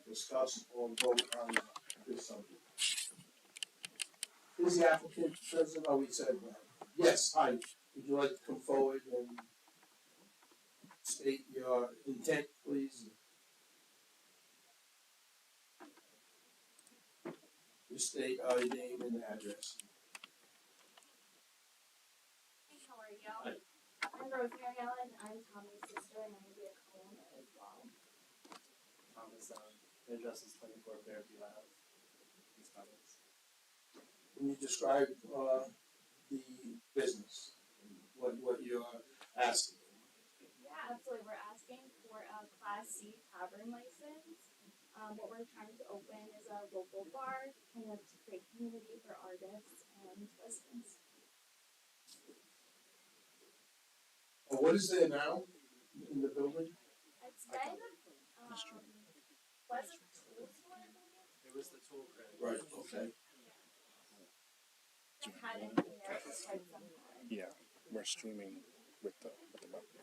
discuss or vote on this subject? Is the applicant present? Oh, we said, yes, hi. Would you like to come forward and state your intent, please? Just state your name and address. Hey, how are you? Hi. I'm Rosemary Ellen. I'm Tommy's sister, and I'm going to be a co-owner as well. Thomas, the address is 24 Fairview Ave, East Providence. Can you describe the business, what you're asking? Yeah, absolutely. We're asking for a Class C tavern license. What we're trying to open is a local bar, kind of to create community for artists and residents. What is there now in the building? It's been, was it the tool store, I believe? It was the tool crib. Right, okay. I've had it here for quite some time. Yeah, we're streaming with the button.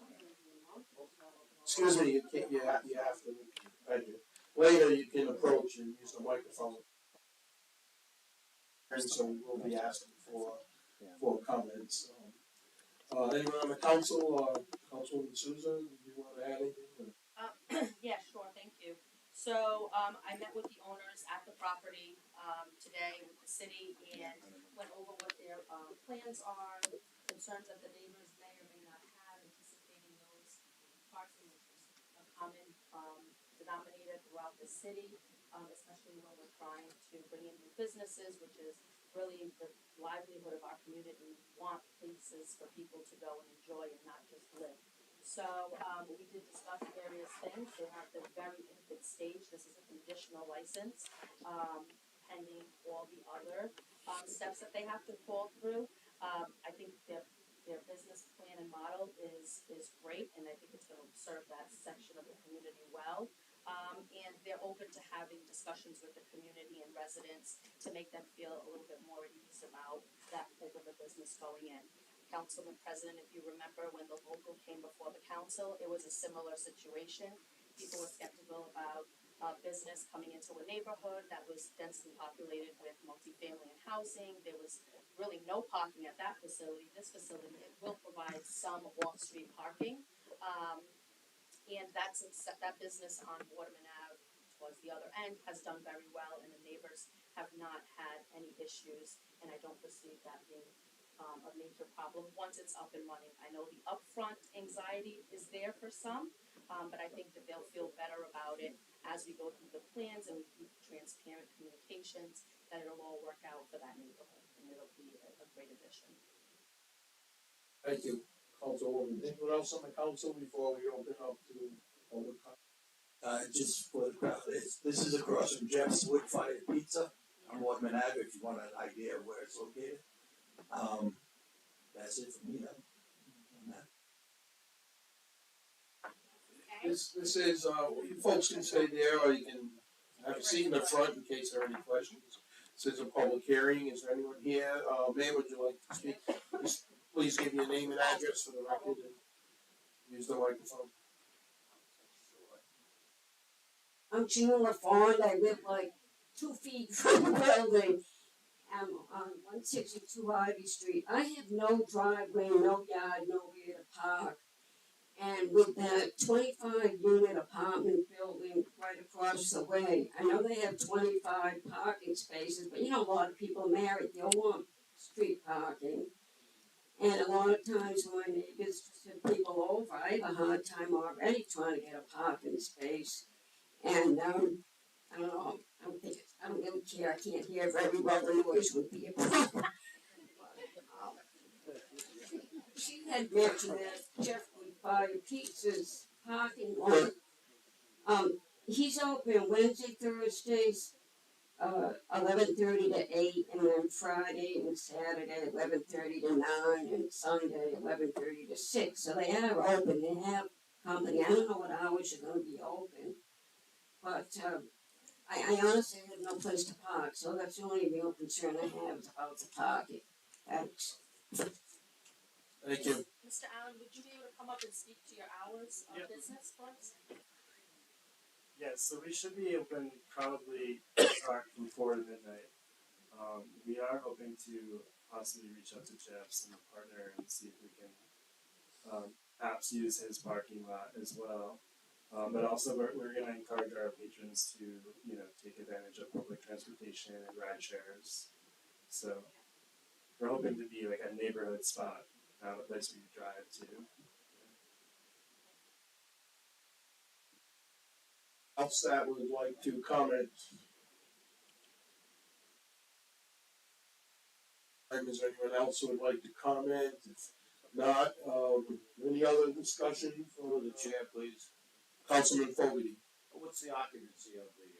Excuse me, you have to, thank you. Later you can approach and use the microphone. And so we'll be asking for comments. Anyone on the council, Councilwoman Souza, do you want to add anything? Yeah, sure, thank you. So, I met with the owners at the property, today with the city and went over what their, plans are, concerns that the neighbors may or may not have, anticipating those parts of a common, denominator throughout the city, especially when we're trying to bring in new businesses, which is really the livelihood of our community. We want places for people to go and enjoy and not just live. So, we did discuss various things. They're at the very infant stage. This is a conditional license, pending all the other, steps that they have to fall through. I think their business plan and model is great, and I think it's gonna serve that section of the community well. And they're open to having discussions with the community and residents to make them feel a little bit more at ease about that type of a business going in. Councilman President, if you remember when the local came before the council, it was a similar situation. People were skeptical about business coming into a neighborhood that was densely populated with multifamily and housing. There was really no parking at that facility. This facility, it will provide some off-street parking. And that business on Waterman Ave towards the other end has done very well, and the neighbors have not had any issues, and I don't perceive that being a major problem once it's up and running. I know the upfront anxiety is there for some, but I think that they'll feel better about it as we go through the plans and we keep transparent communications, that it'll all work out for that neighborhood, and it'll be a great addition. Thank you, Councilwoman. Anyone else on the council before we open up to public comment? Just for the crowd, this is across from Jeff's Wood Fired Pizza on Waterman Ave, if you want an idea of where it's located. That's it for me, though. This is, you folks can stay there, or you can have a seat in the front in case there are any questions. This is a public hearing. Is there anyone here? Ma'am, would you like to speak? Just please give your name and address for the record and use the microphone. I'm Gina LaFond. I live like 2 feet from the building. I'm on 162 Ivy Street. I have no driveway, no yard, nowhere to park. And with that 25-unit apartment building right across the way, I know they have 25 parking spaces, but you know, a lot of people are married, they'll want street parking. And a lot of times when my neighbors send people over, I have a hard time already trying to get a parking space. And I don't know, I don't really care, I can't hear very well, the noise would be a problem. She had mentioned that Jeff would buy Pizza's parking lot. He's open Wednesday, Thursdays, 11:30 to 8, and then Friday and Saturday, 11:30 to 9, and Sunday, 11:30 to 6. So they are open, they have company. I don't know what hours you're going to be open, but I honestly have no place to park, so that's the only real concern I have is about the parking. Thanks. Thank you. Mr. Allen, would you be able to come up and speak to your hours of business for us? Yeah, so we should be open probably start from 4 to midnight. We are hoping to possibly reach out to Jeff's and partner and see if we can perhaps use his parking lot as well. But also we're going to encourage our patrons to, take advantage of public transportation and ride shares. So we're hoping to be like a neighborhood spot, not a place where you drive to. Else that would like to comment? Is there anyone else who would like to comment? If not, any other discussion for the chair, please? Councilman Fogarty. What's the occupancy of the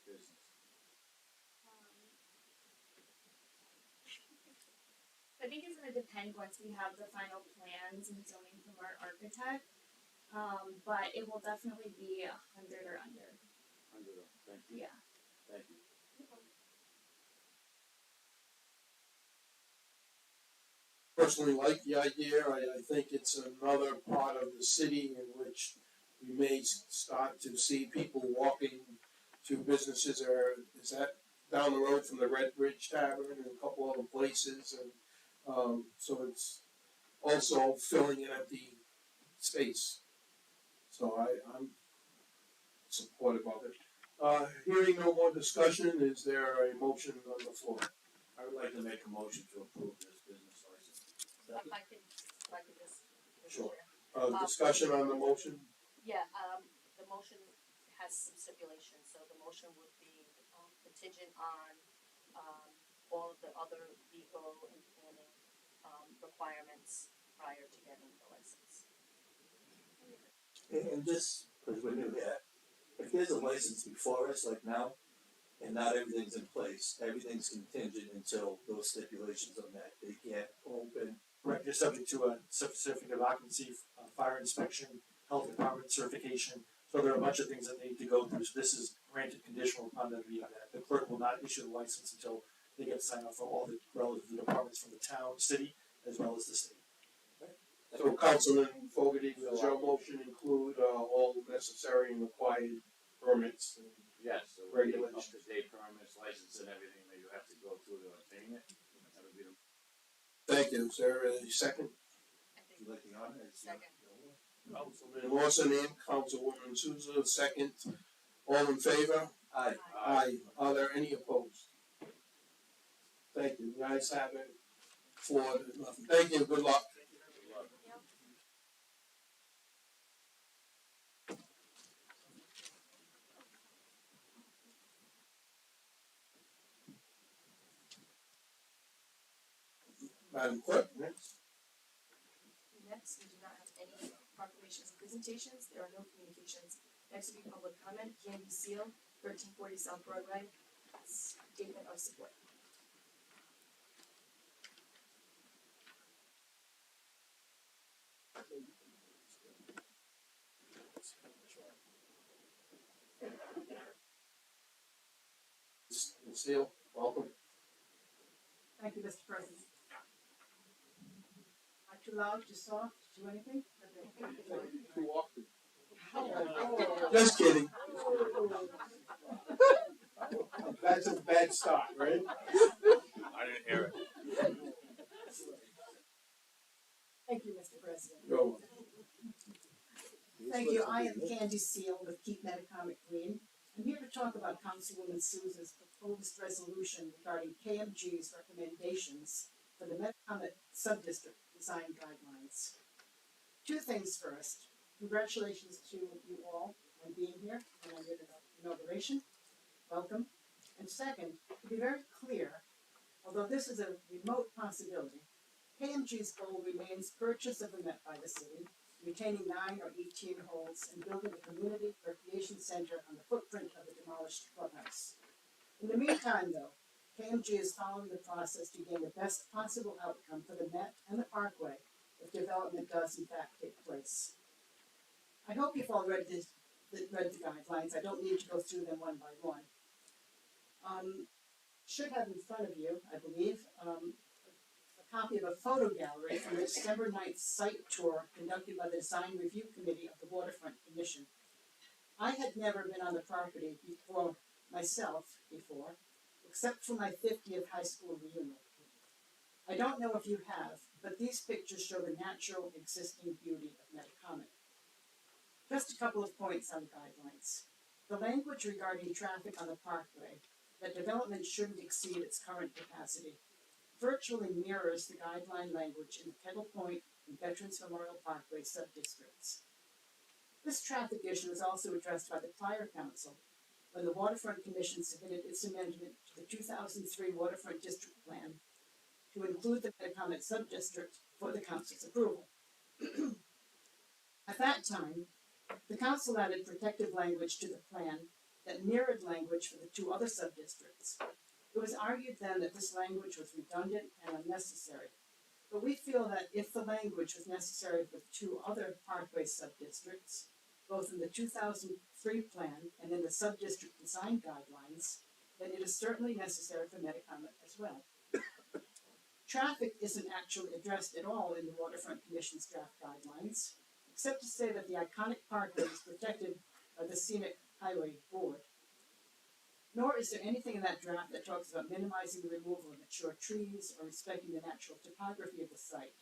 business? I think it's gonna depend once we have the final plans and zoning from our architect. But it will definitely be 100 or under. Thank you. Yeah. Thank you. Personally like the idea. I think it's another part of the city in which we may start to see people walking to businesses. Or is that down the road from the Red Bridge Tavern and a couple other places, and so it's also filling an empty space. So I'm supportive of it. Hearing no more discussion, is there a motion on the floor? I would like to make a motion to approve this business license. If I could just. Sure. Discussion on the motion? Yeah, the motion has some stipulations, so the motion would be contingent on, all of the other legal and planning, requirements prior to getting the license. And just, because we're new here, if there's a license before us, like now, and not everything's in place, everything's contingent until those stipulations are met. They can't open. Right, you're subject to a certificate of occupancy, fire inspection, health department certification. So there are a bunch of things that they need to go through. So this is granted conditional upon them meeting that. The clerk will not issue the license until they get signed off from all the relative departments from the town, city, as well as the state. So Councilman Fogarty, does your motion include all necessary and required permits? Yes, so Regulations. up-to-date permits, license and everything that you have to go through to obtain it. That would be the. Thank you. Is there a second? I think. You like the honor? Second. Councilman Lawson and Councilwoman Souza, second. All in favor? Aye. Aye. Are there any opposed? Thank you. You guys have it 4-0. Thank you. Good luck. Madam Clerk, next. Next, we do not have any proclamations and presentations. There are no communications. Next will be public comment. Candy Seal, 1340 South Broadway. Statement of support. Lucille, welcome. Thank you, Mr. President. Not too loud, too soft, too anything? Too often. Just kidding. That's a bad start, right? I didn't hear it. Thank you, Mr. President. Go. Thank you. I am Candy Seal with Keep Metacomet Green. I'm here to talk about Councilwoman Souza's proposed resolution regarding KMG's recommendations for the Metacomet Subdistrict Design Guidelines. Two things first. Congratulations to you all on being here and on your inauguration. Welcome. And second, to be very clear, although this is a remote possibility, KMG's goal remains purchase of the Met by the city, retaining 9 or 18 holes, and building a community recreation center on the footprint of the demolished clubhouse. In the meantime, though, KMG is following the process to gain the best possible outcome for the Met and the Parkway if development does in fact take place. I hope you've all read the guidelines. I don't need to go through them one by one. Should have in front of you, I believe, a copy of a photo gallery from the December 9th site tour conducted by the Design Review Committee of the Waterfront Commission. I had never been on the property before myself before, except for my 50th high school reunion. I don't know if you have, but these pictures show the natural existing beauty of Metacomet. Just a couple of points on the guidelines. The language regarding traffic on the parkway, that development shouldn't exceed its current capacity, virtually mirrors the guideline language in the Kettle Point and Veterans Memorial Parkway subdistricts. This traffic issue was also addressed by the prior council when the Waterfront Commission submitted its amendment to the 2003 Waterfront District Plan to include the Metacomet subdistrict for the council's approval. At that time, the council added protective language to the plan that mirrored language for the two other subdistricts. It was argued then that this language was redundant and unnecessary, but we feel that if the language was necessary for the two other parkway subdistricts, both in the 2003 plan and in the subdistrict design guidelines, then it is certainly necessary for Metacomet as well. Traffic isn't actually addressed at all in the Waterfront Commission's draft guidelines, except to say that the iconic parkway is protected by the Scenic Highway Board. Nor is there anything in that draft that talks about minimizing the removal of mature trees or respecting the natural topography of the site.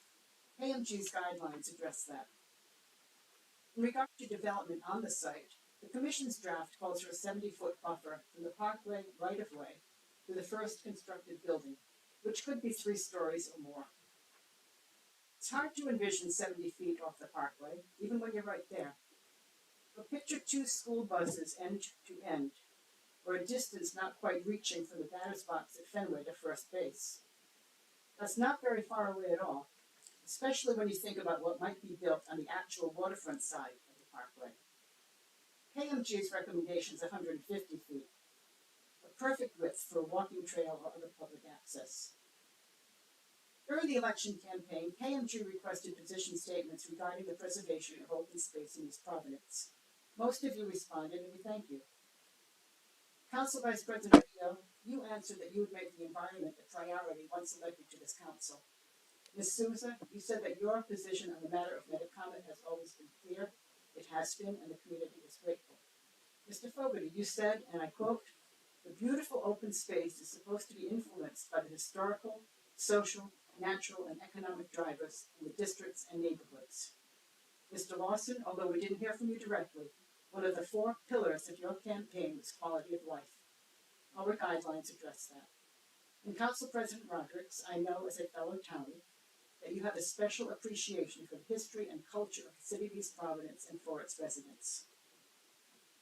KMG's guidelines address that. In regard to development on the site, the Commission's draft calls for a 70-foot buffer from the parkway right-of-way to the first constructed building, which could be 3 stories or more. It's hard to envision 70 feet off the parkway, even when you're right there. But picture 2 school buses end to end, or a distance not quite reaching from the batter's box at Fenway to first base. That's not very far away at all, especially when you think about what might be built on the actual waterfront side of the parkway. KMG's recommendation is 150 feet, a perfect width for a walking trail or other public access. During the election campaign, KMG requested position statements regarding the preservation of open space in East Providence. Most of you responded, and we thank you. Council Vice President Rio, you answered that you would make the environment a priority once elected to this council. Ms. Souza, you said that your position on the matter of Metacomet has always been clear. It has been, and the community is grateful. Mr. Fogarty, you said, and I quote, "The beautiful open space is supposed to be influenced by the historical, social, natural, and economic drivers in the districts and neighborhoods." Mr. Lawson, although we didn't hear from you directly, one of the 4 pillars of your campaign was quality of life. Our guidelines address that. And Council President Rodericks, I know as a fellow townie that you have a special appreciation for the history and culture of the city of East Providence and for its residents.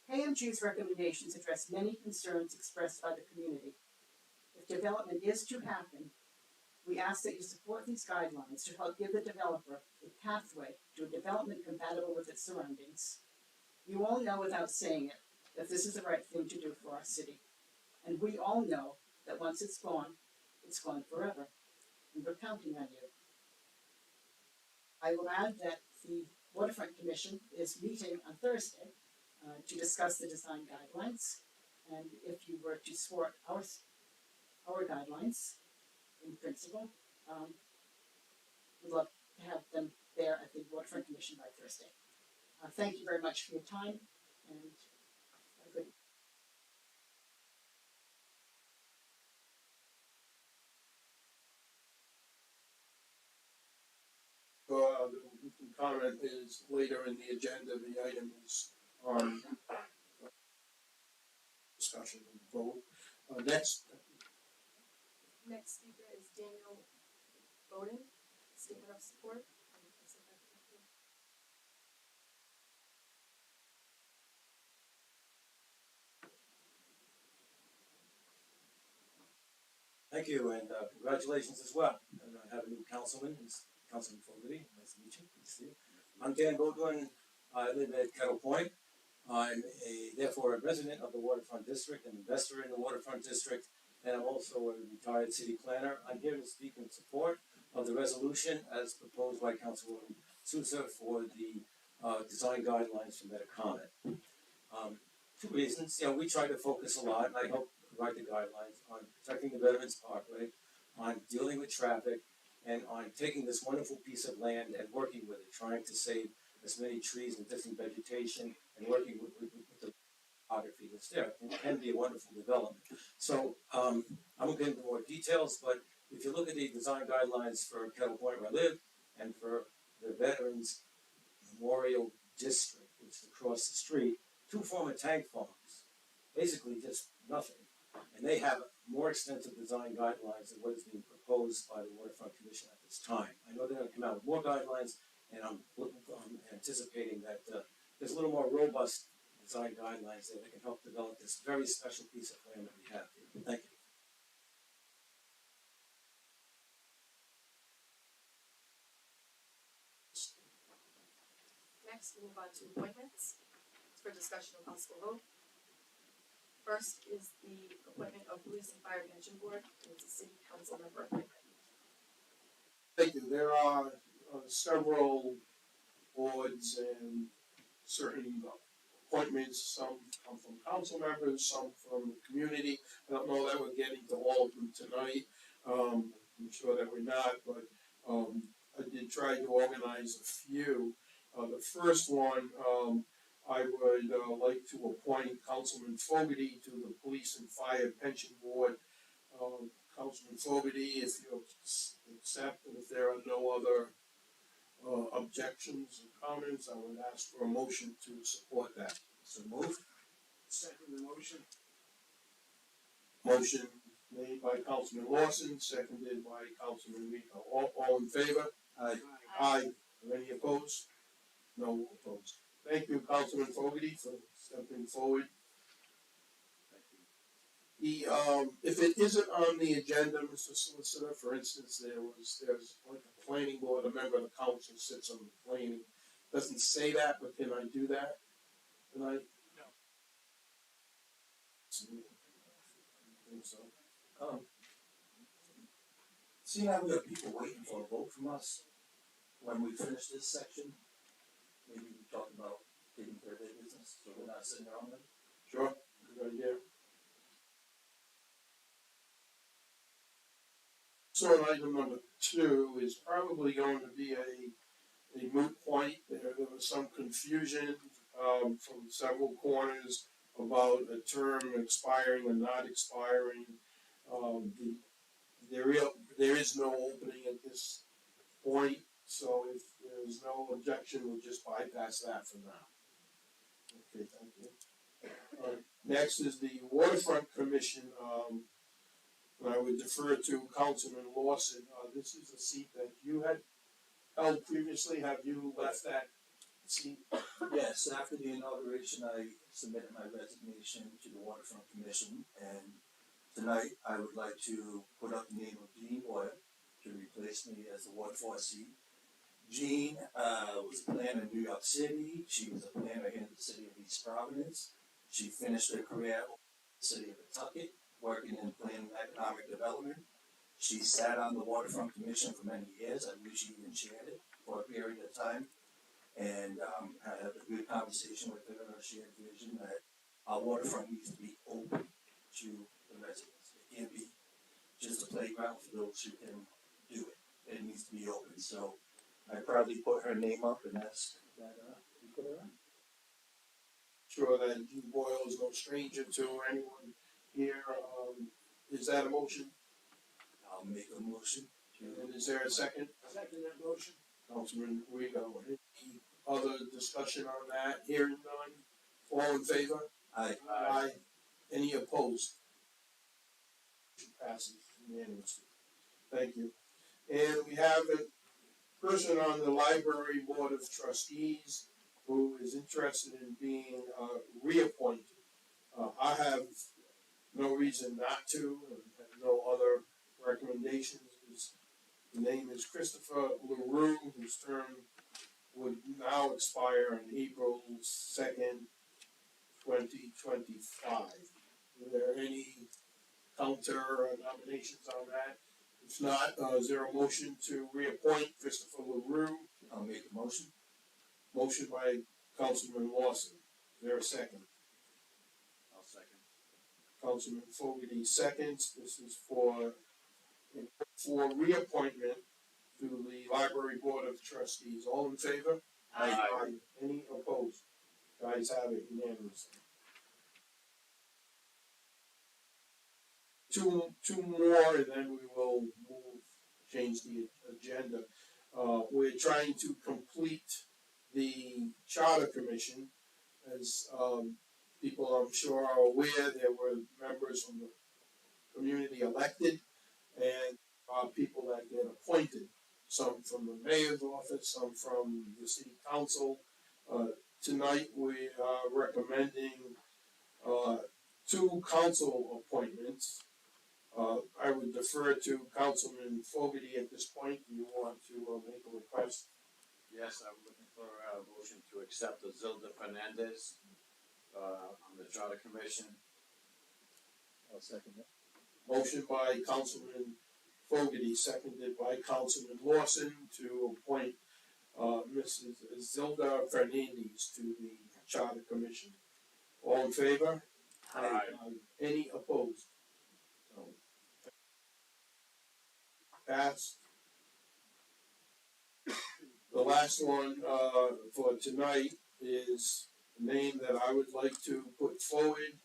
KMG's recommendations address many concerns expressed by the community. If development is to happen, we ask that you support these guidelines to help give the developer a pathway to a development compatible with its surroundings. You all know without saying it that this is the right thing to do for our city. And we all know that once it's gone forever. And we're counting on you. I will add that the Waterfront Commission is meeting on Thursday to discuss the design guidelines. And if you were to support our guidelines in principle, we'd love to have them there at the Waterfront Commission by Thursday. Thank you very much for your time, and have a good The comment is later in the agenda. The item is on discussion and vote. Next, Next speaker is Daniel Bowden, statement of support. Thank you, and congratulations as well. And I have a new councilman, who's Councilman Fogarty. Nice to meet you. Good to see you. I'm Dan Bowden. I live at Kettle Point. I'm therefore a resident of the Waterfront District, an investor in the Waterfront District, and I'm also a retired city planner. I'm here to speak in support of the resolution as proposed by Councilwoman Souza for the design guidelines for Metacomet. 2 reasons. We try to focus a lot, and I hope provide the guidelines on protecting the Veterans Parkway, on dealing with traffic, and on taking this wonderful piece of land and working with it, trying to save as many trees and different vegetation and working with the topography that's there. It can be a wonderful development. So I won't get into more details, but if you look at the design guidelines for Kettle Point where I live and for the Veterans Memorial District, which is across the street, two former tank farms, basically just nothing. And they have more extensive design guidelines than what is being proposed by the Waterfront Commission at this time. I know they're going to come out with more guidelines, and I'm anticipating that there's a little more robust design guidelines there that can help develop this very special piece of land that we have here. Thank you. Next, we move on to appointments. It's for discussion and possible vote. First is the appointment of Police and Fire Pension Board, and it's a city council member appointment. Thank you. There are several boards and certain appointments. Some come from council members, some from the community. I don't know that we're getting to all of them tonight. I'm sure that we're not, but I did try to organize a few. The first one, I would like to appoint Councilman Fogarty to the Police and Fire Pension Board. Councilman Fogarty, if you accept, and if there are no other objections or comments, I would ask for a motion to support that. So moved. Second the motion. Motion made by Councilman Lawson, seconded by Councilman Rico. All in favor? Aye. Aye. Are any opposed? No opposed. Thank you, Councilman Fogarty, for stepping forward. If it isn't on the agenda, Mr. Solicitor, for instance, there's like a planning board, a member of the council sits on the planning. Doesn't say that, but can I do that tonight? No. I think so. See how we have people waiting for a vote from us when we finish this section? Maybe we talk about taking care of their business, so we're not sitting there on them. Sure, good idea. So item number 2 is probably going to be a moot point. There was some confusion from several corners about a term expiring or not expiring. There is no opening at this point, so if there's no objection, we'll just bypass that for now. Okay, thank you. Next is the Waterfront Commission. I would defer to Councilman Lawson. This is a seat that you had held previously. Have you left that seat? Yes, after the inauguration, I submitted my resignation to the Waterfront Commission, and tonight I would like to put up the name of Jean Boyle to replace me as the Ward 4 seat. Jean was a planner in New York City. She was a planner in the city of East Providence. She finished her career in the city of Pawtucket, working in planning and economic development. She sat on the Waterfront Commission for many years. I believe she even chaired it for a period of time. And I had a good conversation with her. She had a vision that our waterfront needs to be open to the residents. It can't be just a playground for those who can do it. It needs to be open. So I proudly put her name up and ask that we put her on. Sure that Jean Boyle is no stranger to anyone here. Is that a motion? I'll make a motion. And is there a second? Second that motion. Councilman Rigo. Any other discussion on that? Hearing none. All in favor? Aye. Aye. Any opposed? Motion passes unanimously. Thank you. And we have a person on the library board of trustees who is interested in being reappointed. I have no reason not to, and have no other recommendations. His name is Christopher LaRue, whose term would now expire on April 2nd, 2025. Are there any counter nominations on that? If not, is there a motion to reappoint Christopher LaRue? I'll make a motion. Motion by Councilman Lawson. Is there a second? I'll second. Councilman Fogarty seconds. This is for reappointment to the Library Board of Trustees. All in favor? Aye. Any opposed? Guys have it unanimously. Two more and then we will change the agenda. We're trying to complete the charter commission. As, people I'm sure are aware, there were members from the community elected and, people that get appointed. Some from the mayor's office, some from the city council. Tonight we are recommending, two council appointments. I would defer to Councilman Fogarty at this point. Do you want to, make a request? Yes, I'm looking for a motion to accept the Zilda Fernandez, on the Charter Commission. I'll second that. Motion by Councilman Fogarty, seconded by Councilman Lawson to appoint, Mrs. Zilda Fernandez to the Charter Commission. All in favor? Aye. Any opposed? No. Passed. The last one, for tonight is a name that I would like to put forward,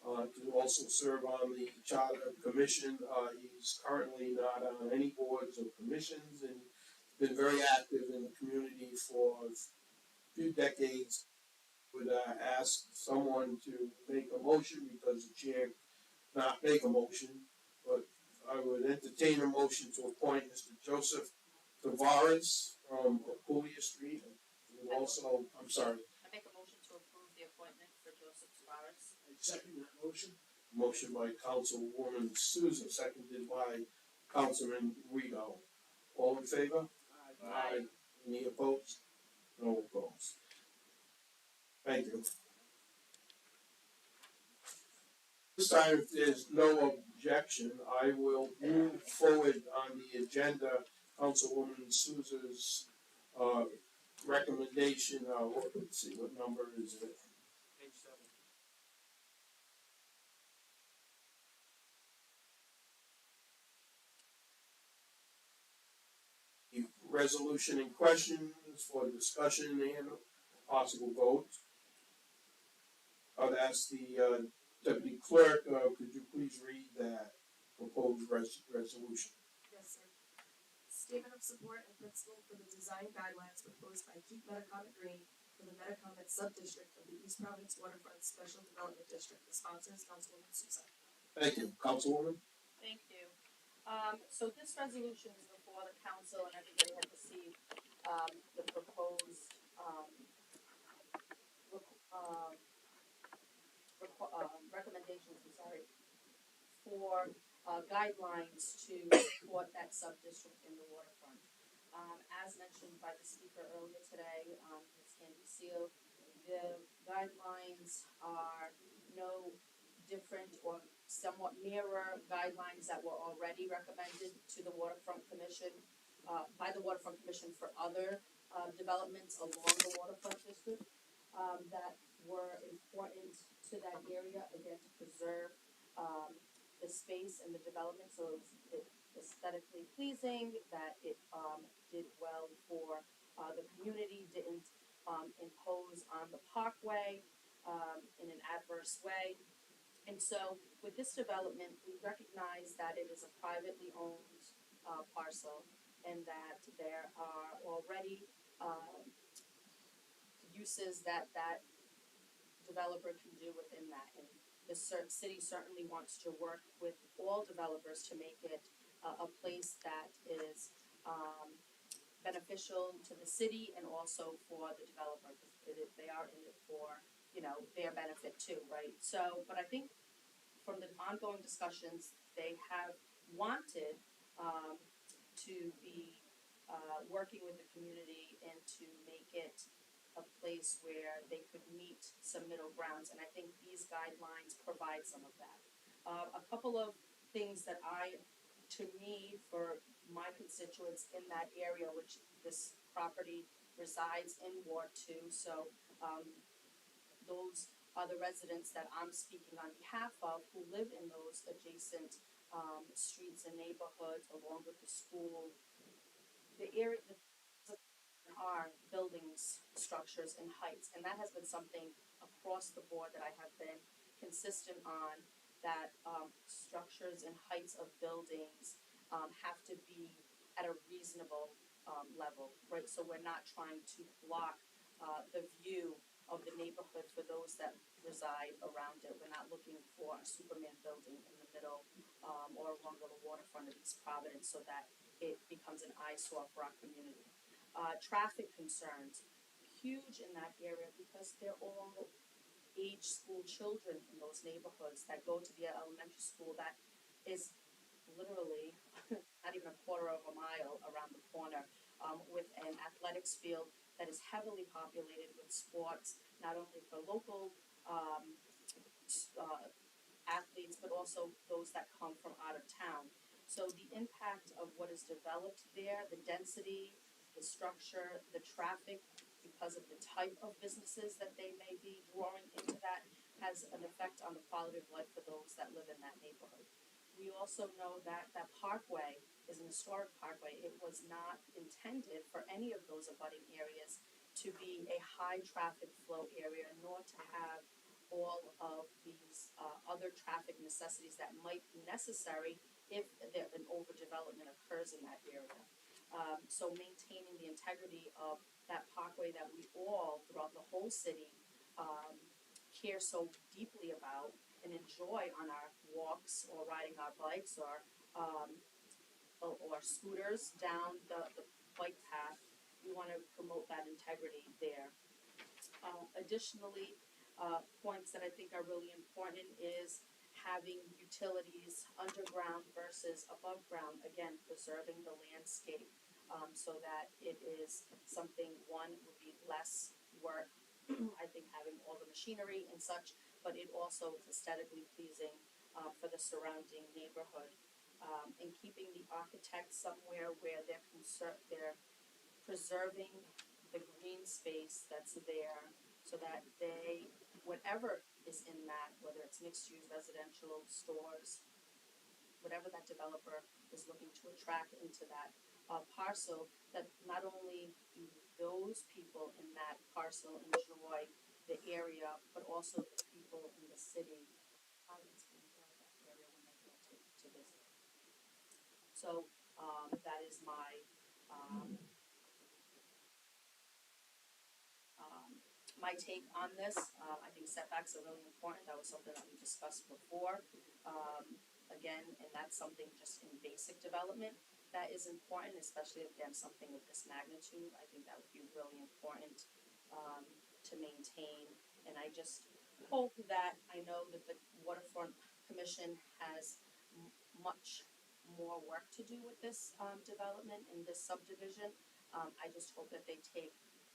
to also serve on the Charter Commission. He's currently not on any boards or commissions and been very active in the community for a few decades. Would, ask someone to make a motion because the chair not make a motion, but I would entertain a motion to appoint Mr. Joseph Tavares from Apulia Street. And also, I'm sorry, I make a motion to approve the appointment for Joseph Tavares. I second that motion. motion by Councilwoman Souza, seconded by Councilman Rito. All in favor? Aye. Any opposed? No opposed. Thank you. This time, if there's no objection, I will move forward on the agenda, Councilwoman Souza's, recommendation, let's see, what number is it? Page 7. The resolution in question is for discussion and possible vote. I'd ask the, deputy clerk, could you please read that proposed resolution? Yes, sir. Statement of support and principle for the design guidelines proposed by Keep Metacomet Green for the Metacomet sub-district of the East Providence Waterfront Special Development District. The sponsor is Councilwoman Souza. Thank you. Councilwoman? Thank you. So this resolution is before the council and everybody had received, the proposed, recommendations, for, guidelines to support that sub-district in the waterfront. As mentioned by the speaker earlier today, Ms. Candy Seal, the guidelines are no different or somewhat mirror guidelines that were already recommended to the Waterfront Commission, by the Waterfront Commission for other, developments along the waterfront district, that were important to that area, again, to preserve, the space and the development, so it's aesthetically pleasing, that it, did well for, the community, didn't, impose on the parkway, in an adverse way. And so with this development, we recognize that it is a privately owned, parcel, and that there are already, uses that developer can do within that. And the city certainly wants to work with all developers to make it a place that is, beneficial to the city and also for the developer, because they are in it for, their benefit too, right? So, but I think from the ongoing discussions, they have wanted, to be, working with the community and to make it a place where they could meet some middle grounds, and I think these guidelines provide some of that. A couple of things that to me, for my constituents in that area, which this property resides in Ward 2, so, those are the residents that I'm speaking on behalf of who live in those adjacent, streets and neighborhoods along with the school. The area, the are buildings, structures, and heights, and that has been something across the board that I have been consistent on, that structures and heights of buildings have to be at a reasonable level, right? So we're not trying to block the view of the neighborhood for those that reside around it. We're not looking for a Superman building in the middle or along the waterfront of East Providence so that it becomes an eyesore for our community. Traffic concerns, huge in that area because they're all age school children in those neighborhoods that go to the elementary school that is literally not even a quarter of a mile around the corner, with an athletics field that is heavily populated with sports, not only for local athletes, but also those that come from out of town. So the impact of what is developed there, the density, the structure, the traffic, because of the type of businesses that they may be drawing into that, has an effect on the quality of life for those that live in that neighborhood. We also know that that parkway is an historic parkway. It was not intended for any of those abutting areas to be a high traffic flow area, nor to have all of these other traffic necessities that might be necessary if an overdevelopment occurs in that area. So maintaining the integrity of that parkway that we all, throughout the whole city, care so deeply about and enjoy on our walks or riding our bikes or scooters down the bike path. We want to promote that integrity there. Additionally, points that I think are really important is having utilities underground versus above ground, again, preserving the landscape so that it is something, one, would be less work, I think having all the machinery and such, but it also is aesthetically pleasing for the surrounding neighborhood. And keeping the architects somewhere where they're preserving the green space that's there so that they, whatever is in that, whether it's mixed use, residential, stores, whatever that developer is looking to attract into that parcel, that not only do those people in that parcel enjoy the area, but also the people in the city can enjoy that area when they go to visit. So that is my take on this. I think setbacks are really important. That was something that we discussed before. Again, and that's something just in basic development that is important, especially again something of this magnitude. I think that would be really important to maintain. And I just hope that, I know that the Waterfront Commission has much more work to do with this development and this subdivision. I just hope that they take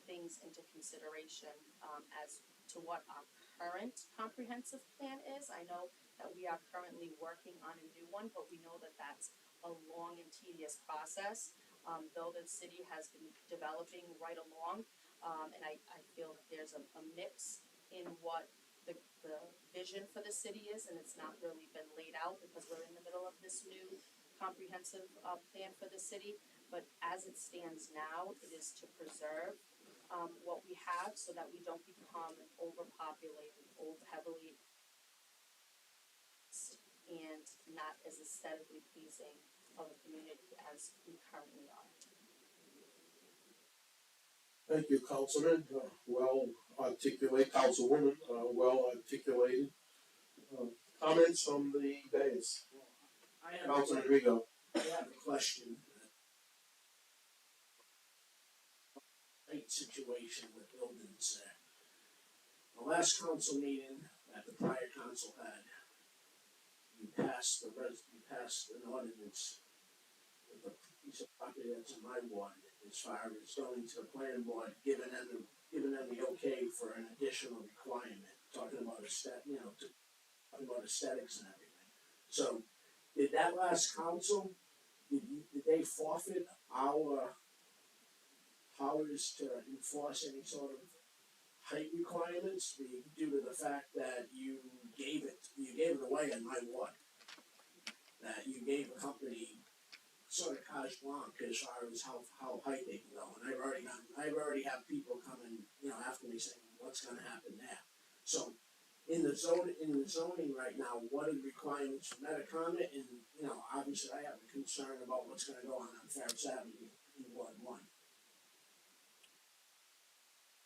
things into consideration as to what our current comprehensive plan is. I know that we are currently working on a new one, but we know that that's a long and tedious process, though the city has been developing right along, and I feel that there's a mix in what the vision for the city is, and it's not really been laid out because we're in the middle of this new comprehensive plan for the city. But as it stands now, it is to preserve what we have so that we don't become overpopulated, heavily, and not as aesthetically pleasing of a community as we currently are. Thank you, Councilman. Well articulated, Councilwoman, well articulated. Comments from the dais? Councilman Rigo. I have a question. Situation with buildings there. The last council meeting that the prior council had, you passed an ordinance with a piece of property that's in my ward as far as going to the planning board, giving them the okay for an additional requirement, talking about talking about aesthetics and everything. So, did that last council, did they forfeit our powers to enforce any sort of height requirements due to the fact that you gave it away in my ward? That you gave a company sort of carte blanche as far as how high they can go, and I've already have people coming, you know, after me saying, what's gonna happen there? So, in the zoning right now, what are the requirements for Metacomet, and, you know, obviously I have a concern about what's gonna go on Ferris Avenue in Ward One.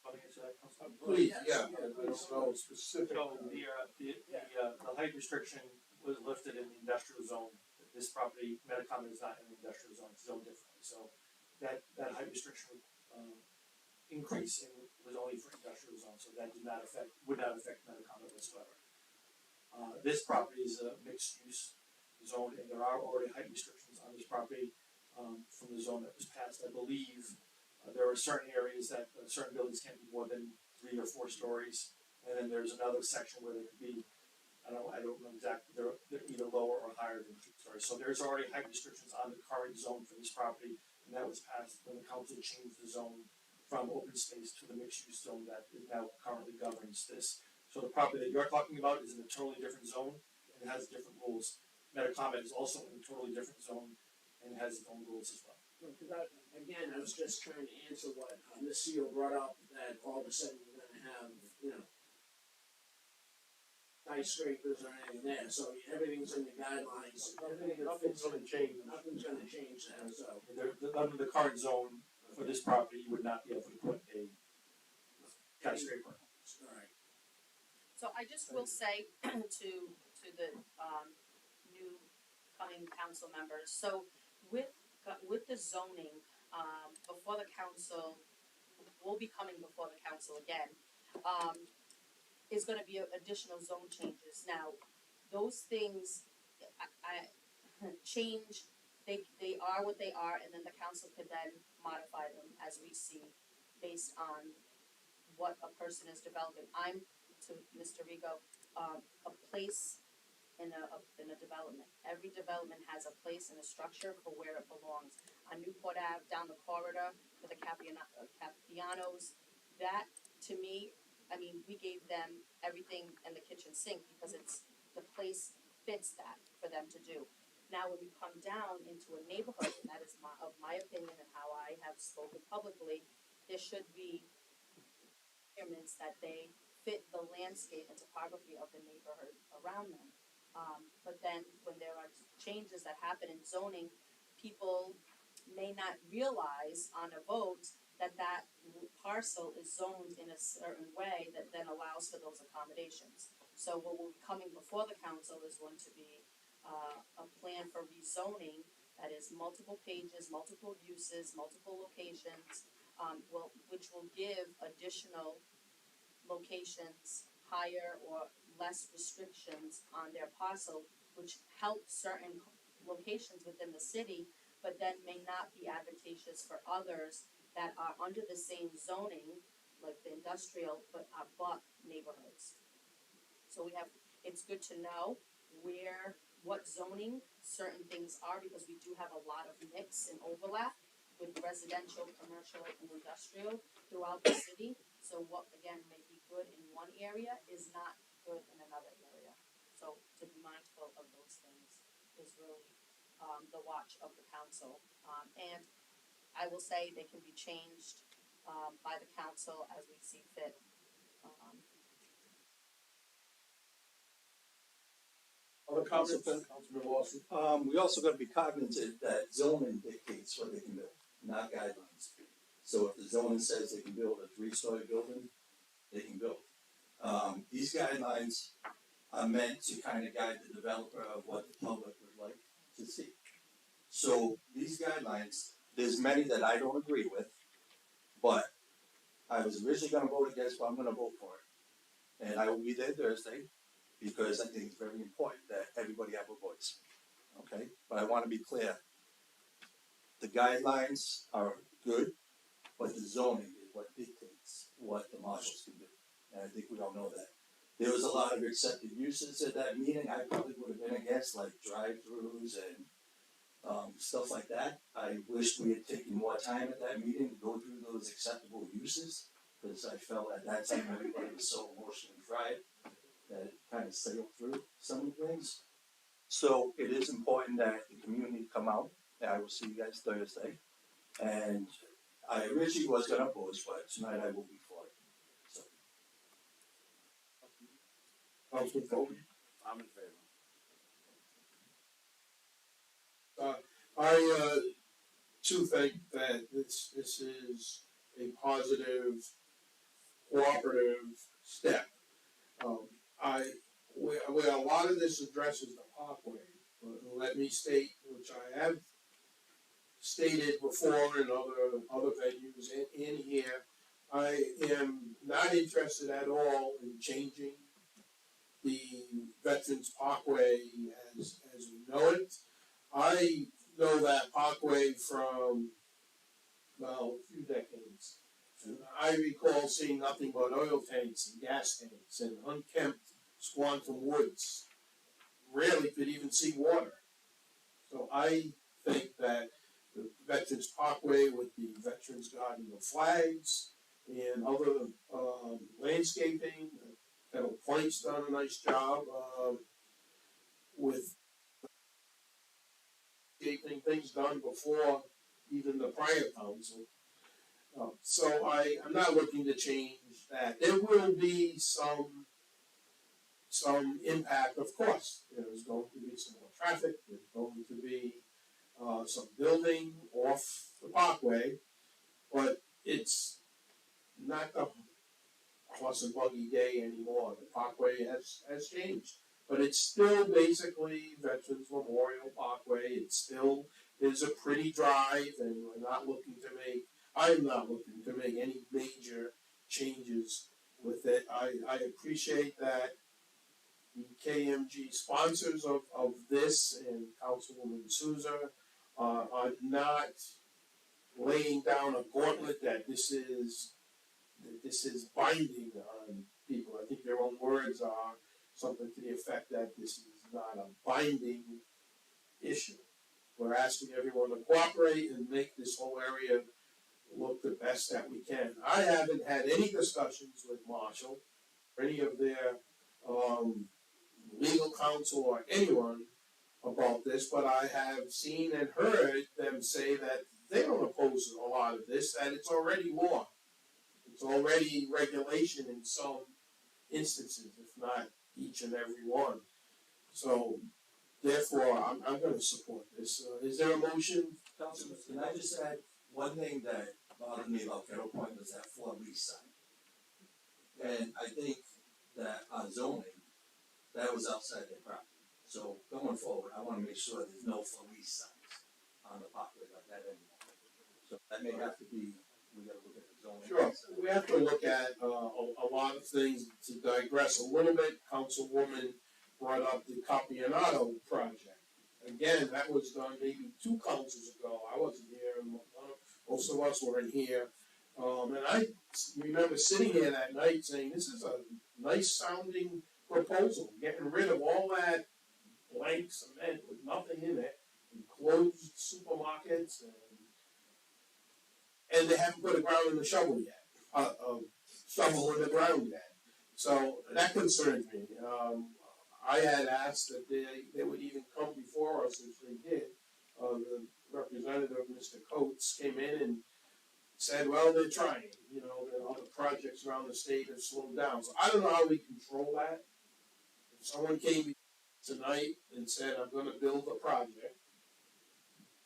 Let me answer that, Councilman. Please, Yes, yeah, yeah, I please. don't know specific. So the height restriction was lifted in the industrial zone. This property, Metacomet is not in the industrial zone, it's zoned differently, so that height restriction, increase was only for industrial zone, so that would not affect Metacomet whatsoever. This property is a mixed use zone, and there are already height restrictions on this property, from the zone that was passed, I believe. There are certain areas that, certain buildings can't be more than 3 or 4 stories, and then there's another section where they could be, I don't know exactly, they're either lower or higher than 2 stories. So there's already height restrictions on the current zone for this property, and that was passed when the council changed the zone from open space to the mixed use zone that is now currently governs this. So the property that you're talking about is in a totally different zone, and it has different rules. Metacomet is also in a totally different zone, and has its own rules as well. Because again, I was just trying to answer what Ms. Seal brought up, that all of a sudden you're gonna have, you know, skyscrapers or anything there, so everything's in the guidelines, everything that Nothing's fits, gonna change. nothing's gonna change there, so. Under the current zone for this property, you would not be able to put a skyscraper. Alright, So I just will say to the new coming council members, so with the zoning, before the council, will be coming before the council again, is gonna be additional zone changes. Now, those things, I change, they are what they are, and then the council could then modify them as we see based on what a person is developing. I'm, to Mr. Rigo, a place in a development. Every development has a place and a structure for where it belongs. On Newport Ave, down the corridor for the Capianos, that, to me, I mean, we gave them everything in the kitchen sink because it's, the place fits that for them to do. Now, when you come down into a neighborhood, and that is of my opinion and how I have spoken publicly, there should be requirements that they fit the landscape and topography of the neighborhood around them. But then when there are changes that happen in zoning, people may not realize on a vote that that parcel is zoned in a certain way that then allows for those accommodations. So what will be coming before the council is going to be a plan for rezoning that is multiple pages, multiple uses, multiple locations, which will give additional locations, higher or less restrictions on their parcel, which help certain locations within the city, but then may not be advantageous for others that are under the same zoning, like the industrial, but abut neighborhoods. So it's good to know what zoning certain things are, because we do have a lot of mix and overlap with residential, commercial, and industrial throughout the city. So what, again, may be good in one area is not good in another area. So to be mindful of those things is really the watch of the council. And I will say they can be changed by the council as we see fit. Other comments, Councilman Lawson? We also gotta be cognizant that zoning dictates what they can build, not guidelines. So if the zoning says they can build a 3-story building, they can build. These guidelines are meant to kind of guide the developer of what the public would like to see. So these guidelines, there's many that I don't agree with, but I was originally gonna vote against, but I'm gonna vote for it. And I will be there Thursday, because I think it's very important that everybody have a voice, okay? But I wanna be clear, the guidelines are good, but the zoning is what dictates what the marshals can do. And I think we all know that. There was a lot of accepted uses at that meeting, I probably would have been against, like drive-throughs and stuff like that. I wish we had taken more time at that meeting to go through those acceptable uses, because I felt at that time everybody was so emotionally fried that it kind of sailed through some things. So it is important that the community come out I will see you guys Thursday. And I originally was gonna oppose, but tonight I will be for it. So, Councilman Foley? I'm in favor. I too think that this is a positive, cooperative step. Where a lot of this addresses the parkway, let me state, which I have stated before in other venues and in here, I am not interested at all in changing the Veterans Parkway as we know it. I know that parkway from, well, a few decades. And I recall seeing nothing but oil tanks and gas tanks and unkempt squantum woods. Rarely could even see water. So I think that the Veterans Parkway with the Veterans Garden of Flags and other landscaping, Kettle Point's done a nice job with getting things done before even the prior council. So I'm not looking to change that. There will be some impact, of course. There's going to be some more traffic. There's going to be some building off the parkway, but it's not the horse and buggy day anymore. The parkway has changed, but it's still basically Veterans Memorial Parkway. It's still is a pretty drive, and I'm not looking to make any major changes with it. I appreciate that the KMG sponsors of this and Councilwoman Souza are not laying down a gauntlet that this is binding on people. I think their own words are something to the effect that this is not a binding issue. We're asking everyone to cooperate and make this whole area look the best that we can. I haven't had any discussions with Marshall or any of their legal counsel or anyone about this, but I have seen and heard them say that they don't oppose a lot of this, that it's already law. It's already regulation in some instances, if not each and every one. So, therefore, I'm going to support this. Is there a motion? Councilman, can I just add one thing that bothered me about Kettle Point was that for lease sign. And I think that on zoning, that was outside their property. So going forward, I wanna make sure there's no for lease signs on the parkway like that anymore. So that may have to be, we gotta look at the zoning. Sure. We have to look at a lot of things. To digress a little bit, Councilwoman brought up the Capianato project. Again, that was done maybe 2 councils ago. I wasn't here, and most of us weren't here. And I remember sitting here that night saying, this is a nice sounding proposal, getting rid of all that blank cement with nothing in it, and closed supermarkets, and they haven't put a ground in the shovel yet, shovel in the ground yet. So that concerns me. I had asked that they would even come before us, which they did. The representative, Mr. Coates, came in and said, well, they're trying. The other projects around the state have slowed down. So I don't know how we control that. If someone came tonight and said, I'm going to build a project,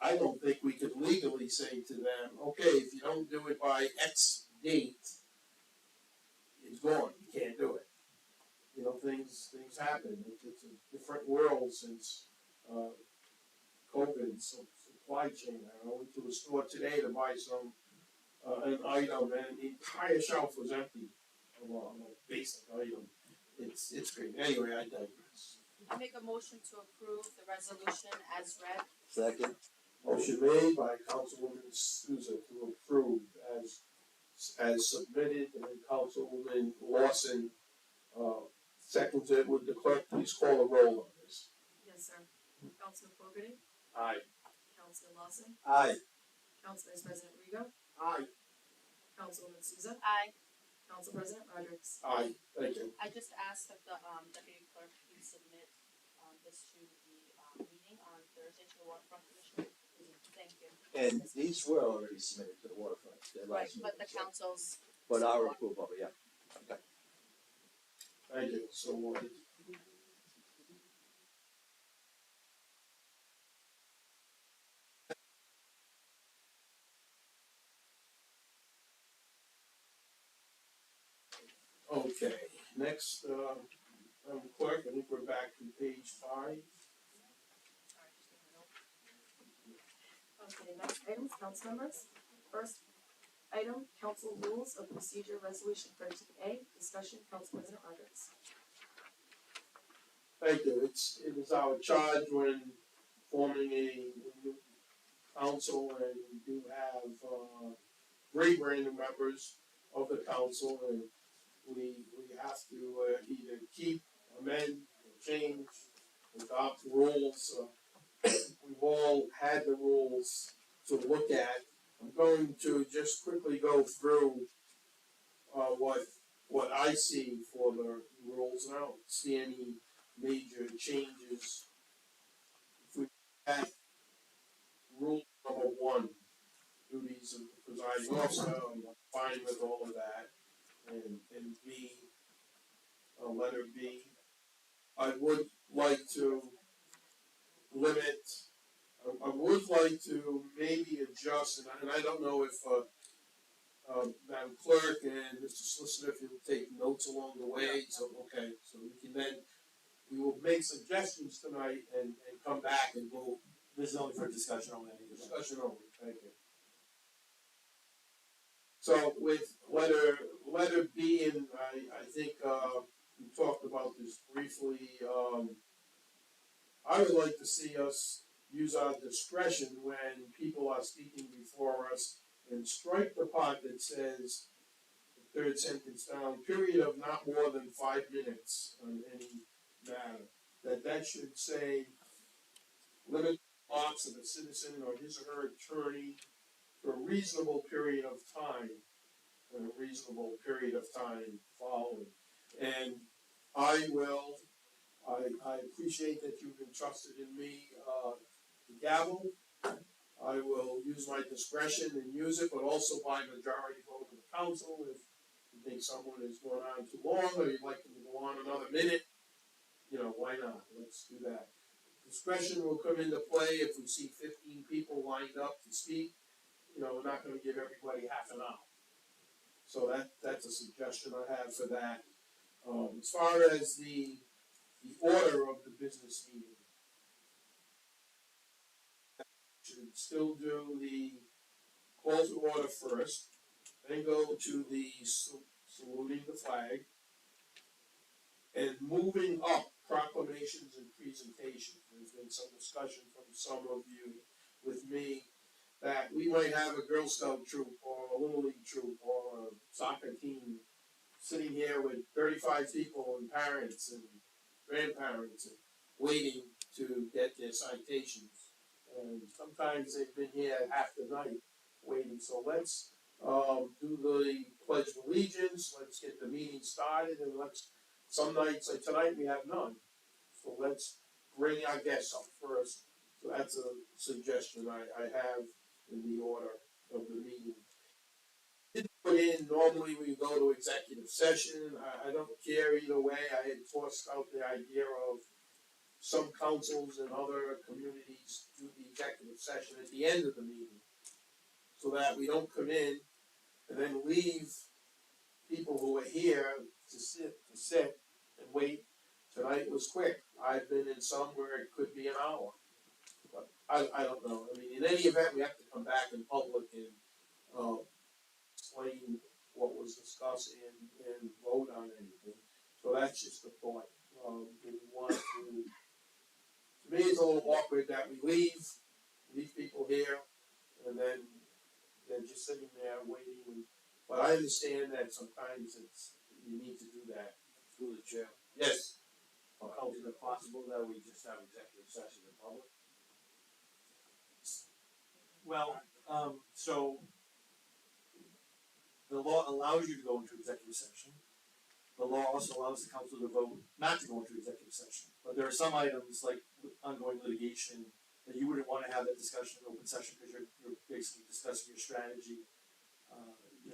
I don't think we could legally say to them, okay, if you don't do it by X date, it's gone. You can't do it. Things happen. It's a different world since COVID, so supply chain. I went to a store today to buy an item, and the entire shelf was empty of a basic item. It's great. Anyway, I digress. I make a motion to approve the resolution as read. Second. Motion made by Councilwoman Souza to approve as submitted, and Councilwoman Lawson seconds it. Would the clerk please call a roll on this? Yes, sir. Councilman Fogarty? Aye. Councilman Lawson? Aye. Council Vice President Rigo? Aye. Councilwoman Souza? Aye. Council President Rodrick? Aye. Thank you. I just asked that the deputy clerk please submit this to the meeting on Thursday to the Waterfront Commission. Thank you. And these were already submitted to the waterfront. Their Right, last but the meeting, so- council's. But our approval, yeah. Thank you, so, okay, next, clerk, I think we're back to page 5. Okay, next item is council members. First item, council rules of procedure resolution 13A, discussion, council president Rodrick. Thank you, it is our charge when forming a new council, and we do have, 3 brand new members of the council, and we have to, either keep, amend, or change, adopt rules. We've all had the rules to look at. I'm going to just quickly go through, what I see for the rules, and I don't see any major changes. If we had rule number 1, duties of the presiding officer, I'm fine with all of that. And B, letter B, I would like to limit, I would like to maybe adjust, and I don't know if, Madam Clerk and Mr. Solicitor, if you'll take notes along the way, so, okay, so we can then, we will make suggestions tonight and come back and vote. This is only for discussion only. Discussion only, thank you. So with letter B, and I think, we talked about this briefly, I would like to see us use our discretion when people are speaking before us and strike the part that says, the third sentence down, period of not more than 5 minutes on any matter. That should say, limit lots of a citizen or his or her attorney for a reasonable period of time, and a reasonable period of time following. And I appreciate that you've entrusted in me, the gavel. I will use my discretion and use it, but also by majority vote of the council. If you think someone is going on too long, or you'd like them to go on another minute, why not? Let's do that. Discretion will come into play if we see 15 people lined up to speak. We're not gonna give everybody half an hour. So that's a suggestion I have for that. As far as the order of the business meeting, should still do the call to order first, then go to the saluting the flag, and moving up proclamations and presentations. There's been some discussion from some of you with me that we might have a Girl Scout troop or a Little League troop or a soccer team sitting here with 35 people and parents and grandparents and waiting to get their citations. And sometimes they've been here half the night waiting. So let's do the Pledge of Allegiance, let's get the meeting started, and some nights like tonight we have none. So let's bring our guests up first. So that's a suggestion I have in the order of the meeting. Didn't put in, normally we go to executive session. I don't care either way. I had tossed out the idea of some councils and other communities do the executive session at the end of the meeting, so that we don't come in and then leave people who are here to sit and wait. Tonight was quick. I've been in some where it could be an hour. But I don't know. I mean, in any event, we have to come back in public and explain what was discussed and vote on anything. So that's just a thought. Do we want to me it's a little awkward that we leave people here, and then they're just sitting there waiting. But I understand that sometimes you need to do that. Through the chair. Yes. Is it possible that we just have executive session in public? Well, so the law allows you to go into executive session. The law also allows the council to vote not to go into executive session. But there are some items like ongoing litigation that you wouldn't wanna have that discussion in open session, cause you're basically discussing your strategy.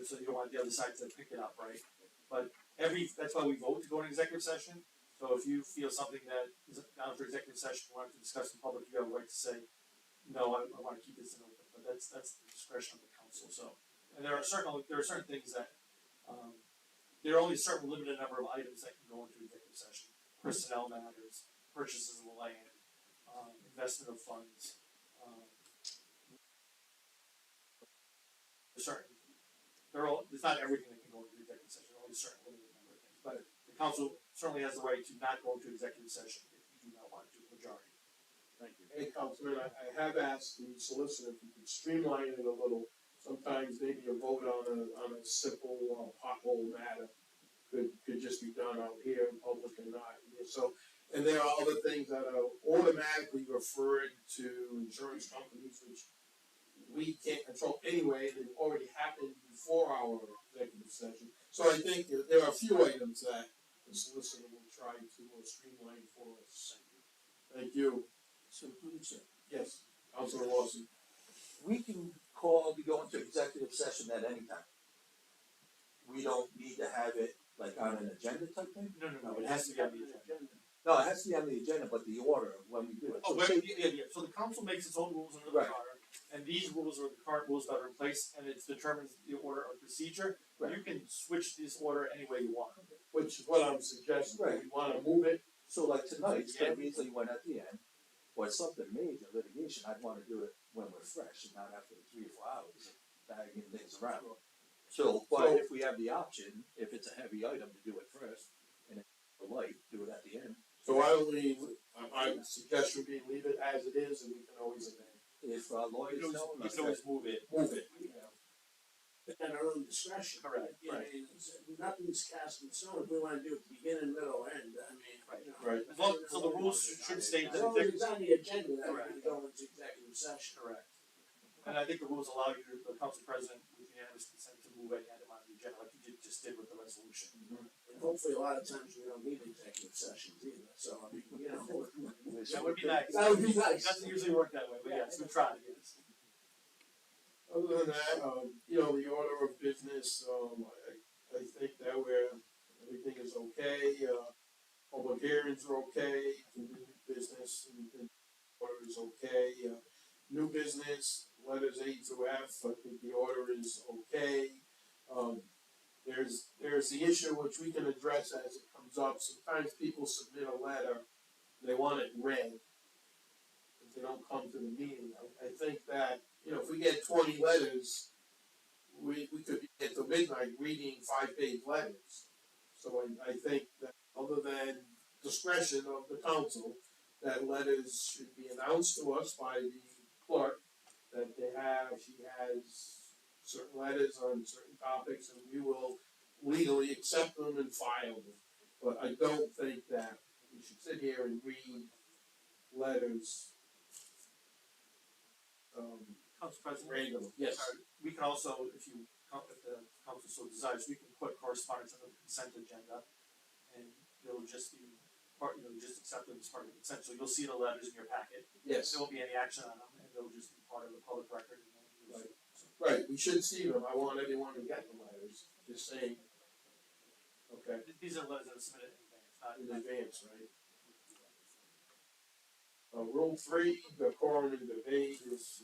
So you don't want the other side to pick it up, right? But that's why we vote to go in executive session. So if you feel something that is down for executive session, you want to discuss in public, you have a right to say, no, I wanna keep this in open, but that's the discretion of the council, so. And there are certain things that, there are only a certain limited number of items that can go into executive session. Personnel matters, purchases of land, investment of funds, there's not everything that can go into executive session, only a certain limited number of things. But the council certainly has the right to not go into executive session if you do not want to, majority. Thank you. Hey, Councilman, I have asked the solicitor if we could streamline it a little. Sometimes maybe a vote on a simple pothole matter could just be done out here in public and not here. So, and there are other things that are automatically referred to insurance companies, which we can't control anyway, and it already happened before our executive session. So I think there are a few items that the solicitor will try to streamline for us. Thank you. So, through the chair, Yes, Councilor Lawson. we can go into executive session at any time. We don't need to have it like on an agenda type thing? No, it has to be on the agenda. No, it has to be on the agenda, but the order of when we do it. Oh, yeah, so the council makes its own rules under the Right. charter, and these rules are the current rules that are in place, and it determines the order of procedure. Right. You can switch this order any way you want. Which is what I'm suggesting. Right. We wanna move it. So like tonight, instead of easily went at the end, or something major litigation, I'd wanna do it when we're fresh and not after 3 or 4 hours of bagging things around. So, but if we have the option, if it's a heavy item, to do it first, and if it's light, do it at the end. So why don't we, my suggestion would be leave it as it is and we can always amend. If lawyers know, You can always move it. Move it. At our own discretion. Correct, You know, right. nothing's cast in stone, if we wanna do it beginning, middle, end, I mean, you know. Right. As long, so the rules should state As that long as it's on the agenda, that we're Correct. gonna go into executive session. correct. And I think the rules allow you, the council president, with unanimous consent, to move any item on the agenda, like you just did with the resolution. And hopefully, a lot of times we don't need executive sessions either, so, I mean, you know. That would be nice. That would be nice. It doesn't usually work that way, but yes, we try, yes. Other than that, the order of business, I think that everything is okay, public hearings are okay, the new business and order is okay, new business, letters A through F, I think the order is okay. There's the issue which we can address as it comes up. Sometimes people submit a letter, they want it read, if they don't come to the meeting. I think that, if we get 20 letters, we could be at the midnight reading 5-page letters. So I think that other than discretion of the council, that letters should be announced to us by the clerk, that she has certain letters on certain topics, and we will legally accept them and file them. But I don't think that we should sit here and read letters, Council President? randomly. Yes. We can also, if the council so desires, we can put correspondence on the consent agenda, and it'll just be just accept them as part of the consent, so you'll see the letters in your packet. Yes. There won't be any action on them, and they'll just be part of the public record. Right. Right, we should see them. I want everyone to get the letters, just saying. Okay, These are letters that are submitted in advance, not in advance, right? Rule 3, the quorum and debate is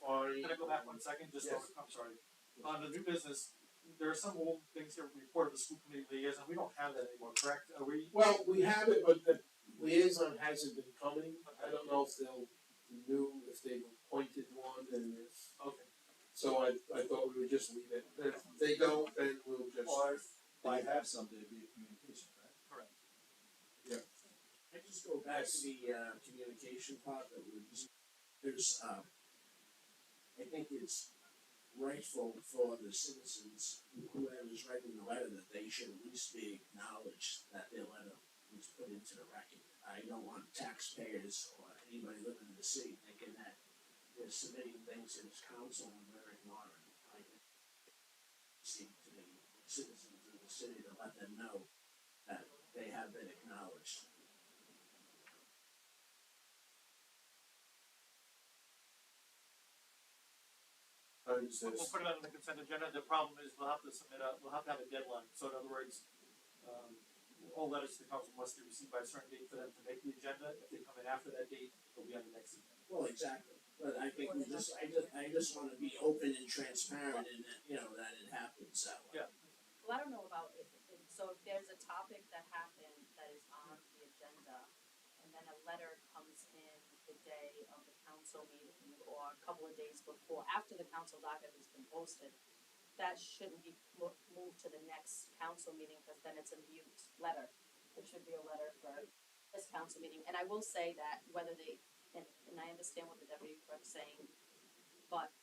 fine. Can I go back 1 second, just, Yes. I'm sorry. On the new business, there are some old things here, report of the school committee liaison, we don't have that anymore, correct? Are we? Well, we have it, but the liaison hasn't been coming. I don't know if if they've appointed one, and if, Okay. so I thought we would just leave it. If they don't, then we'll just. Or if they have some, there'd be a communication, right? Correct. I just go back to the communication part that there's I think it's rightful for the citizens, whoever's writing the letter, that they should at least be acknowledged that their letter was put into the record. I don't want taxpayers or anybody living in the city thinking that they're submitting things to this council and we're ignoring it. I think to the citizens of the city to let them know that they have been acknowledged. times We'll this. put it on the consent agenda, the problem is we'll have to have a deadline, so in other words, all letters to the council must be received by a certain date for them to make the agenda, if they come in after that date, they'll be on the next agenda. Well, exactly, but I think I just wanna be open and transparent and that, you know, that it happens that way. Yeah. Well, I don't know about so if there's a topic that happened that is on the agenda, and then a letter comes in the day of the council meeting or a couple of days before, after the council docket has been posted, that shouldn't be moved to the next council meeting, because then it's a mute letter. It should be a letter for this council meeting, and I will say that whether they, and I understand what the deputy clerk's saying, but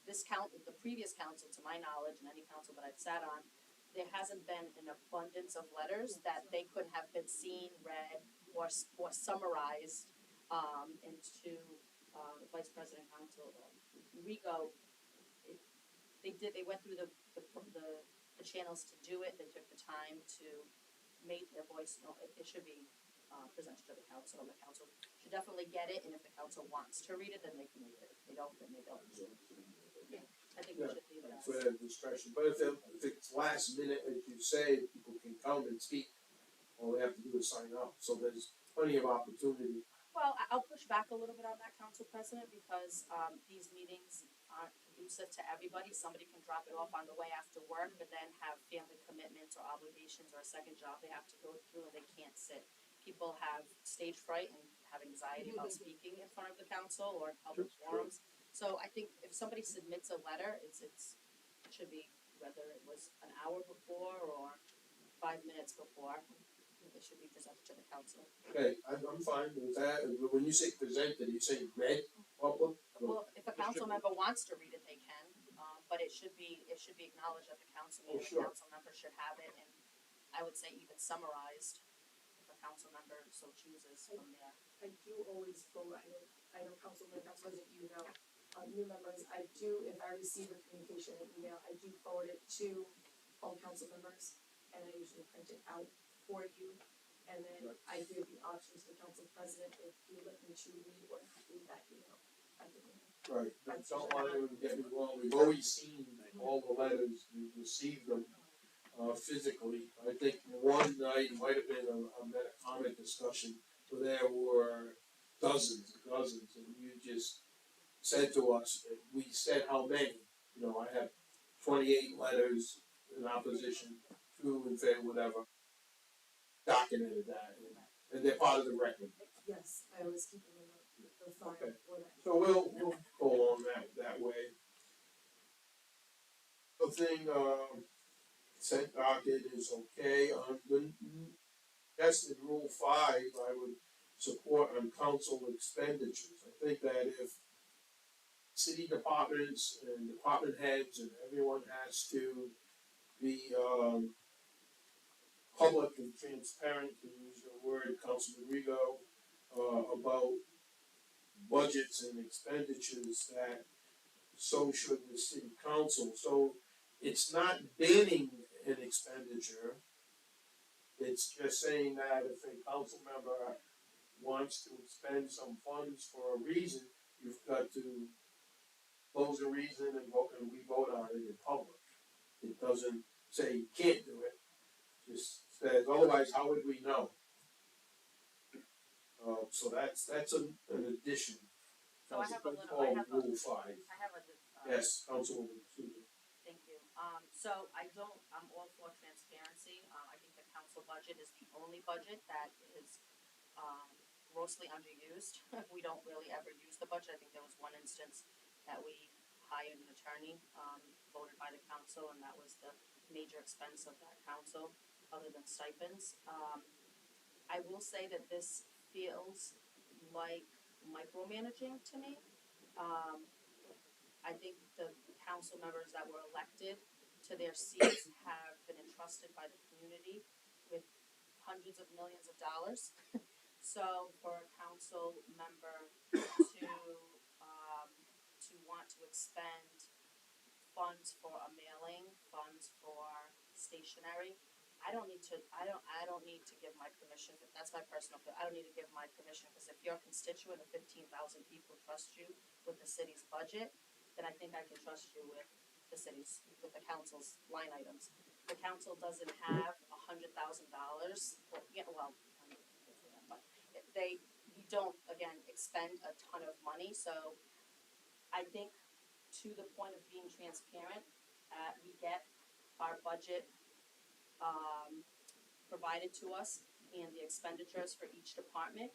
the previous council, to my knowledge, and any council that I've sat on, there hasn't been an abundance of letters that they could have been seen, read, or summarized, into, Vice President Council, Rigo. They went through the channels to do it, they took the time to make their voice known. It should be, presented to the council, and the council should definitely get it, and if the council wants to read it, then they can read it, if they don't, then they don't. Yeah, I think we should leave it as. For their discretion, but if it's last minute, as you say, people can come and speak, all they have to do is sign up, so there's plenty of opportunity. Well, I'll push back a little bit on that, Council President, because, these meetings aren't conducive to everybody. Somebody can drop it off on the way after work, but then have family commitments or obligations or a second job they have to go through, and they can't sit. People have stage fright and have anxiety about speaking in front of the council or in public forums. So I think if somebody submits a letter, it should be, whether it was an hour before or 5 minutes before, it should be presented to the council. Okay, I'm fine with that, and when you say presented, you say read public? Well, if a council member wants to read it, they can, but it should be acknowledged at the council meeting. sure. The council member should have it, and I would say even summarized, if a council member so chooses from there. I do always forward, I know Council President, you know, new members, if I receive a communication or email, I do forward it to all council members, and I usually print it out for you, and then I give the options to Council President if you let me to read or not read that email. Right, don't want anyone to get me wrong, we've always seen all the letters, we've received them, physically. I think one night might have been a meta-comment discussion where there were dozens, and you just said to us, we said how many, you know, I have 28 letters in opposition, 2 in favor, whatever, documented that, and they're part of the record. Yes, I always keep them in the file Okay. for that. So we'll go along that way. The thing, consent docket is okay, the tested rule 5, I would support on council expenditures. I think that if city departments and department heads and everyone has to be, public and transparent, to use your word, Councilman Rigo, about budgets and expenditures, that so should the city council. So it's not banning an expenditure, it's just saying that if a council member wants to expend some funds for a reason, you've got to close a reason and we vote on it in public. It doesn't say you can't do it, just says, otherwise how would we know? So that's an addition. So I have a Rule 5. Yes, Councilwoman Susan. Thank you. I'm all for transparency. I think the council budget is the only budget that is, grossly underused. We don't really ever use the budget. I think there was one instance that we hired an attorney, voted by the council, and that was the major expense of that council, other than stipends. I will say that this feels like micromanaging to me. I think the council members that were elected to their seats have been entrusted by the community with hundreds of millions of dollars. So for a council member to want to expend funds for a mailing, funds for stationery, I don't need to give my permission. That's my personal opinion. I don't need to give my permission, because if your constituent of 15,000 people trust you with the city's budget, then I think I can trust you with the city's, with the council's line items. The council doesn't have $100,000, well, yeah, well, I mean, but we don't, again, expend a ton of money, so I think to the point of being transparent, we get our budget, provided to us and the expenditures for each department.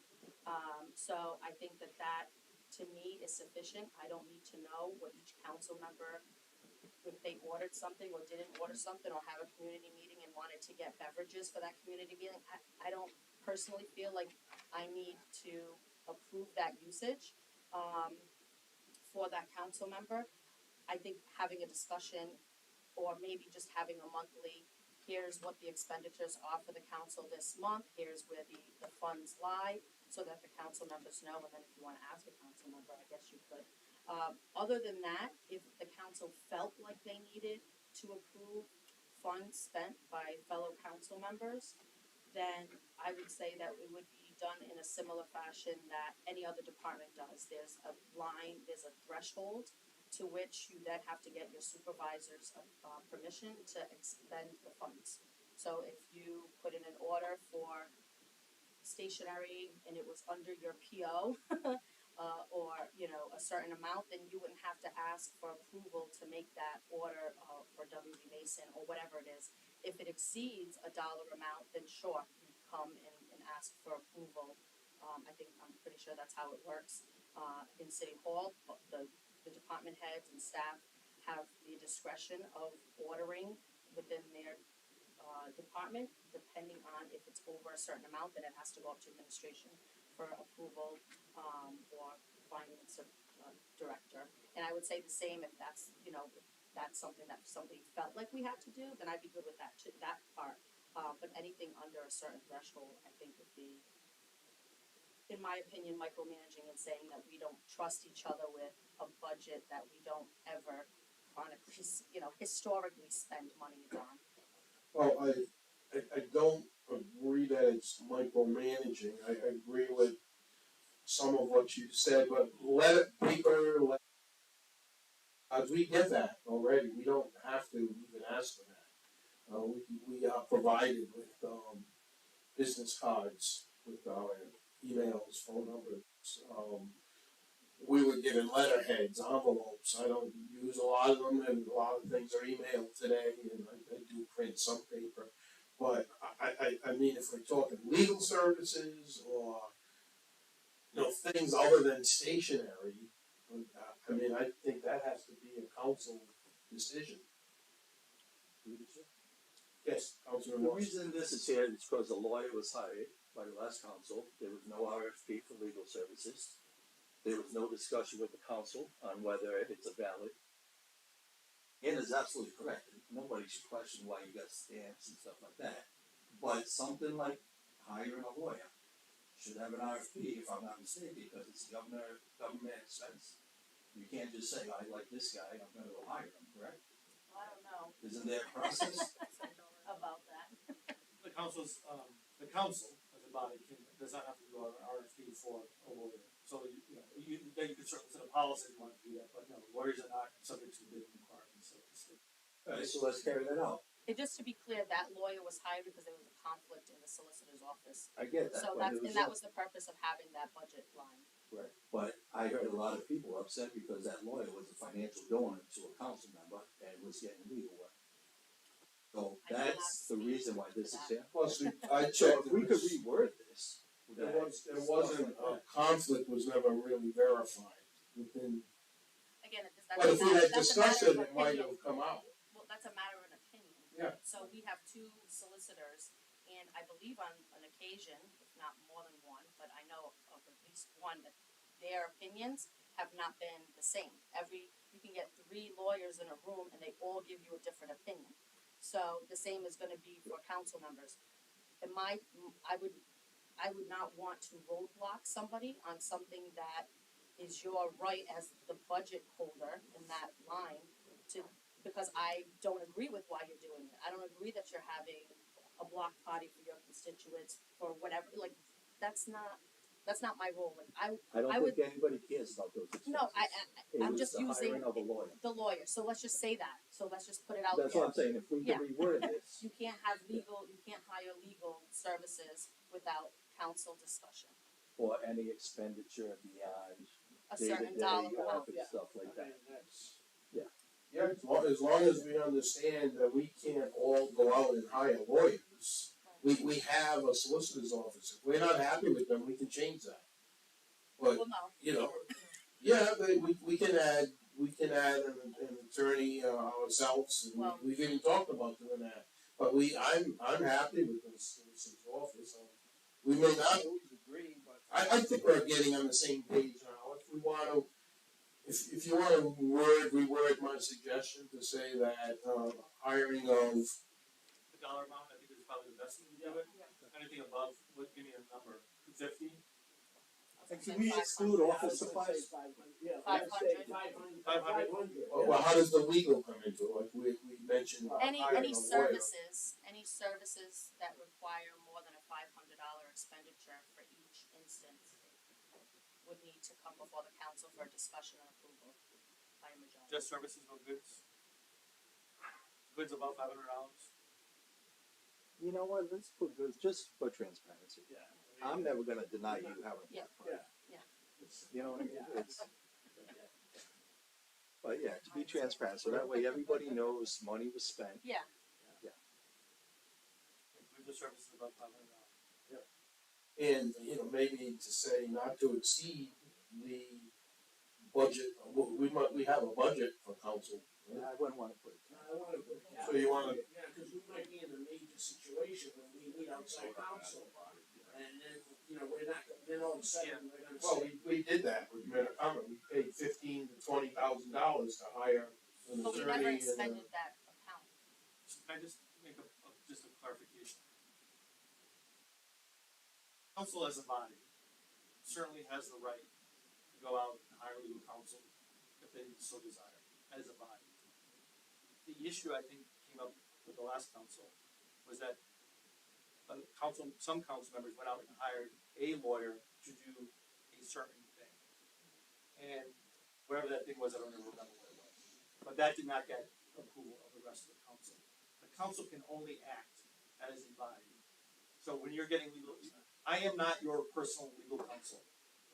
So I think that to me is sufficient. I don't need to know what each council member, if they ordered something or didn't order something or have a community meeting and wanted to get beverages for that community meeting. I don't personally feel like I need to approve that usage, for that council member. I think having a discussion or maybe just having a monthly, here's what the expenditures are for the council this month, here's where the funds lie, so that the council members know, and then if you wanna ask a council member, I guess you could. Other than that, if the council felt like they needed to approve funds spent by fellow council members, then I would say that it would be done in a similar fashion that any other department does. There's a line, there's a threshold to which you then have to get your supervisor's permission to expend the funds. So if you put in an order for stationery and it was under your PO, or, a certain amount, then you wouldn't have to ask for approval to make that order, for WB Mason or whatever it is. If it exceeds a dollar amount, then sure, you come and ask for approval. I'm pretty sure that's how it works, in City Hall. The department heads and staff have the discretion of ordering within their department, depending on if it's over a certain amount, then it has to go up to administration for approval, or finance director. And I would say the same if that's, if that's something that somebody felt like we had to do, then I'd be good with that too, that part. But anything under a certain threshold, I think would be, in my opinion, micromanaging and saying that we don't trust each other with a budget that we don't ever chronically, historically spend money on. Well, I don't agree that it's micromanaging. I agree with some of what you said, but we get that already. We don't have to even ask for that. We are provided with business cards with our emails, phone numbers. We were given letterheads, envelopes. I don't use a lot of them, and a lot of things are emailed today, and I do print some paper. But I mean, if we're talking legal services or things other than stationery, I think that has to be a council decision. Yes, Councilman The Watson. reason this is here is because the lawyer was hired by the last council. There was no RFP for legal services. There was no discussion with the council on whether it's a valid. Ann is absolutely correct. Nobody should question why you got stamps and stuff like that. But something like hiring a lawyer should have an RFP, if I'm not mistaken, because it's government expense. You can't just say, I like this guy, I'm gonna go hire him, correct? Well, I don't know Isn't there a process? about that. The council as a body does not have to do an RFP for a lawyer. So you could certainly set a policy if you want to do that, but no, lawyers are not subject to bidding requirements of the state. Alright, so let's carry that out. And just to be clear, that lawyer was hired because there was a conflict in the solicitor's office. I get that. So but that was the purpose of having that budget line. Right, but I heard a lot of people upset because that lawyer was a financial donor to a council member and was getting legal work. So that's the reason why this is here. Plus, I So checked. if we could reword this. There wasn't a conflict was never really verified within. Again, But if we had that's a discussed matter it, of it might opinion. have come out. Well, that's a matter of an opinion. Yeah. So we have two solicitors, and I believe on an occasion, if not more than one, but I know of at least one, that their opinions have not been the same. You can get 3 lawyers in a room and they all give you a different opinion. So the same is gonna be for council members. I would not want to roadblock somebody on something that is your right as the budget holder in that line because I don't agree with why you're doing it. I don't agree that you're having a block party for your constituents for whatever, that's not That's not my role, like, I I don't would- think anybody cares about those expenses. no, I'm It was just the using hiring of a lawyer. the lawyer, so let's just say that, so let's just put it out That's there. what I'm saying, if we Yeah. can reword this, You can't hire legal services without council discussion, for any expenditure beyond a certain day-to-day dollar amount. office stuff like that. Yeah, as long as we understand that we can't all go out and hire lawyers. We have a solicitor's office. If we're not happy with them, we can change that. But, Well, no, you know, yeah, we can add an attorney ourselves, and Well- we've even talked about doing that. But I'm happy with the solicitor's office. We may not always agree, but I think we're getting on the same page now. If we want to, if you want to reword my suggestion to say that hiring of The dollar amount, I think is probably the best thing to do it. Anything above, give me a number, 250? And can we exclude office supplies? 500. 500. well, how does the legal come into it? Like we mentioned, Any hiring a lawyer. services that require more than a $500 expenditure for each instance would need to come before the council for a discussion and approval by a majority. Just services, no goods? Goods above $500? You know what, let's put goods, just for transparency. Yeah. I'm never gonna deny you having a Yeah. black card. Yeah. You know what I mean? It's, but yeah, to be transparent, so that way everybody knows money was spent. Yeah, Goods or services above $500? And, maybe to say not to exceed the budget, we have a budget for council. And I wouldn't wanna put it. I wanna put a cap. So you wanna- Yeah, cause we might be in a major situation when we need outside counsel. And then, then all of a sudden, we're gonna Well, say, we did that with Metacomet. We paid $15,000 to $20,000 to hire an but we attorney never and expended that account. Can I just make just a clarification? Council as a body certainly has the right to go out and hire legal counsel if they so desire, as a body. The issue I think came up with the last council was that some council members went out and hired a lawyer to do a certain thing. And whatever that thing was, I don't remember what it was. But that did not get approval of the rest of the council. The council can only act as a body. So when you're getting legal, I am not your personal legal counsel.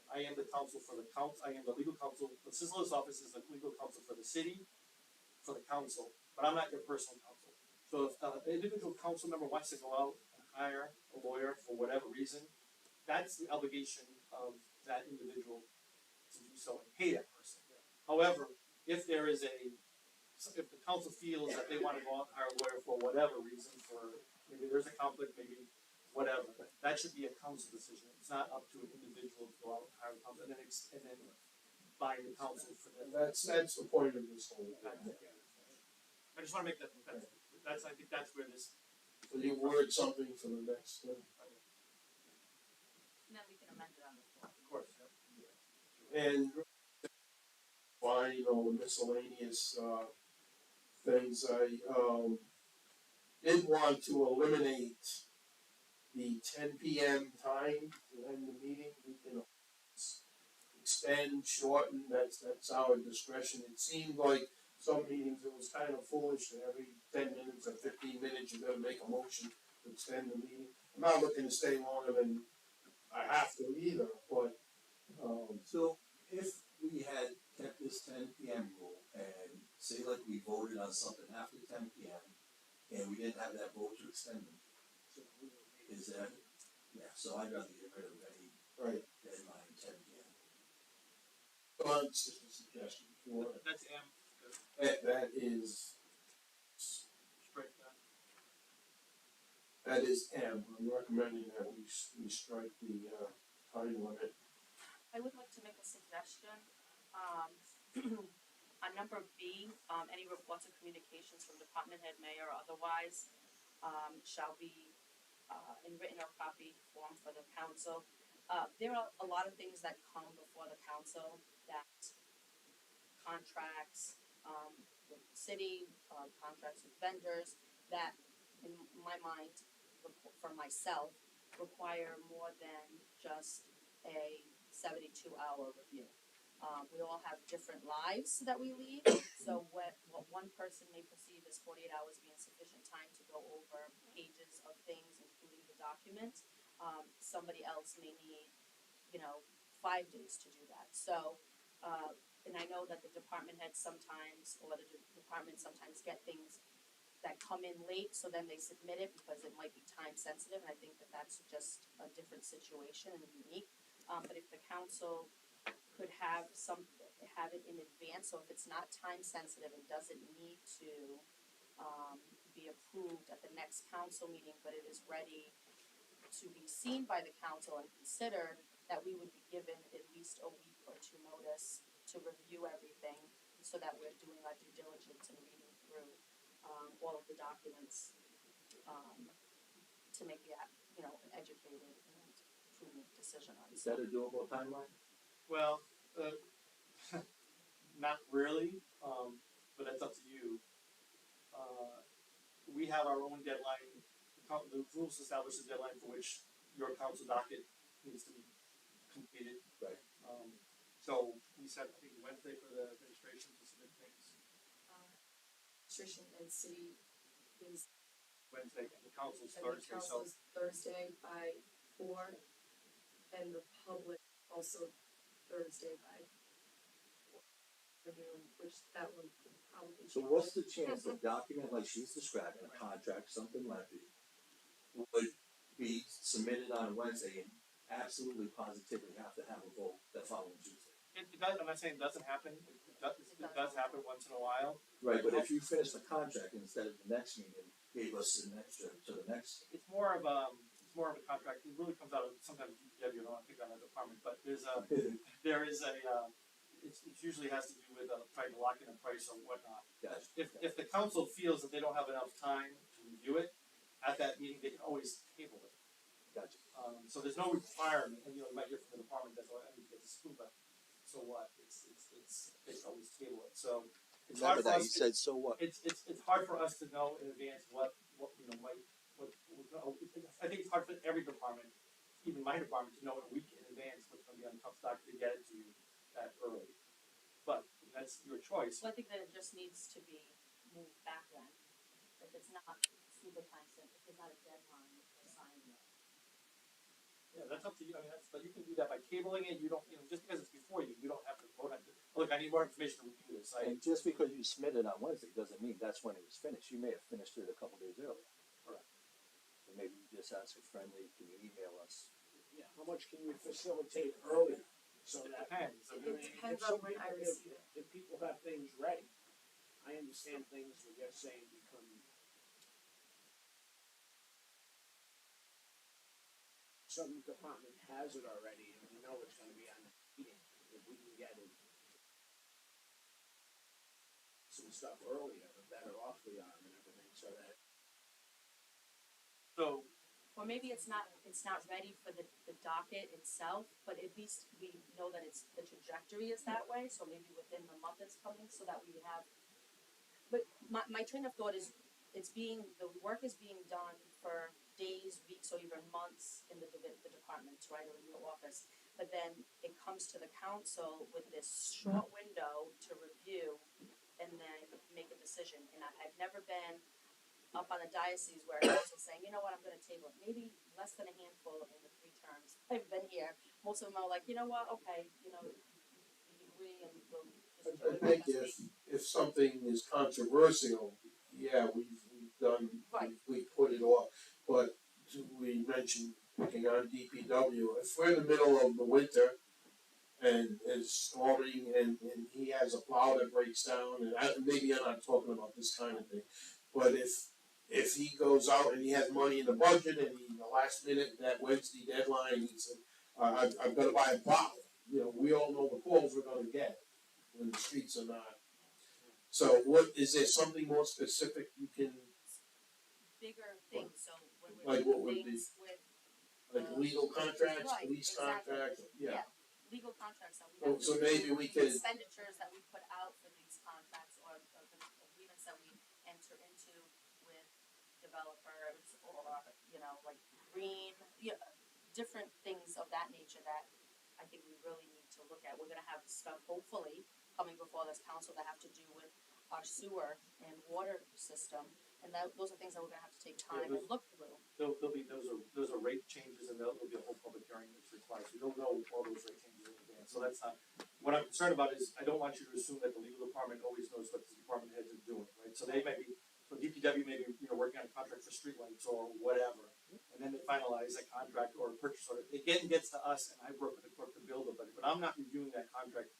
I am the counsel for the I am the legal counsel, the solicitor's office is the legal counsel for the city, for the council, but I'm not your personal counsel. So if an individual council member wants to go out and hire a lawyer for whatever reason, that's the obligation of that individual to do so and pay that person. However, if there is if the council feels that they wanna go out and hire a lawyer for whatever reason, maybe there's a conflict, maybe whatever, that should be a council decision. It's not up to an individual to go out and hire a counsel and then buy the counsel for them. and that's the point of this whole thing. I just wanna make that, I think that's where this. So you word something for the next, And then we can amend it on the floor. Of course, and miscellaneous things. I did want to eliminate the 10 p.m. time to end the meeting. We can extend, shorten, that's our discretion. It seemed like some meetings it was kind of foolish that every 10 minutes or 15 minutes you gotta make a motion to extend the meeting. I'm not looking to stay longer than I have to either, but So if we had kept this 10 p.m. rule and say like we voted on something after 10 p.m. and we didn't have that vote to extend them, is that, so I'd rather get rid of any right. deadline 10 p.m. Well, it's just a suggestion. If you want that's M. that is Straight down. that is M. I'm recommending that we strike the time limit. I would like to make a suggestion, on number B, any reports or communications from department head, mayor, or otherwise, shall be, in written or copy form for the council. There are a lot of things that come before the council, that contracts, with the city, contracts with vendors, that, in my mind, for myself, require more than just a 72-hour review. We all have different lives that we lead, so what one person may perceive as 48 hours being sufficient time to go over pages of things, including the document, somebody else may need, 5 days to do that. So, and I know that the department heads sometimes, or the department sometimes get things that come in late, so then they submit it because it might be time sensitive, and I think that that's just a different situation and unique. But if the council could have it in advance, so if it's not time sensitive and doesn't need to be approved at the next council meeting, but it is ready to be seen by the council and considered, that we would be given at least a week or 2 notice to review everything, so that we're doing our due diligence and reading through all of the documents to make an educated and prudent decision on. Is that a doable timeline? Well, not really, but that's up to you. We have our own deadline, the rules establish the deadline for which your council docket needs to be completed. Right. So we set, I think, Wednesday for the administration to submit things, Administration and city is, Wednesday, and the council's and the Thursday, so. council's Thursday by 4, and the public also Thursday by 4 noon, which that one could probably. So what's the chance a document like she's describing, a contract, something lengthy, would be submitted on Wednesday and absolutely positively have to have a vote the following Tuesday? It does, I'm not saying it doesn't happen, it does happen once in a while. Right, but if you finish the contract instead of the next meeting, gave us an extra to the next. It's more of a contract, it really comes out of sometimes DPW, I don't pick on the department, but it usually has to do with trying to lock in a price or whatnot. Gotcha. If the council feels that they don't have enough time to review it, at that meeting, they can always table it. Gotcha. So there's no requirement, and you might hear from the department that's, I need to get this approved, but so what, they can always table it, so. It's hard Remember for that, us, you said, so what? it's hard for us to know in advance what I think it's hard for every department, even my department, to know a week in advance what's gonna be on the top stock to get it to you that early. But that's your choice. So I think that it just needs to be moved back then, if it's not super time sensitive, if there's not a deadline for signing it. Yeah, that's up to you, I mean, but you can do that by cabling it, you don't, just because it's before you, you don't have to vote on it. Look, I need more information to review this, And just because you submitted on Wednesday doesn't mean that's when it was finished. You may have finished it a couple days earlier. Correct. So maybe you just ask a friendly, can you email us? Yeah, how much can you facilitate earlier, so that, Depends, I mean, It depends on when I receive it. if people have things ready, I understand things we're just saying become. Some department has it already, and we know it's gonna be on the meeting, if we can get it. Some stuff earlier, the better off we are and everything, so that. so, Or maybe it's not ready for the docket itself, but at least we know that the trajectory is that way, so maybe within the month it's coming, so that we have. But my train of thought is, the work is being done for days, weeks, or even months in the departments, right, or in your office. But then it comes to the council with this short window to review and then make a decision. And I've never been up on a diocese where a council's saying, you know what, I'm gonna table it. Maybe less than a handful in the 3 terms I've been here. Most of them are like, you know what, okay, we agree and we'll just do I it think next week. if something is controversial, yeah, we've done, Right. we put it off. But we mentioned picking on DPW, if we're in the middle of the winter and it's storming and he has a plow that breaks down, and maybe I'm not talking about this kind of thing, but if he goes out and he has money in the budget and the last minute, that Wednesday deadline, he said, I'm gonna buy a plow. We all know the calls we're gonna get when the streets are not. So is there something more specific you can, Bigger things, so when Like we're what would doing things with. like legal contracts, Right, police exactly. contracts? Yeah. Legal contracts that we have. So maybe we could, Expenditures that we put out for these contracts or the agreements that we enter into with developers or, like green, different things of that nature that I think we really need to look at. We're gonna have stuff hopefully coming before this council that have to do with our sewer and water system, and those are things that we're gonna have to take time and look through. There'll be, those are rate changes and there'll be a whole public hearing that's required, so you'll know all those rate changes in advance, so that's not. What I'm concerned about is, I don't want you to assume that the legal department always knows what the department heads are doing, right? So they may be, so DPW may be, working on a contract for streetlights or whatever, and then they finalize that contract or a purchase order. It gets to us, and I work with the clerk to build it, but I'm not reviewing that contract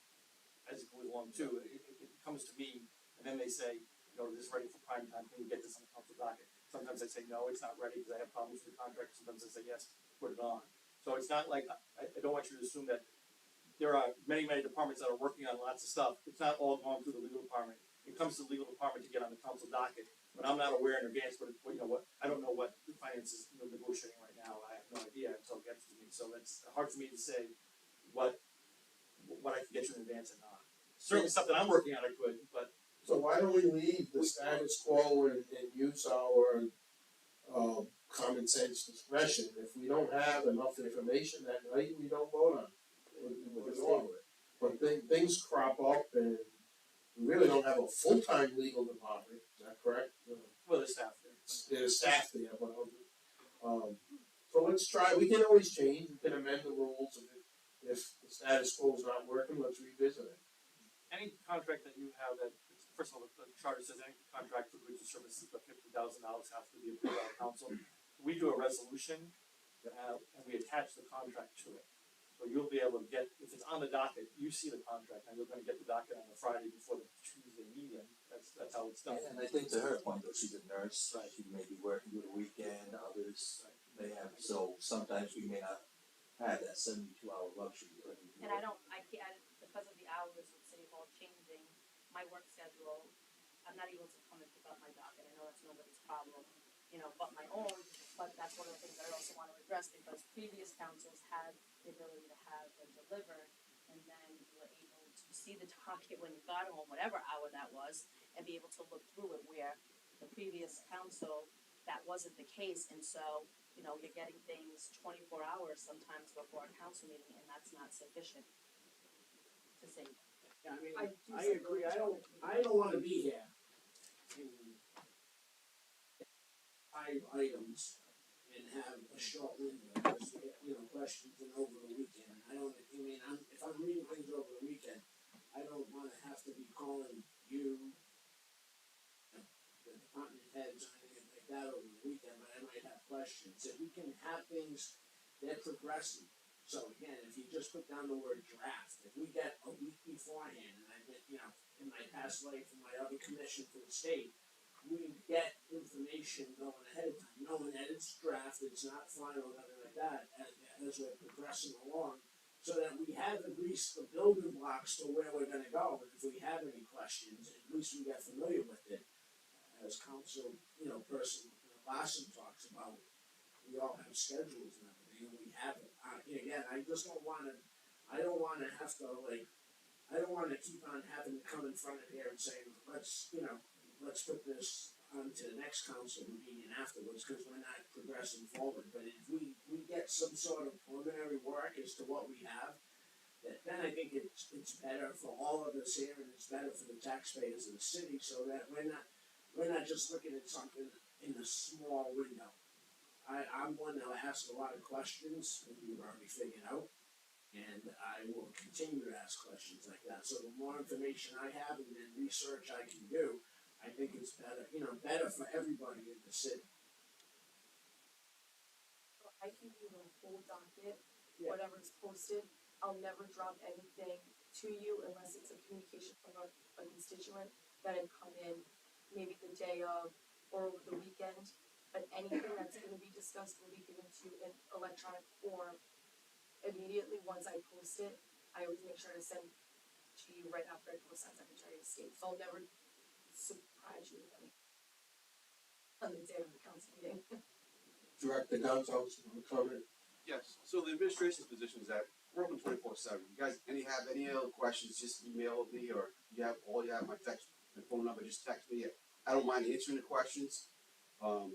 as it goes along too. It comes to me, and then they say, this is ready for prime time, can we get this on the council docket? Sometimes I say, no, it's not ready, because I have problems with the contract, sometimes I say, yes, put it on. So it's not like, I don't want you to assume that there are many departments that are working on lots of stuff. It's not all going through the legal department. It comes to the legal department to get on the council docket, but I'm not aware in advance what I don't know what the finance is negotiating right now. I have no idea until it gets to me. So it's hard for me to say what I can get you in advance and not. Certainly something I'm working on I could, but So why don't we leave the status quo and use our common sense discretion? If we don't have enough information that night, we don't vote on it. We'll just deal with it. But things crop up and we really don't have a full-time legal department, is that correct? well, the staff there. There's staff there, but so let's try, we can always change, we can amend the rules if the status quo is not working, let's revisit it. Any contract that you have that, first of all, the charter says any contract for goods and services of $50,000 has to be approved by the council. We do a resolution, and we attach the contract to it. So you'll be able to get, if it's on the docket, you see the contract, and you're gonna get the docket on the Friday before the Tuesday meeting. That's how it's done. And I think to her point though, she's a nurse, Right. she may be working through the weekend, others may have, so sometimes we may not have that 72-hour luxury. And I can't, because of the hours with City Hall changing, my work schedule, I'm not able to come and pick up my docket. I know that's nobody's problem, but my own, but that's one of the things I also want to address, because previous councils had the ability to have them delivered, and then you were able to see the docket when you got home, whatever hour that was, and be able to look through it, where the previous council, that wasn't the case, and so, you're getting things 24 hours sometimes before a council meeting, and that's not sufficient to save. Yeah, I I do agree, support I don't wanna be here in 5 items and have a short window, because we get, questions and over the weekend. If I'm reading things over the weekend, I don't wanna have to be calling you, the department heads or anything like that over the weekend, but I might have questions. If we can have things, they're progressing. So again, if you just put down the word draft, if we get a week beforehand, and I've been, in my past life, in my other commission for the state, we get information going ahead of time, knowing that it's draft, it's not final, nothing like that, as we're progressing along, so that we have at least the building blocks to where we're gonna go, and if we have any questions, at least we get familiar with it. As council, person, Larson talks about, we all have schedules and everything, and we have it. Again, I just don't wanna have to I don't wanna keep on having to come in front of here and saying, let's put this on to the next council meeting afterwards, cause we're not progressing forward. But if we get some sort of preliminary work as to what we have, then I think it's better for all of us here, and it's better for the taxpayers of the city, so that we're not just looking at something in a small window. I'm one that ask a lot of questions, as you've already figured out, and I will continue to ask questions like that. So the more information I have and the research I can do, I think it's better, better for everybody in the city. I can do the whole docket, Yeah. whatever's posted. I'll never drop anything to you unless it's a communication from a constituent that had come in maybe the day of or over the weekend. But anything that's gonna be discussed will be given to you in electronic form immediately once I post it. I always make sure to send to you right after I post on Secretary of State, so I'll never surprise you with anything on the day of the council meeting. Director Gonzalez, comment? Yes, so the administration's position is that we're open 24/7. You guys, have any other questions, just email me, or you have my text, my phone number, just text me. I don't mind answering the questions.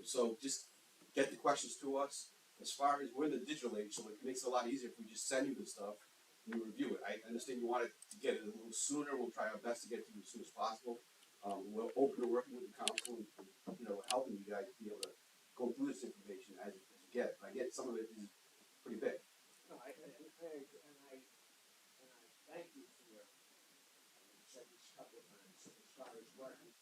So just get the questions to us. As far as we're in the digital age, so it makes it a lot easier if we just send you the stuff. we review it. I understand you wanted to get it a little sooner, we'll try our best to get it to you as soon as possible. We're open to working with the council and, you know, helping you guys be able to go through this information as you get it. I get some of it is pretty big. No, I thank you for your, you said this a couple of times, as far as working.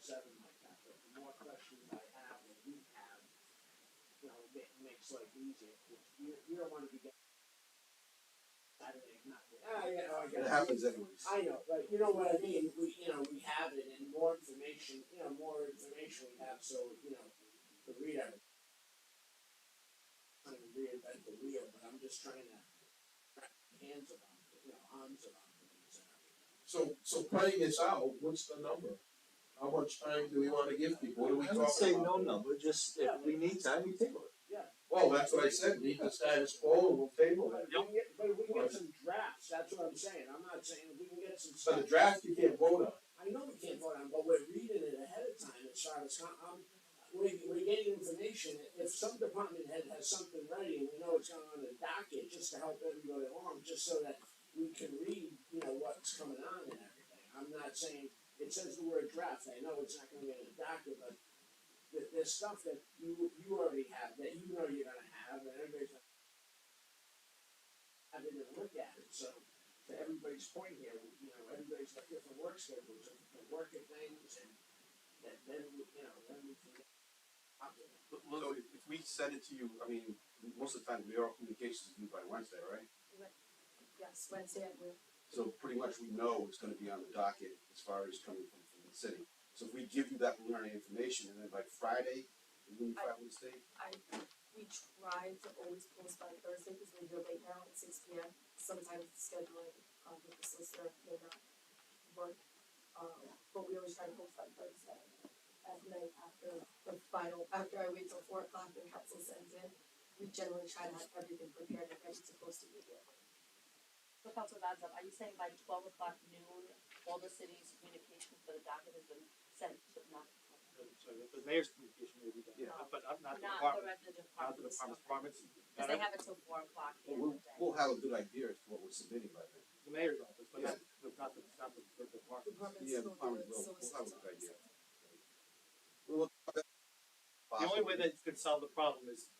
Seven like that, but the more questions I have and we have, you know, it makes life easier. You don't wanna be getting Saturday, not, I It get it. happens anyways. I know, but you know what I mean, we have it and more information, we have, so, to read it. Trying to reinvent the wheel, but I'm just trying to wrap my arms around things and everything. So playing this out, what's the number? How much time do we wanna give people? What are we I talking would about? say no number, just if we need time, we table it. Well, that's what I said, leave the status quo and we'll table But it. if we can get some drafts, that's what I'm saying, I'm not saying if we can get some So the stuff. draft you can't vote on. I know we can't vote on, but we're reading it ahead of time, as far as, we're getting information, if some department head has something ready, and we know it's going on the docket, just to help everybody along, just so that we can read, what's coming on and everything. I'm not saying, it says the word draft, I know it's not gonna be in the docket, but there's stuff that you already have, that you know you're gonna have, and everybody's gonna have it and look at it, so, to everybody's point here, everybody's got different work schedules, and working things, and then we can get up to it. So if we send it to you, I mean, most of the time, our communications is due by Wednesday, right? Yes, Wednesday at noon. So pretty much we know it's gonna be on the docket as far as coming from the city. So if we give you that preliminary information and then by Friday, when you file with the state, We try to always post by Thursday because we're here right now at 6 p.m. Sometimes scheduling with the solicitor may not work, but we always try to post by Thursday at night after I wait till 4 o'clock and council sends in. We generally try to have everything prepared and ready to post immediately. So Councilor Gonzalez, are you saying by 12 o'clock noon, all the city's communication for the docket has been sent to So the mayor's communication may be done, Yeah. but not the not the department, rest of the not the departments? departments. Because they have it till 4 o'clock the end of the day. we'll have a good idea as to what we're submitting by then. The mayor's office, but Yeah. not the department. Departments Yeah, don't the department do it, will, we'll have a solicitors good idea. office. We'll look at The only way that you can solve the problem is,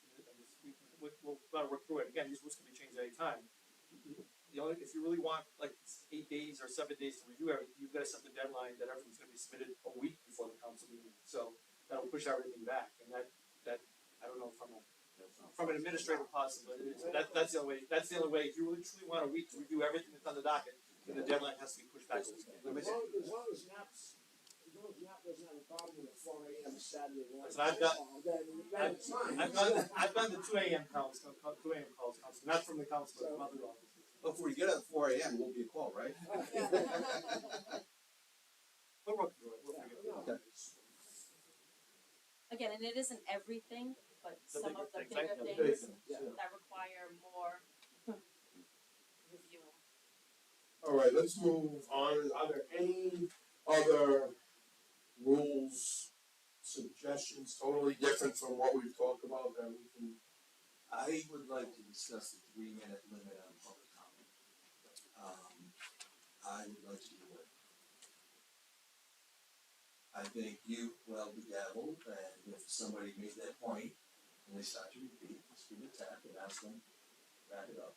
we'll gotta work through it, again, these rules can be changed at any time. If you really want like 8 days or 7 days to review everything, you've gotta set the deadline that everything's gonna be submitted a week before the council meeting, so that'll push everything back, and that, I don't know, from an administrative possibility, that's the only way, if you really truly want a week to review everything that's on the docket, then the deadline has to be pushed back a week. As long as NAP's NAP doesn't have a problem with 4 a.m. Saturday morning. So I've got- then it's fine. I've done the 2 a.m. calls, council, not from the council, but from other offices. Well, if we get it at 4 a.m., it won't be a call, right? We'll work through it, we'll figure it out. Okay. Again, and it isn't everything, but The some of the bigger bigger things, things yeah. that require more review. Alright, let's move on. Are there any other rules, suggestions totally different from what we've talked about that we can? I would like to discuss the 3-minute limit on public comment. I would like to do it. I think you well bedazzled, and if somebody made that point and they start to repeat, just give it a tap and ask them, wrap it up.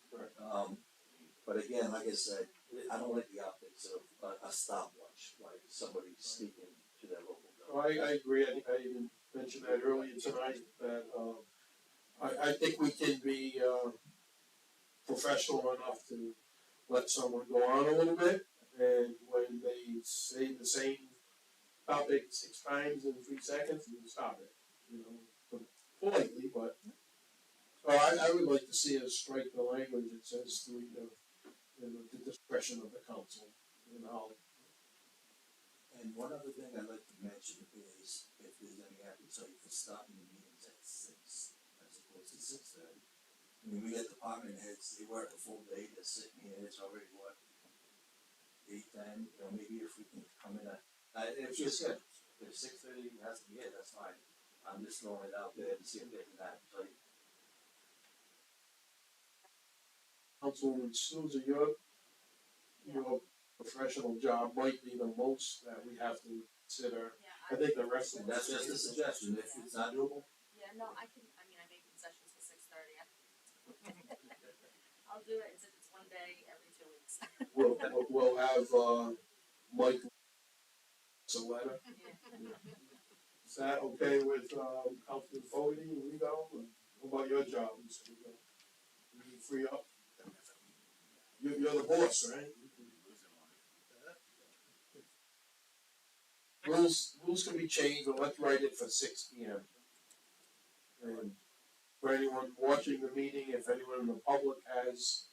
But again, like I said, I don't like the optics of a stopwatch, like somebody speaking to their local government. I agree, I even mentioned that earlier tonight, that, I think we can be, professional enough to let someone go on a little bit, and when they say the same topic 6 times in 3 seconds, you stop it, politely, but. So I would like to see us strike the language that says through the discretion of the council, And one other thing I'd like to mention is if there's any appetite for stopping the meetings at 6 as opposed to 6:30. I mean, we get department heads, they work a full day, they're sitting here, it's already what, 8, 10, maybe if we can come in at, if you're scheduled, if 6:30 has to be it, that's fine. I'm just throwing it out there to see if they can appetite. Councilwoman Souza, your professional job might be the most that we have to consider. I think the rest of And that's just a suggestion, if it's not doable. Yeah, no, I make concessions for 6:30. I'll do it, it's one day every 2 weeks. We'll have, Mike, a letter. Is that okay with, Councilman Fogarty, Rigo, and what about your job, Mr. Rigo? You free up? You're the boss, right? Rules can be changed, but let's write it for 6 p.m. And for anyone watching the meeting, if anyone in the public has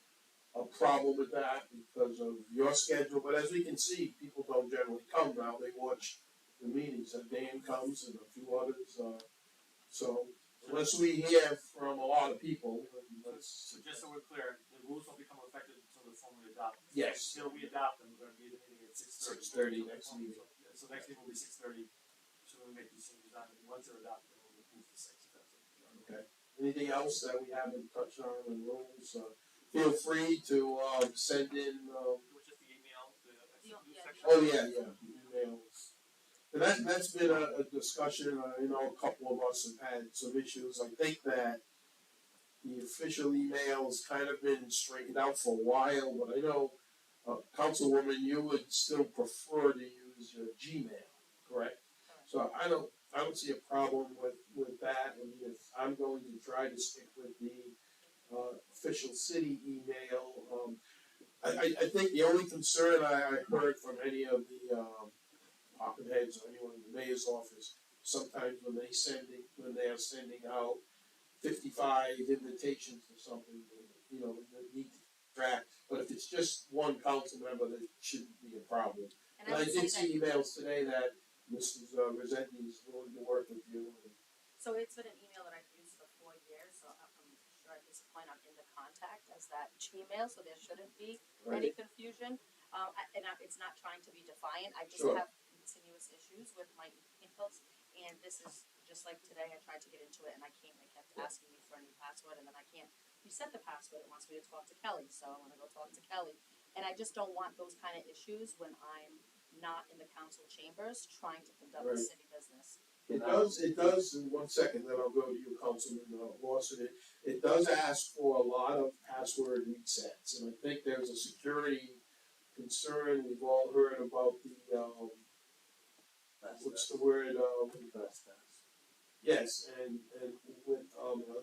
a problem with that because of your schedule, but as we can see, people don't generally come now, they watch the meetings, and Dan comes and a few others, so unless we hear from a lot of people, let's. So just so we're clear, the rules don't become effective until they're formally adopted. Yes. Until we adopt them, we're gonna be at the meeting at 6:30. 6:30 next meeting. So next meeting will be 6:30, so we make these changes on it, once they're adopted, then we'll move to 6, if that's okay. Okay. Anything else that we haven't touched on in rules? Feel free to send in. Just the email, the section. Oh yeah, emails. And that's been a discussion. A couple of us have had some issues. I think that the official email's kind of been straightened out for a while, but I know, Councilwoman, you would still prefer to use your Gmail, correct? So I don't see a problem with that. I mean, if I'm going to try to stick with the official city email, I think the only concern I heard from any of the department heads or anyone in the mayor's office, sometimes when they are sending out 55 invitations or something, that need to track. But if it's just one council member, that shouldn't be a problem. And I did see emails today that Mrs. Rossetti is willing to work with you. So it's been an email that I've used for 4 years, so I'm sure at this point I'm in the contact as that Gmail, so there shouldn't be any confusion. It's not trying to be defiant, I just have continuous issues with my emails, and this is just like today, I tried to get into it and I can't, they kept asking me for a new password, and then I can't reset the password, it wants me to talk to Kelly, so I'm gonna go talk to Kelly. And I just don't want those kind of issues when I'm not in the council chambers trying to conduct the city business. It does, in 1 second, then I'll go to you, Councilman Lawson. It does ask for a lot of password resets, and I think there's a security concern. We've all heard about the, what's the word, yes, and with,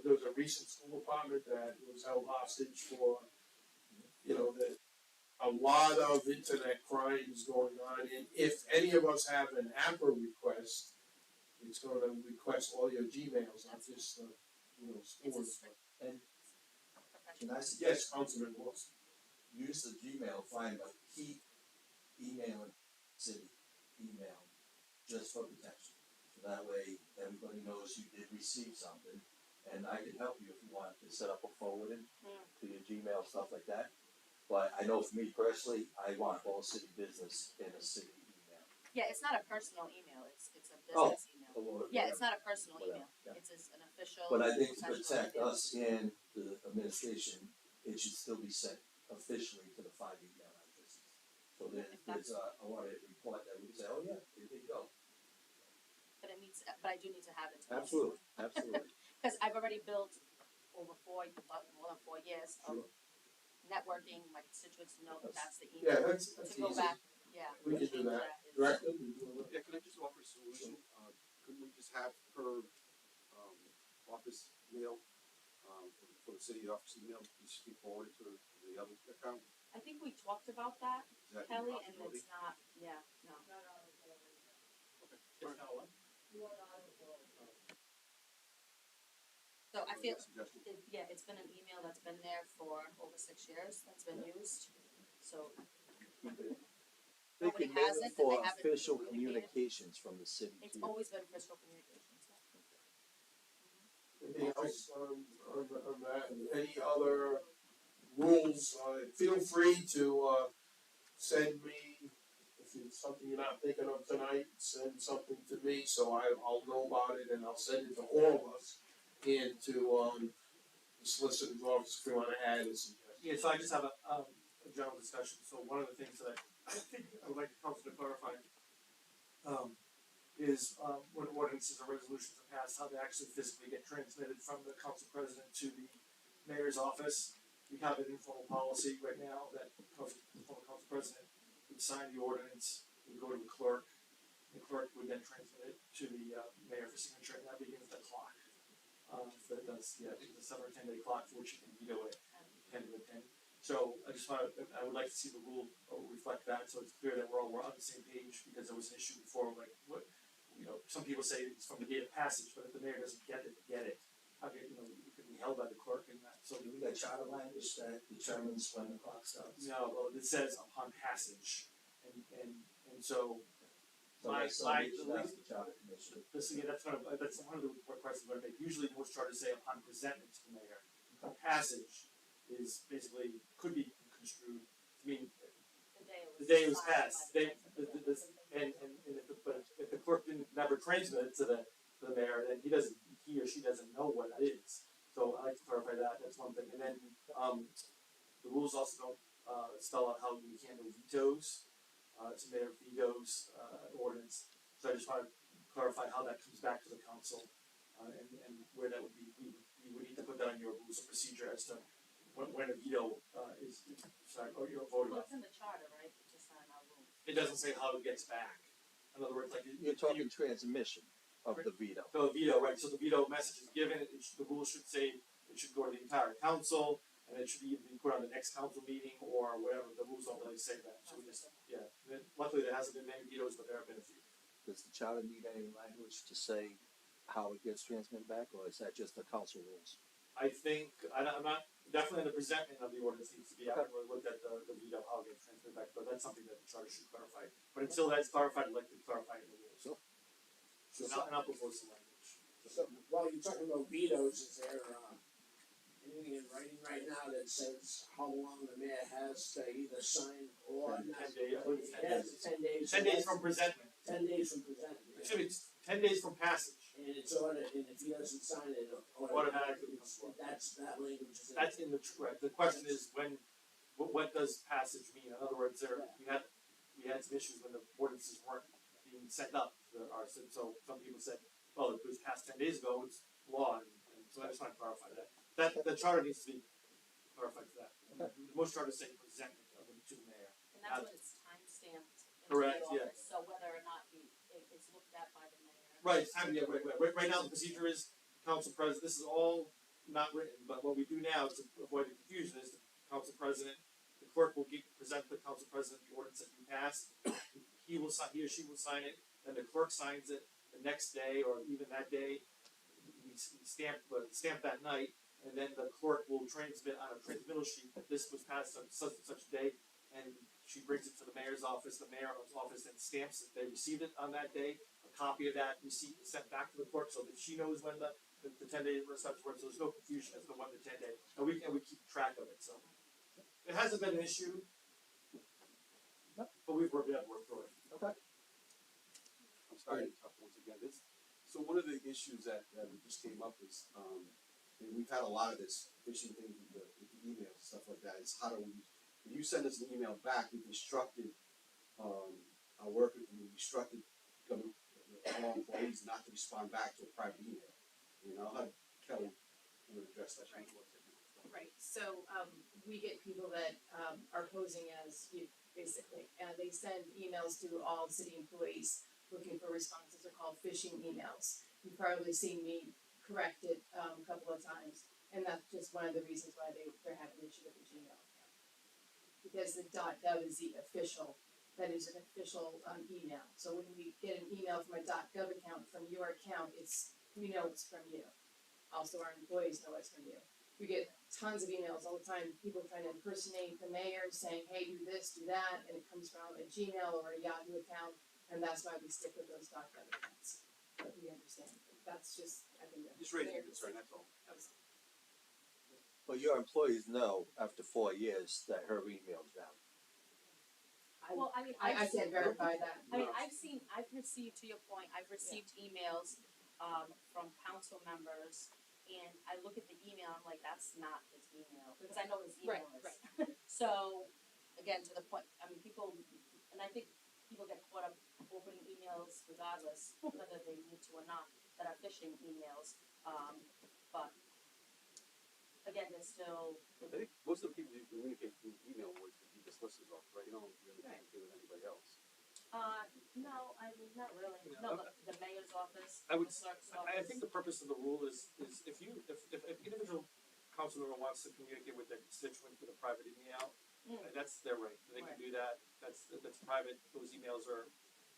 there was a recent school department that was held hostage for, that a lot of internet crimes going on, and if any of us have an APRA request, it's going to request all your Gmails, not just, stores. And can I suggest? Yes, Councilman Wilson. Use the Gmail, fine, but keep emailing city email just for protection. So that way, everybody knows you did receive something, and I can help you if you want to set up a forwarding to your Gmail, stuff like that. But I know for me personally, I want all city business in a city email. Yeah, it's not a personal email, it's a business email. Yeah, it's not a personal Whatever, email, it's an official. But I think to professional protect email. us and the administration, it should still be sent officially to the 5 email addresses. So there's a audit report that we say, oh yeah, here they go. But I do need to have it. Absolutely. Cause I've already built more than 4 years of networking, my constituents know that that's the email. Yeah, that's To go easy. back, yeah. We can do that. Director, we do that. Yeah, can I just offer a solution? Couldn't we just have her, office mail, for the city office email, just be forwarded to the other account? I think we talked about that, Is that a Kelly, and possibility? it's not, yeah, no. So I feel, it's been an email that's been there for over 6 years, that's been used, so. They Nobody can has make it, it for and they haven't official communicated. communications from the city. It's too. always been official communications. Anything else on that? Any other rules? Feel free to send me, if it's something you're not thinking of tonight, send something to me so I'll know about it and I'll send it to all of us and to the solicitor's office if you want to add a suggestion. Yeah, so I just have a general discussion, so one of the things that I think I would like the council to clarify, is, when ordinances or resolutions are passed, how they actually physically get transmitted from the council president to the mayor's office. We have an informal policy right now that the former council president would sign the ordinance, would go to the clerk would then transmit it to the, mayor for signature, and that begins the clock. So it does, yeah, it's a 7 or 10 day clock for which you can veto it, 10 to 10. So I would like to see the rule reflect that, so it's clear that we're on the same page, because there was an issue before, like, some people say it's from the date of passage, but if the mayor doesn't get it, how can, it could be held by the clerk and that, so. Do we got charter language that determines when the clock starts? No, well, it says upon passage, and so. So that's the charter commission. That's one of the requests I'm gonna make. Usually most charters say upon presentment to the mayor. A passage is basically, could be construed to mean the day it was passed. And if the clerk never transmit it to the mayor, then he or she doesn't know what that is. So I like to clarify that, that's one thing. And then, the rules also don't, spell out how we handle vetoes. To mayor vetoes, ordinance. So I just want to clarify how that comes back to the council, and where that would be. We would need to put that on your rules of procedure as to when a veto, is or you're voting on. Well, it's in the charter, right? It's just not in our rules. It doesn't say how it gets back. In other words, like. You're talking transmission of the veto. So the veto, right, so the veto message is given, the rules should say, it should go to the entire council, and it should either be put on the next council meeting or whatever, the rules don't really say that, so we just, yeah. Luckily, there hasn't been many vetoes, but there have been a few. Does the charter need any language to say how it gets transmitted back, or is that just the council rules? I think, I'm not, definitely the presentment of the ordinance needs to be, I haven't really looked at the veto, how it gets transmitted back, but that's something that the charter should clarify. But until that's clarified, I'd like to clarify it in the rules. Sure. So, and I'll propose some language. So while you're talking about vetoes, is there anything in writing right now that says how long the mayor has to either sign or 10 days, I believe it's 10 days. 10 days. 10 days from presentment. 10 days from presentment. Excuse me, 10 days from passage. And it's and if he doesn't sign it, Automatically becomes law. that language is in. That's in the, right, the question is what does passage mean? In other words, we had some issues when the ordinances weren't being sent up to our, so some people said, well, it was passed 10 days ago, it's law, and so I just want to clarify that. The charter needs to be clarified for that. Most charters say presentment of them to the mayor. And that's when it's time stamped. Correct, yeah. So whether or not it's looked at by the mayor. Right, it's time, yeah, right now the procedure is council president, this is all not written, but what we do now to avoid the confusion is the council president, the clerk will present the council president the ordinance that you passed, he or she will sign it, then the clerk signs it the next day or even that day, we stamp that night, and then the clerk will transmit on a transmittal sheet that this was passed on such and such a day, and she brings it to the mayor's office, the mayor's office then stamps it, they received it on that day, a copy of that receipt is sent back to the clerk so that she knows when the 10 day reception works, so there's no confusion as to when the 10 day, and we keep track of it, so. It hasn't been an issue, but we've worked through it. Okay. I'm sorry to talk once again. So one of the issues that just came up is, and we've had a lot of this phishing thing with the emails and stuff like that, is how do we, when you send us an email back, we've instructed, our workers, we've instructed all employees not to respond back to a private email. I'll have Kelly address that. Right, so, we get people that, are posing as you, basically, and they send emails to all city employees looking for responses, they're called phishing emails. You've probably seen me correct it, a couple of times, and that's just one of the reasons why they're having an issue with the Gmail account. Because the .gov is the official, that is an official, email, so when we get an email from a .gov account from your account, we know it's from you. Also, our employees know it's from you. We get tons of emails all the time, people trying to impersonate the mayor, saying, hey, do this, do that, and it comes from a Gmail or a Yahoo account, and that's why we stick with those .gov accounts. But we understand, that's just, I think that's. Just raising a concern, that's all. Well, your employees know after 4 years that her email's down. Well, I mean, I can't verify that. I mean, I've received, to your point, I've received emails, from council members and I look at the email, I'm like, that's not his email, because I know his Right, email is. So, again, to the point, I mean, people, and I think people get caught up opening emails regardless, whether they need to or not, that are phishing emails, but again, there's still, I think most of the people you communicate through email with the solicitors office, right? You don't really Right. communicate with anybody else. no, I mean, not really, no, the mayor's office, I would the clerk's office. I think the purpose of the rule is if an individual council member wants to communicate with their constituent with a private email, that's their right. They can do that. That's private. Those emails are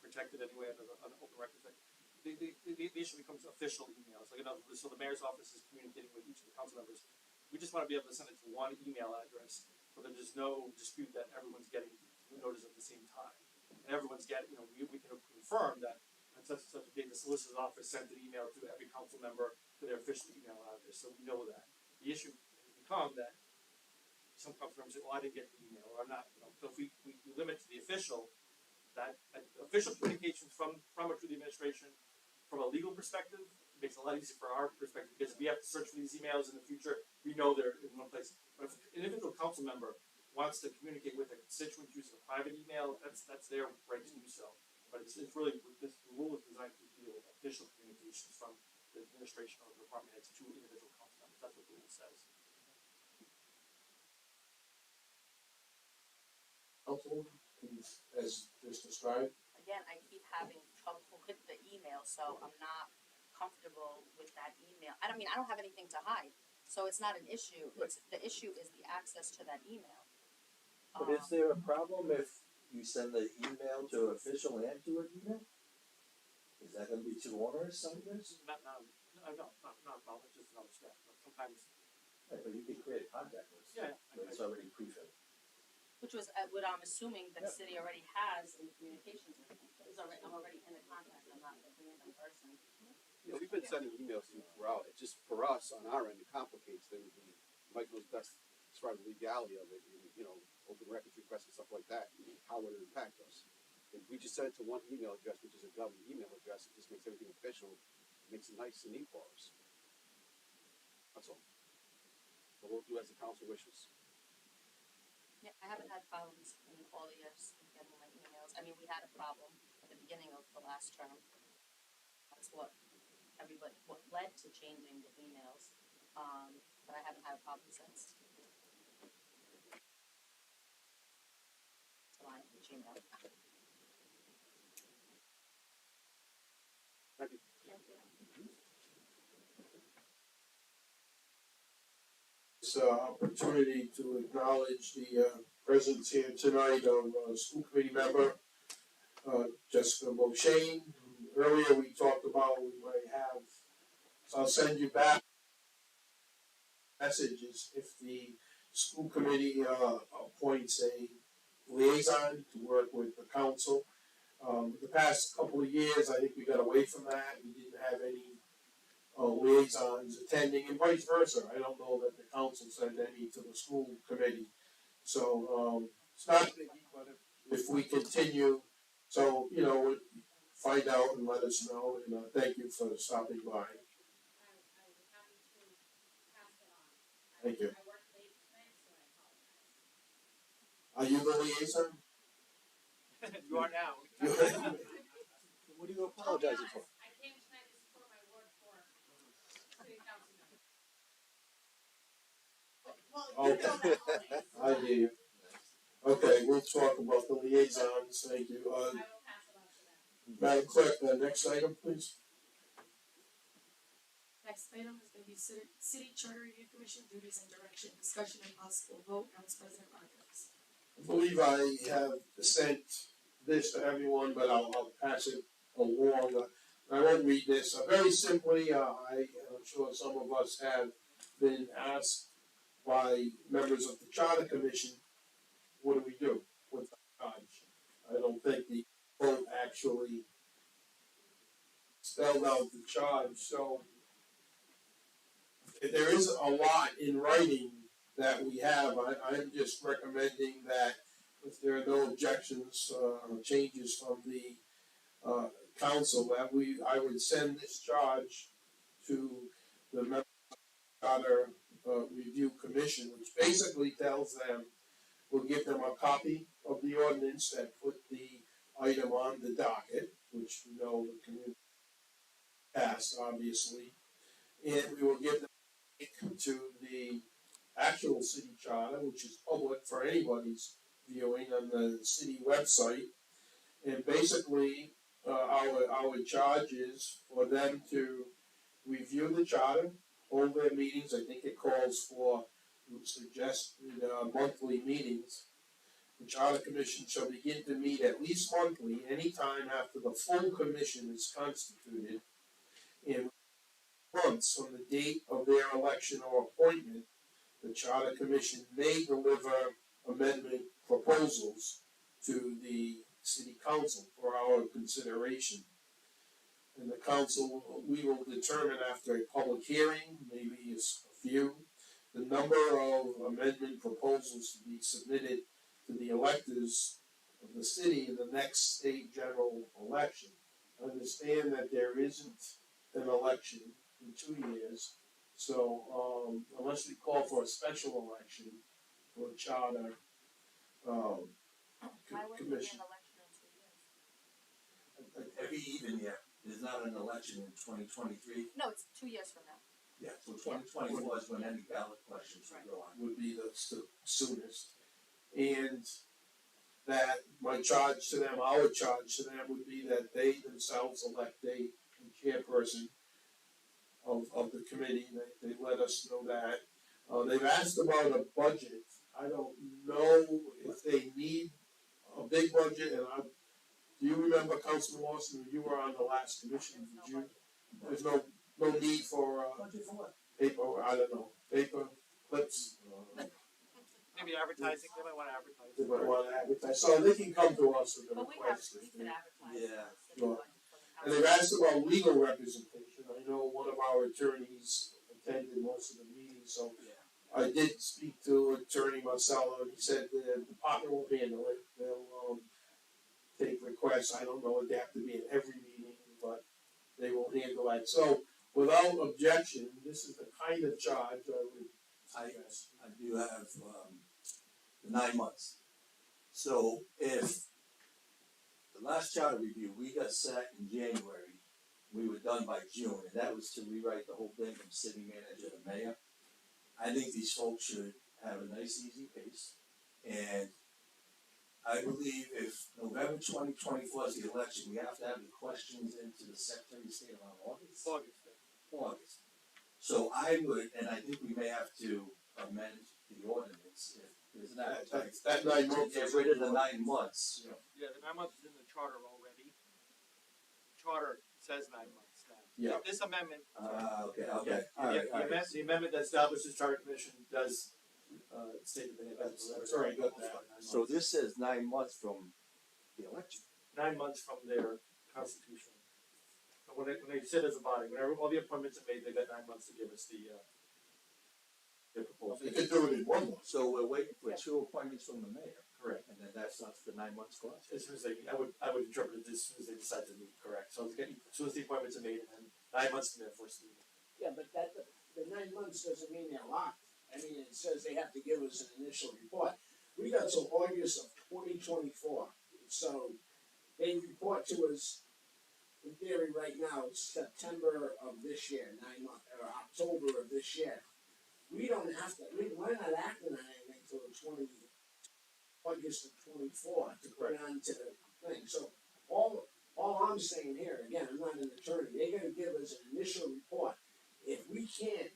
protected anyway under the open records act. The issue becomes official emails. Like, so the mayor's office is communicating with each of the council members. We just want to be able to send it to one email address, so that there's no dispute that everyone's getting the notice at the same time. And everyone's getting, we can confirm that on such and such a date, the solicitor's office sent an email to every council member to their official email address, so we know that. The issue has become that some council members say, well, I didn't get the email, or I'm not, so if we limit to the official, that official communications from or to the administration, from a legal perspective, makes it a lot easier for our perspective, because if we have to search for these emails in the future, we know they're in one place. But if an individual council member wants to communicate with a constituent using a private email, that's their right to do so. But it's really, this rule is designed to deal with official communications from the administration or the department heads to individual council members. That's what the rule says. Council, as just described. Again, I keep having trouble with the email, so I'm not comfortable with that email. I don't have anything to hide, so it's not an issue. The issue is the access to that email. But is there a problem if you send the email to official and to an email? Is that gonna be too onerous, I guess? Not a problem, it's just another step. But sometimes, Right, but you can create a contact list. yeah, But it's already pre-filled. Which was what I'm assuming the city already has in communications with me. I'm already in a contact, I'm not a random person. Yeah, we've been sending emails to you throughout. It just, for us, on our end, it complicates things. And Mike knows best as far as the legality of it, and, open records requests and stuff like that, and how it would impact us. If we just send it to one email address, which is a government email address, it just makes everything official, makes it nice and neat for us. That's all. So we'll do as the council wishes. Yeah, I haven't had problems in all the years of getting my emails. I mean, we had a problem at the beginning of the last term. That's what led to changing the emails. But I haven't had a problem since. Line, Gmail. Thank you. Thank you. This opportunity to acknowledge the presence here tonight of school committee member Jessica Beauchene. Earlier we talked about we might have, so I'll send you back messages if the school committee appoints a liaison to work with the council. The past couple of years, I think we got away from that. We didn't have any liaisons attending, and vice versa. I don't know that the council sent any to the school committee. So it's not a biggie, but if we continue, so find out and let us know. And thank you for stopping by. Thank you. Are you the liaison? you are now. What are you apologizing for? I came tonight to support my ward for city council member. Okay. I hear you. Okay, we'll talk about the liaisons. Thank you. I will pass it on to them. Madam Clerk, next item, please. Next item is going to be City Charter Review Commission duties and direction, discussion and possible vote. Council President Rodriguez. I believe I have sent this to everyone, but I'll pass it along. I won't read this. Very simply, I'm sure some of us have been asked by members of the Charter Commission, what do we do with the charge? I don't think the vote actually spelled out the charge, so there is a lot in writing that we have. I'm just recommending that if there are no objections or changes from the council, that I would send this charge to the members of Charter Review Commission, which basically tells them, we'll give them a copy of the ordinance that put the item on the docket, which we know the community passed, obviously, and we will give them a link to the actual city charter, which is public for anybody's viewing on the city website. And basically, our charge is for them to review the charter, hold their meetings. I think it calls for suggested monthly meetings. The Charter Commission shall begin to meet at least monthly, anytime after the full commission is constituted, in months from the date of their election or appointment. The Charter Commission may deliver amendment proposals to the City Council for our consideration. And the council, we will determine after a public hearing, maybe a few, the number of amendment proposals to be submitted to the electors of the city in the next state general election. Understand that there isn't an election in 2 years, so unless we call for a special election for a charter Why wouldn't there be commission. an election in 2 years? Every even year, there's not an election in 2023. No, it's 2 years from now. Yeah, so 2024 is when any ballot questions Right. would go on. Would be the soonest. And that my charge to them, our charge to them would be that they themselves elect a chairperson of the committee. They let us know that. They've asked about a budget. I don't know if they need a big budget, and do you remember, Councilman Lawson, you were on the last commission, did you? There's no need for Budget for what? paper, I don't know, paper clips. Maybe advertising, they might wanna advertise. They might want to advertise, so they can come to us with a But we request. could advertise. Yeah. the Sure. budget for the And they've council. asked about legal representation. I know one of our attorneys attended most of the meetings, so Yeah. I did speak to Attorney Marcello, and he said the department will handle it. They'll take requests. I don't know if they have to be at every meeting, but they will handle that. So without objection, this is the kind of charge I would suggest. I do have the 9 months. So if the last charter review, we got set in January, we were done by June, and that was to rewrite the whole thing from city manager to mayor. I think these folks should have a nice easy pace, and I believe if November 2024 is the election, we have to have the questions into the Secretary of State around August. August. So I would, and I think we may have to amend the ordinance if there's an appetite. That 9 months. To get rid of the 9 months. Yeah, the 9 months is in the charter already. Charter says 9 months now. Yeah. This amendment, Okay, yeah, the amendment that establishes charter commission does, state that they have. That's already got that. So this says 9 months from the election. 9 months from their constitution. But when they sit as a body, whenever all the appointments are made, they got 9 months to give us their proposal. They could do it in 1 month. So we're waiting for 2 appointments from the mayor, Correct. and then that starts the 9 months clock. As soon as they, I would interpret it as soon as they decide to meet, correct. So as soon as the appointments are made, and then 9 months from their first meeting. Yeah, but the 9 months doesn't mean they're locked. I mean, it says they have to give us an initial report. We got till August of 2024, so they report to us, in theory, right now, it's September of this year, 9 months, or October of this year. We don't have to, we're not acting on anything till August of 24 to put it onto the thing. So all I'm saying here, again, I'm not an attorney, they're gonna give us an initial report. If we can't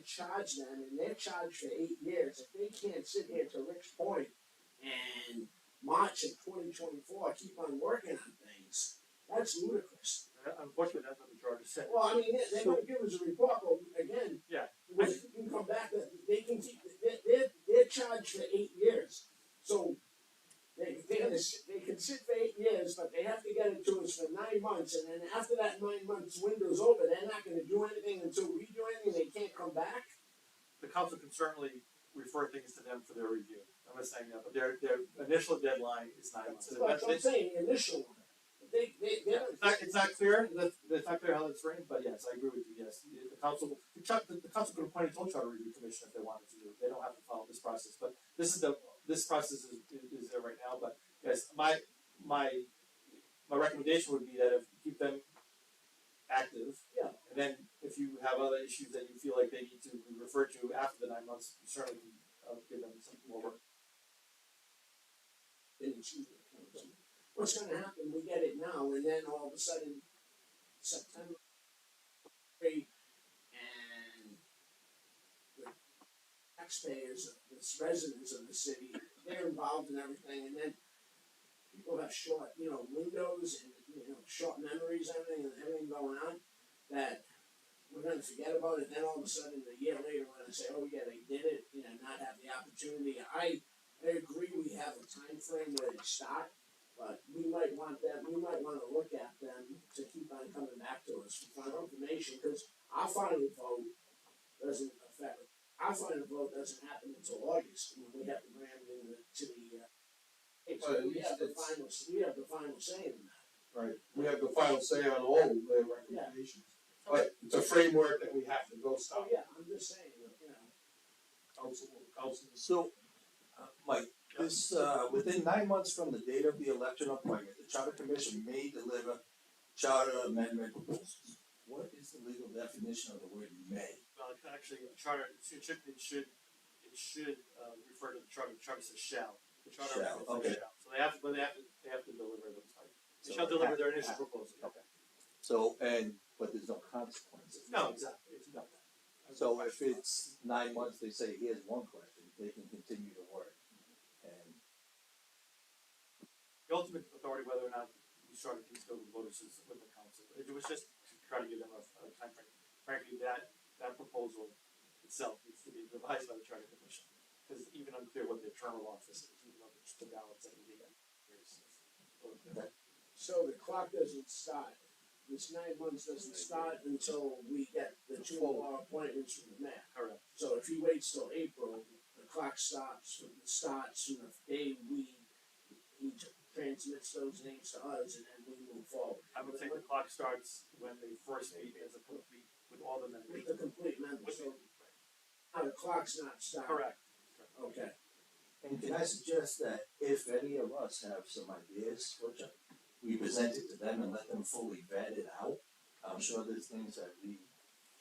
charge them, and they're charged for 8 years, if they can't sit here to Rick's point and March of 2024 keep on working on things, that's ludicrous. Unfortunately, that's what the charter said. Well, I mean, they're gonna give us a report, but again, Yeah. when you can come back, they can keep, they're charged for 8 years. So they can sit for 8 years, but they have to get it to us for 9 months, and then after that 9 months window's over, they're not gonna do anything until we do anything, they can't come back. The council can certainly refer things to them for their review. I'm not saying that, but their initial deadline is 9 months. But I'm saying the initial one. If It's not clear, it's not clear how that's framed, but yes, I agree with you, yes. The council could appoint its own charter review commission if they wanted to do it, they don't have to follow this process, but this process is there right now, but yes, my recommendation would be that if you keep them active. Yeah. And then if you have other issues that you feel like they need to be referred to after the 9 months, you certainly can give them some more work. What's gonna happen, we get it now, and then all of a sudden, September, and the taxpayers, the residents of the city, they're involved in everything, and then people have short, windows and, short memories, everything going on, that we're gonna forget about it, then all of a sudden, a year later, we're gonna say, oh yeah, they did it, not have the opportunity. I agree we have a time frame where they start, but we might wanna look at them to keep on coming back to us for final information, because our final vote doesn't happen until August, when we have to bring it to the, we have the final say in that. Right, we have the final say on all of their recommendations, but it's a framework that we have to go Oh, stop. yeah, I'm just saying, Council. So, Mike, this, within 9 months from the date of the election appointment, the Charter Commission may deliver charter amendment proposals. What is the legal definition of the word may? Well, actually, a charter, it should refer to the charter, the charter says shall. The charter Shall, says okay. shall. So they have to deliver those items. They So shall they deliver have- their initial have- proposal. Okay. So, but there's no consequences. No, exactly, it's not that. So if it's 9 months, they say, here's one question, they can continue to work. And The ultimate authority whether or not these charter keys go to the voters is with the council. It was just to try to give them a time frame. Frankly, that proposal itself needs to be revised by the charter commission. Because it's even unclear what their term of office is, even though it's the ballots that we get. So the clock doesn't start, this 9 months doesn't start until we get the 2 more appointments from the mayor. Correct. So if he waits till April, the clock starts from the day he transmits those names to us, and then we move forward. I would say the clock starts when they first meet as a complete, with all the members. With the complete members, so now the clock's not starting. Correct. Okay. And can I suggest that if any of us have some ideas, we present it to them and let them fully vet it out? I'm sure there's things that we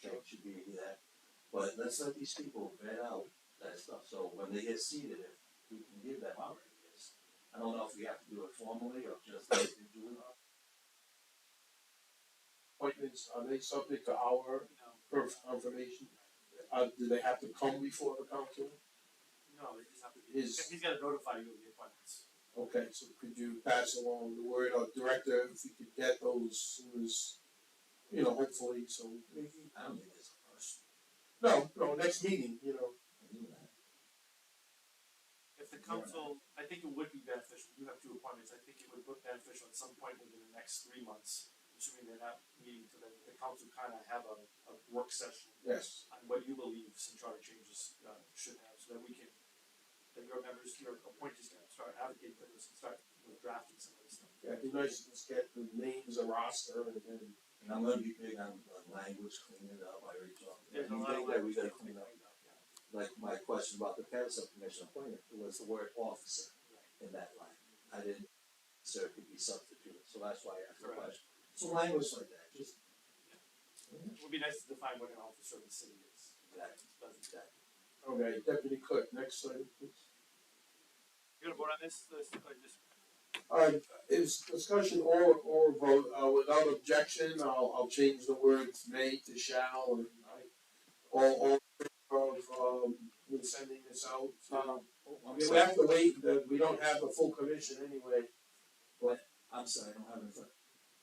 think should be that, but let's let these people vet out that stuff, so when they get seated, if we can give them our ideas. I don't know if we have to do it formally or just individually. Appointments, are they subject to our confirmation? Do they have to come before the council? No, they just have to be, he's gotta notify you of the appointments. Okay, so could you pass along the word, or director, if we could get those as soon as, hopefully, so. I don't think there's a rush. No, next meeting, If the council, I think it would be beneficial, you have 2 appointments, I think it would be beneficial at some point within the next 3 months, assuming they're not meeting, so that the council kinda have a work session Yes. on what you believe some charter changes, should have, so that we can, that your members, your appointees can start advocating for this and start drafting some of this stuff. Yeah, it'd be nice to just get the names, a roster, and then. And I'm gonna be big on language, cleaning it up, I already talked. There's a lot of Anything that we language gotta clean up. Like my question about the parent commission appointment, it was the word officer in that line. I didn't, so it could be substituted, so that's why I asked the Correct. question. So language like that, just. It would be nice to define what an officer of the city is. Exactly. Okay, Deputy Clerk, next slide, please. You gonna vote on this, or just? Is discussion or vote, without objection, I'll change the words may to shall, and all of, with sending this out. We have to wait, we don't have the full commission anyway. I'm sorry, I don't have it in front.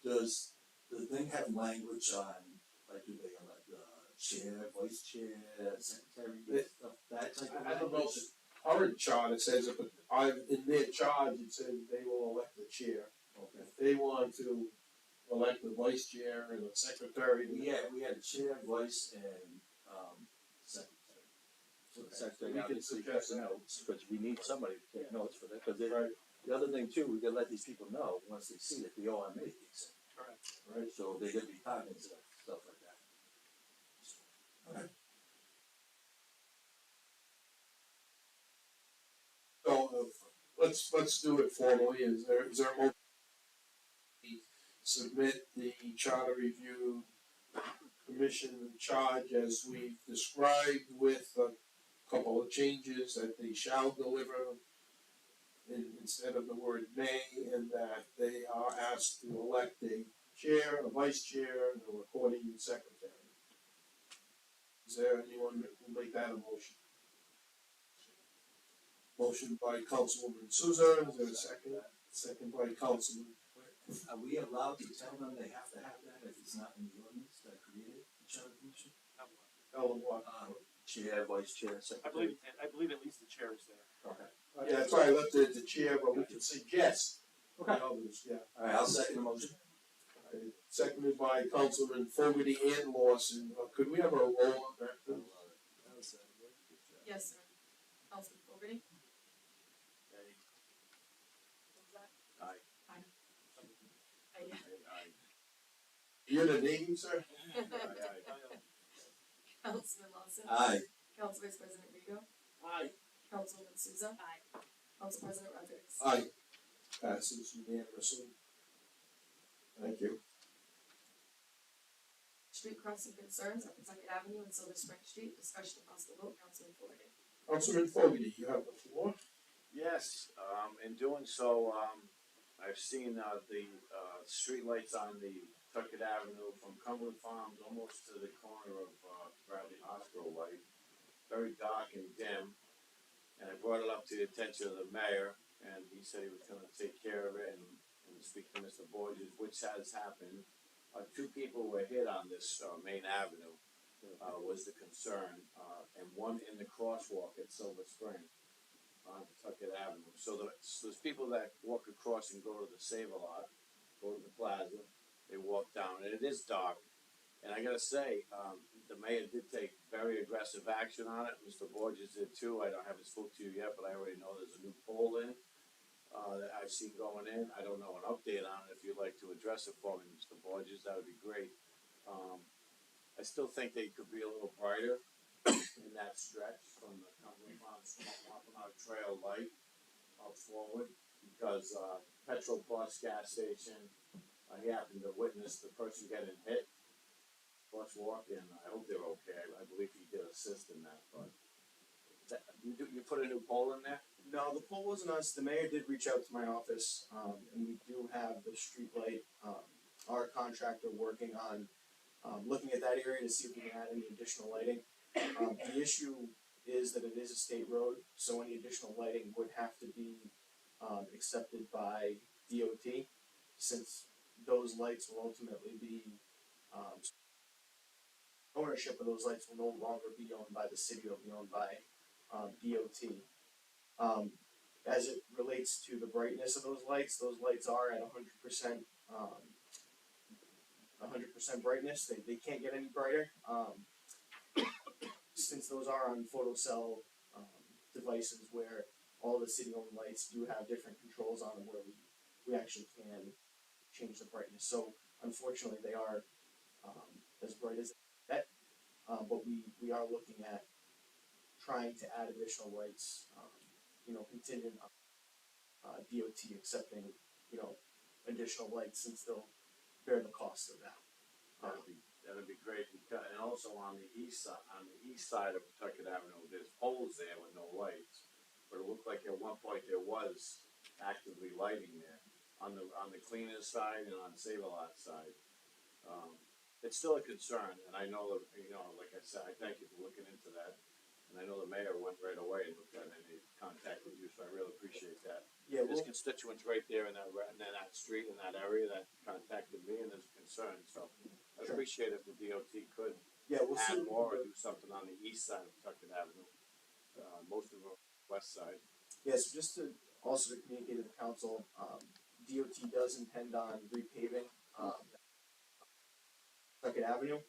Does the thing have language on, like, do they elect the chair, vice chair, secretary, stuff, that type of I don't know, language? current chart, it says, but in their charge, it says they will elect the chair. Okay. If they want to elect the vice chair and the secretary. We had a chair, vice, and, secretary. So the secretary We can obviously suggest takes that. notes, because we need somebody to take notes for that, because Right. The other thing too, we gotta let these people know, once they see that the OMA kicks in. Correct. Right, so they gotta be cognizant of stuff like that. So, let's do it formally. Is there a motion to submit the charter review commission in charge as we've described with a couple of changes that they shall deliver instead of the word may, and that they are asked to elect a chair, a vice chair, and a recording secretary. Is there anyone who will make that a motion? Motion by Councilwoman Souza, is there a second? Second by Councilman. Are we allowed to tell them they have to have that if it's not in the ordinance that created the charter commission? Ellen Block. Chair, vice chair, secretary. I believe at least the chair is there. Okay. Yeah, that's why I left it at the chair, but we can suggest the others, yeah. Alright, I'll second the motion. Seconded by Councilman Fogarty and Lawson. Could we have a roll on that, please? Yes, sir. Councilman Fogarty? Aye. You're the name, sir? Councilman Lawson? Aye. Council Vice President Rigo? Aye. Councilwoman Souza? Aye. Council President Rodriguez? Aye. Passes unanimously. Thank you. Street crossing concerns at Pawtucket Avenue and Silver Spring Street, discussion of possible vote, Councilman Fogarty. Councilman Fogarty, you have the floor. Yes, in doing so, I've seen the streetlights on the Tuckett Avenue from Cumberland Farms almost to the corner of Bradley Hospital light, very dark and dim. And I brought it up to the attention of the mayor, and he said he was gonna take care of it and speak to Mr. Borges, which has happened. Two people were hit on this main avenue, was the concern, and one in the crosswalk at Silver Spring on Tuckett Avenue. So there's people that walk across and go to the Save-A-Lot, go to the plaza, they walk down, and it is dark. And I gotta say, the mayor did take very aggressive action on it, Mr. Borges did too. I haven't spoke to you yet, but I already know there's a new pole in, that I've seen going in. I don't know an update on it. If you'd like to address it for me, Mr. Borges, that would be great. I still think they could be a little brighter in that stretch from the Cumberland Farms Wampanoag Trail light up forward, because Petro Plus gas station, he happened to witness the person getting hit, crosswalk, and I hope they're okay. I believe he did assist in that, but you put a new pole in there? No, the pole wasn't us. The mayor did reach out to my office, and we do have the street light, our contractor working on, looking at that area to see if we can add any additional lighting. The issue is that it is a state road, so any additional lighting would have to be, accepted by DOT, since those lights will ultimately be, ownership of those lights will no longer be owned by the city, it'll be owned by, DOT. As it relates to the brightness of those lights are at 100%, 100% brightness. They can't get any brighter. Since those are on photocell devices where all the city-owned lights do have different controls on them, where we actually can change the brightness. So unfortunately, they are as bright as that. But we are looking at trying to add additional lights, contingent on DOT accepting, additional lights, since they'll bear the cost of that. That'd be great, because, and also on the east side of Pawtucket Avenue, there's poles there with no lights. But it looked like at one point there was actively lighting there, on the cleaners side and on Save-A-Lot side. It's still a concern, and I know that, like I said, I thank you for looking into that. And I know the mayor went right away and looked at it, and he contacted you, so I really appreciate that. Yeah, There's constituents right there in that street, in that area, that contacted me, and there's a concern, so I'd Sure. appreciate if the DOT could we'll see add what we more can or do something on the east side of Tuckett Avenue. Most of the west side. Yeah, so just to also to communicate to the council, DOT does intend on repaving Tuckett Avenue.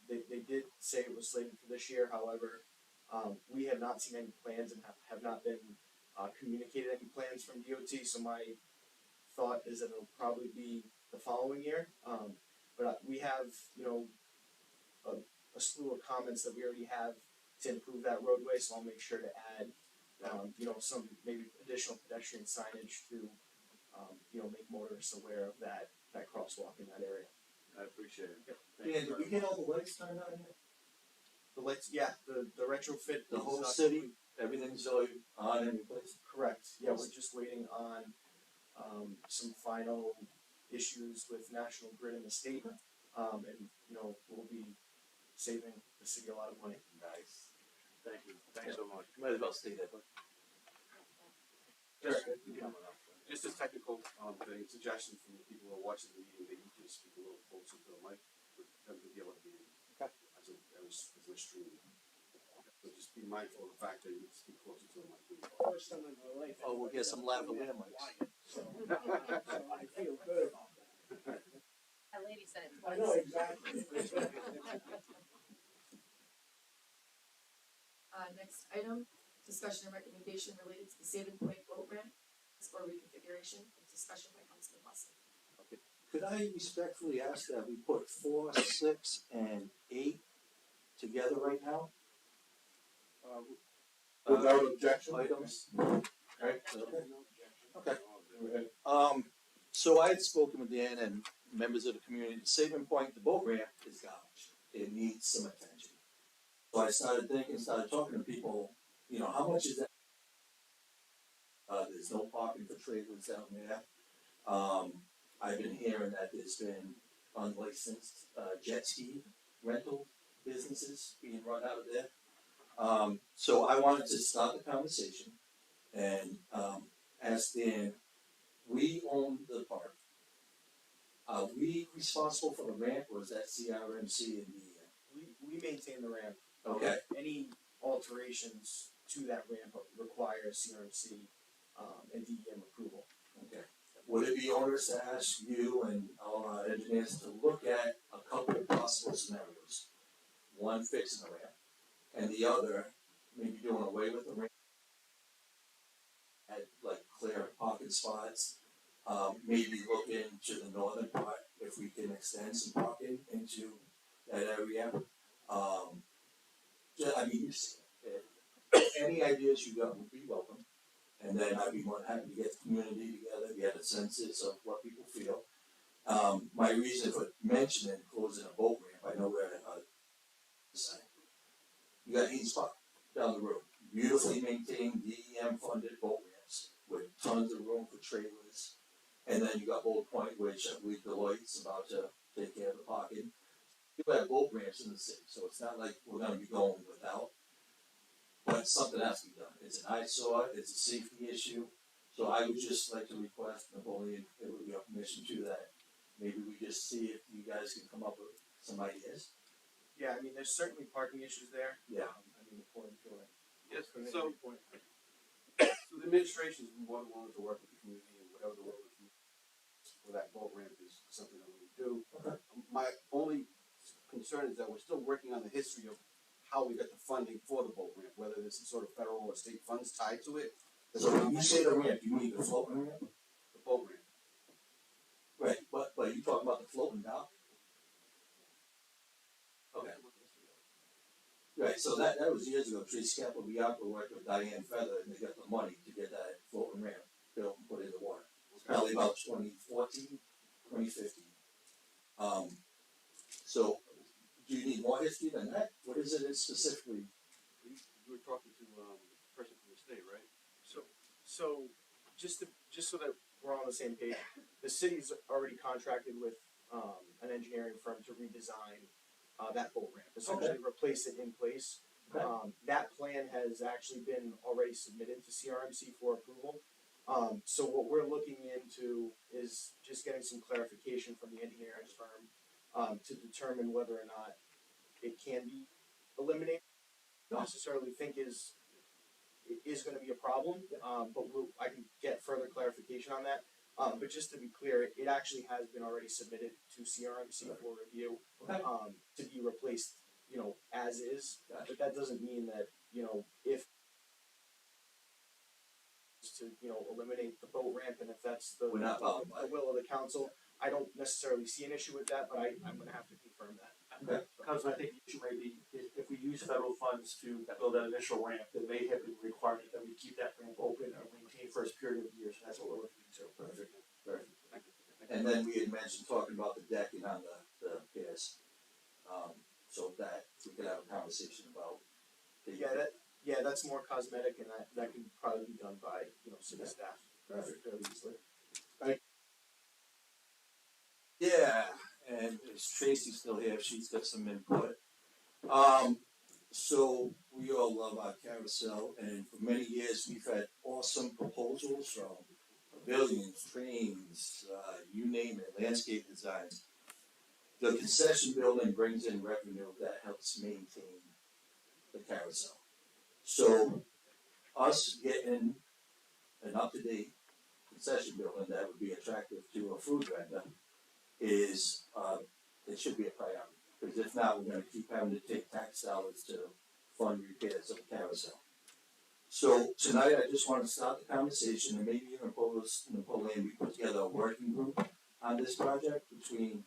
They did say it was slated for this year, however, we have not seen any plans and have not been communicated any plans from DOT, so my thought is that it'll probably be the following year. But we have, a slew of comments that we already have to improve that roadway, so I'll make sure to add, some maybe additional pedestrian signage to, make motorists aware of that crosswalk in that area. I appreciate it. Thank Dan, you did very we get much. all the lights turned on yet? The lights, yeah, the retrofit. The is, whole city, everything's already on and replaced? Correct, yeah, we're just waiting on, some final issues with National Grid and the state. And, we'll be saving the city a lot of money. Nice. Thank you. Thanks so much. Might as well stay there, but. Just a technical, thing, suggestion from the people who are watching the meeting, that you can speak a little closer to the mic, for them to be able to hear you. Okay. As we're streaming. So just be mindful of the fact that you need to speak closer to the mic. First time in my life. Oh, we'll get some lavalier mics. So I feel good about that. That lady said it I twice. know, exactly. Next item, discussion and recommendation related to the Saving Point boat ramp or reconfiguration, discussion by Councilman Muscle. Could I respectfully ask that we put 4, 6, and 8 together right now? Without objection? Items? Okay. Okay. Go ahead. So I had spoken with Dan and members of the community. The Saving Point, the boat ramp is garbage. It needs some attention. So I started talking to people, how much is that? There's no parking for trailers down there. I've been hearing that there's been unlicensed jet ski rental businesses being run out of there. So I wanted to start the conversation and ask Dan, we own the park. Are we responsible for the ramp, or is that CRMC and DEM? We maintain the ramp. Okay. Any alterations to that ramp require CRMC, and DEM approval. Okay. Would it be onerous to ask you and all our engineers to look at a couple of possible scenarios? One, fixing the ramp, and the other, maybe doing away with the ramp. At like clear parking spots, maybe look into the northern part, if we can extend some parking into that area. You see it. Any ideas you got would be welcome. And then I'd be more than happy to get the community together, get a census of what people feel. My reason for mentioning closing a boat ramp, I know we're at you got Eaton Spot down the road, beautifully maintained, DEM funded boat ramps with tons of room for trailers. And then you got Bold Point, which I believe Deloitte's about to take care of the parking. You have boat ramps in the city, so it's not like we're gonna be going without. But something has to be done. It's an eyesore, it's a safety issue. So I would just like to request, Napoleon, it would be your permission to that. Maybe we just see if you guys can come up with some ideas. Yeah, I mean, there's certainly parking issues there. Yeah. According to it. Yes, so the administration is more than willing to work with the community, and whatever the work with for that boat ramp is something that we would do. Okay. My only concern is that we're still working on the history of how we got the funding for the boat ramp, whether there's some sort of federal or state funds tied to it. So when you say the ramp, you mean the floating ramp? The boat ramp. Right, but you talking about the floating dock? Okay. Right, so that was years ago, Tracy Capital, we worked with Diane Feather, and they got the money to get that floating ramp built and put in the water. It was probably about 2014, 2015. So, do you need more history than that? What is it specifically? You were talking to the person from the state, right? So just so that we're all on the same page, the city's already contracted with an engineering firm to redesign that boat ramp, essentially replace it in place. Okay. That plan has actually been already submitted to CRMC for approval. So what we're looking into is just getting some clarification from the engineering firm to determine whether or not it can be eliminated. Don't necessarily think is going to be a problem, but I can get further clarification on that. But just to be clear, it actually has been already submitted to CRMC for review to be replaced, as is. Gotcha. But that doesn't mean that, if to, eliminate the boat ramp, and if that's the We're not bound by the will of the council, I don't necessarily see an issue with that, but I'm gonna have to confirm that. Okay. Council, I think the issue may be if we use federal funds to build that initial ramp, there may have been a requirement that we keep that ramp open or maintained for a period of years, and that's what we're looking into. Perfect, perfect. And then we had mentioned talking about the decking on the piers, so that we could have a conversation about the. Yeah, that's more cosmetic, and that can probably be done by, city staff Perfect. fairly easily. Yeah, and is Tracy still here? She's got some input. So we all love our carousel, and for many years we've had awesome proposals from pavilions, trains, you name it, landscape designs. The concession building brings in revenue that helps maintain the carousel. So us getting an up-to-date concession building that would be attractive to a food vendor is, it should be a priority. Because if not, we're gonna keep having to take tax dollars to fund repairs of the carousel. So tonight, I just want to start the conversation, and maybe even Napoleon, we put together a working group on this project between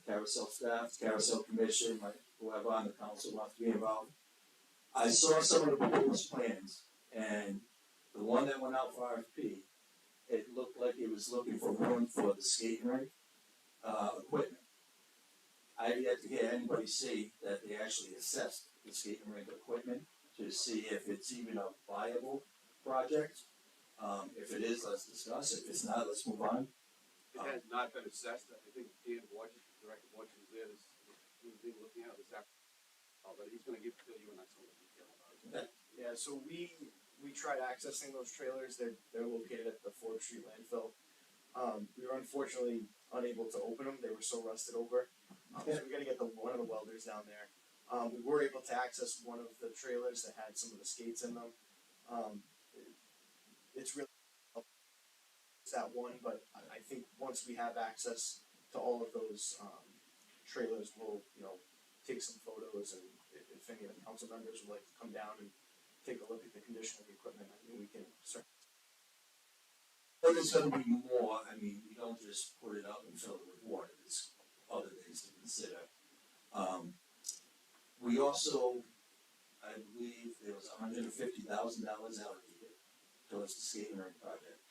carousel staff, carousel commission, like whoever on the council wants to be involved. I saw some of the proposed plans, and the one that went out for RFP, it looked like it was looking for room for the skating rink equipment. I've yet to hear anybody say that they actually assessed the skating rink equipment to see if it's even a viable project. If it is, let's discuss. If it's not, let's move on. It has not been assessed. I think Dan Borges, Director Borges is there, he's been looking at this after. But he's gonna fill you in on some of the detail about it. Okay. Yeah, so we tried accessing those trailers. They're located at the Forbes Street landfill. We were unfortunately unable to open them. They were so rusted over. So we got to get one of the welders down there. We were able to access one of the trailers that had some of the skates in them. It's really it's that one, but I think once we have access to all of those trailers, we'll take some photos, and if any of the council members would like to come down and take a look at the condition of the equipment, I mean, we can start. But there's gonna be more. I mean, you don't just put it up and fill it with water. There's other things to consider. We also, I believe there was $150,000 allocated towards the skating rink project.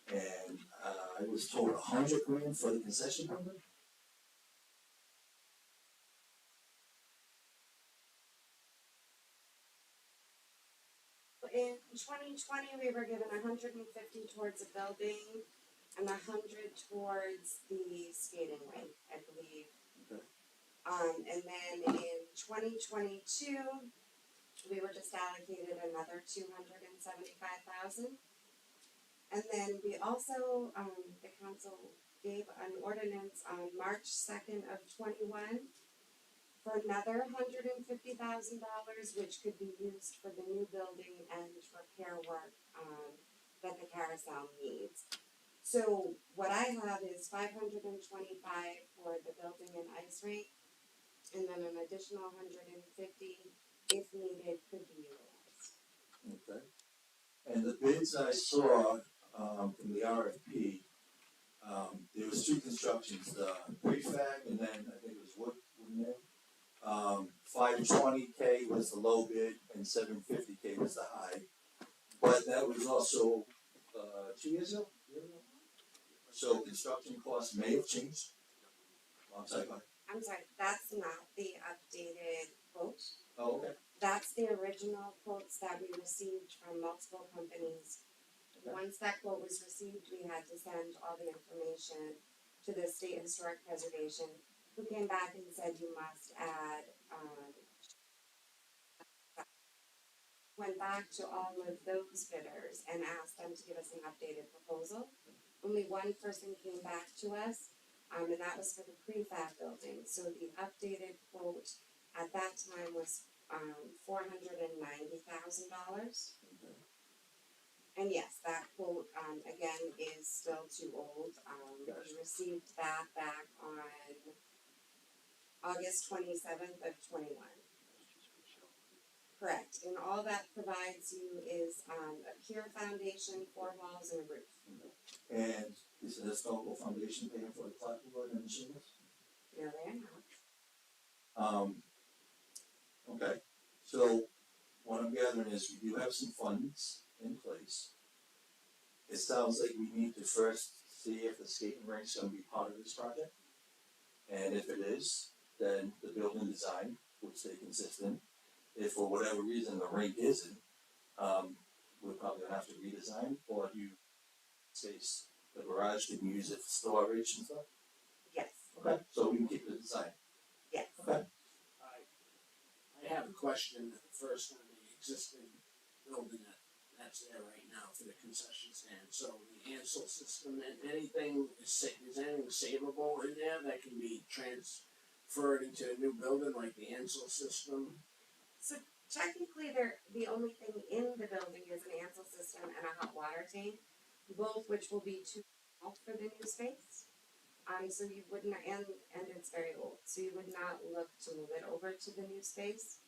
And I was told $100 grand for the concession building. In 2020, we were given 150 towards a building and 100 towards the skating rink, I believe. Okay. And then in 2022, we were just allocated another 275,000. And then we also, the council gave an ordinance on March 2nd of 21 for another $150,000, which could be used for the new building and repair work that the carousel needs. So what I have is $525 for the building and ice rink, and then an additional $150, if needed, could be utilized. Okay. And the bids I saw from the RFP, there was two constructions, the prefab and then I think it was wooden there. 520K was the low bid and 750K was the high. But that was also 2 years ago? So construction costs may have changed. I'm sorry, go ahead. I'm sorry, that's not the updated quote. Oh, okay. That's the original quotes that we received from multiple companies. Okay. Once that quote was received, we had to send all the information to the State Historic Preservation, who came back and said you must add, went back to all of those bidders and asked them to give us an updated proposal. Only one person came back to us, and that was for the prefab building. So the updated quote at that time was $490,000. And yes, that quote again is still too old. We received that back on August 27th of 21. Correct, and all that provides you is, a pure foundation, 4 walls and a roof. And is the historical foundation paying for the clapboard and the shingles? No, they're not. Okay, so what I'm gathering is we do have some funds in place. It sounds like we need to first see if the skating rink's gonna be part of this project. And if it is, then the building design would stay consistent. If for whatever reason the rink isn't, we're probably gonna have to redesign, or you space, the garage can use it for storage and stuff. Yes, Okay, so we can keep the design. yes. Okay. I have a question first on the existing building that's there right now for the concession stand. So the Ansel system and anything, is anything savable in there that can be transferred into a new building like the Ansel system? So technically, the only thing in the building is an Ansel system and a hot water tank, both which will be too small for the new space. So you would not, and it's very old, so you would not look to move it over to the new space.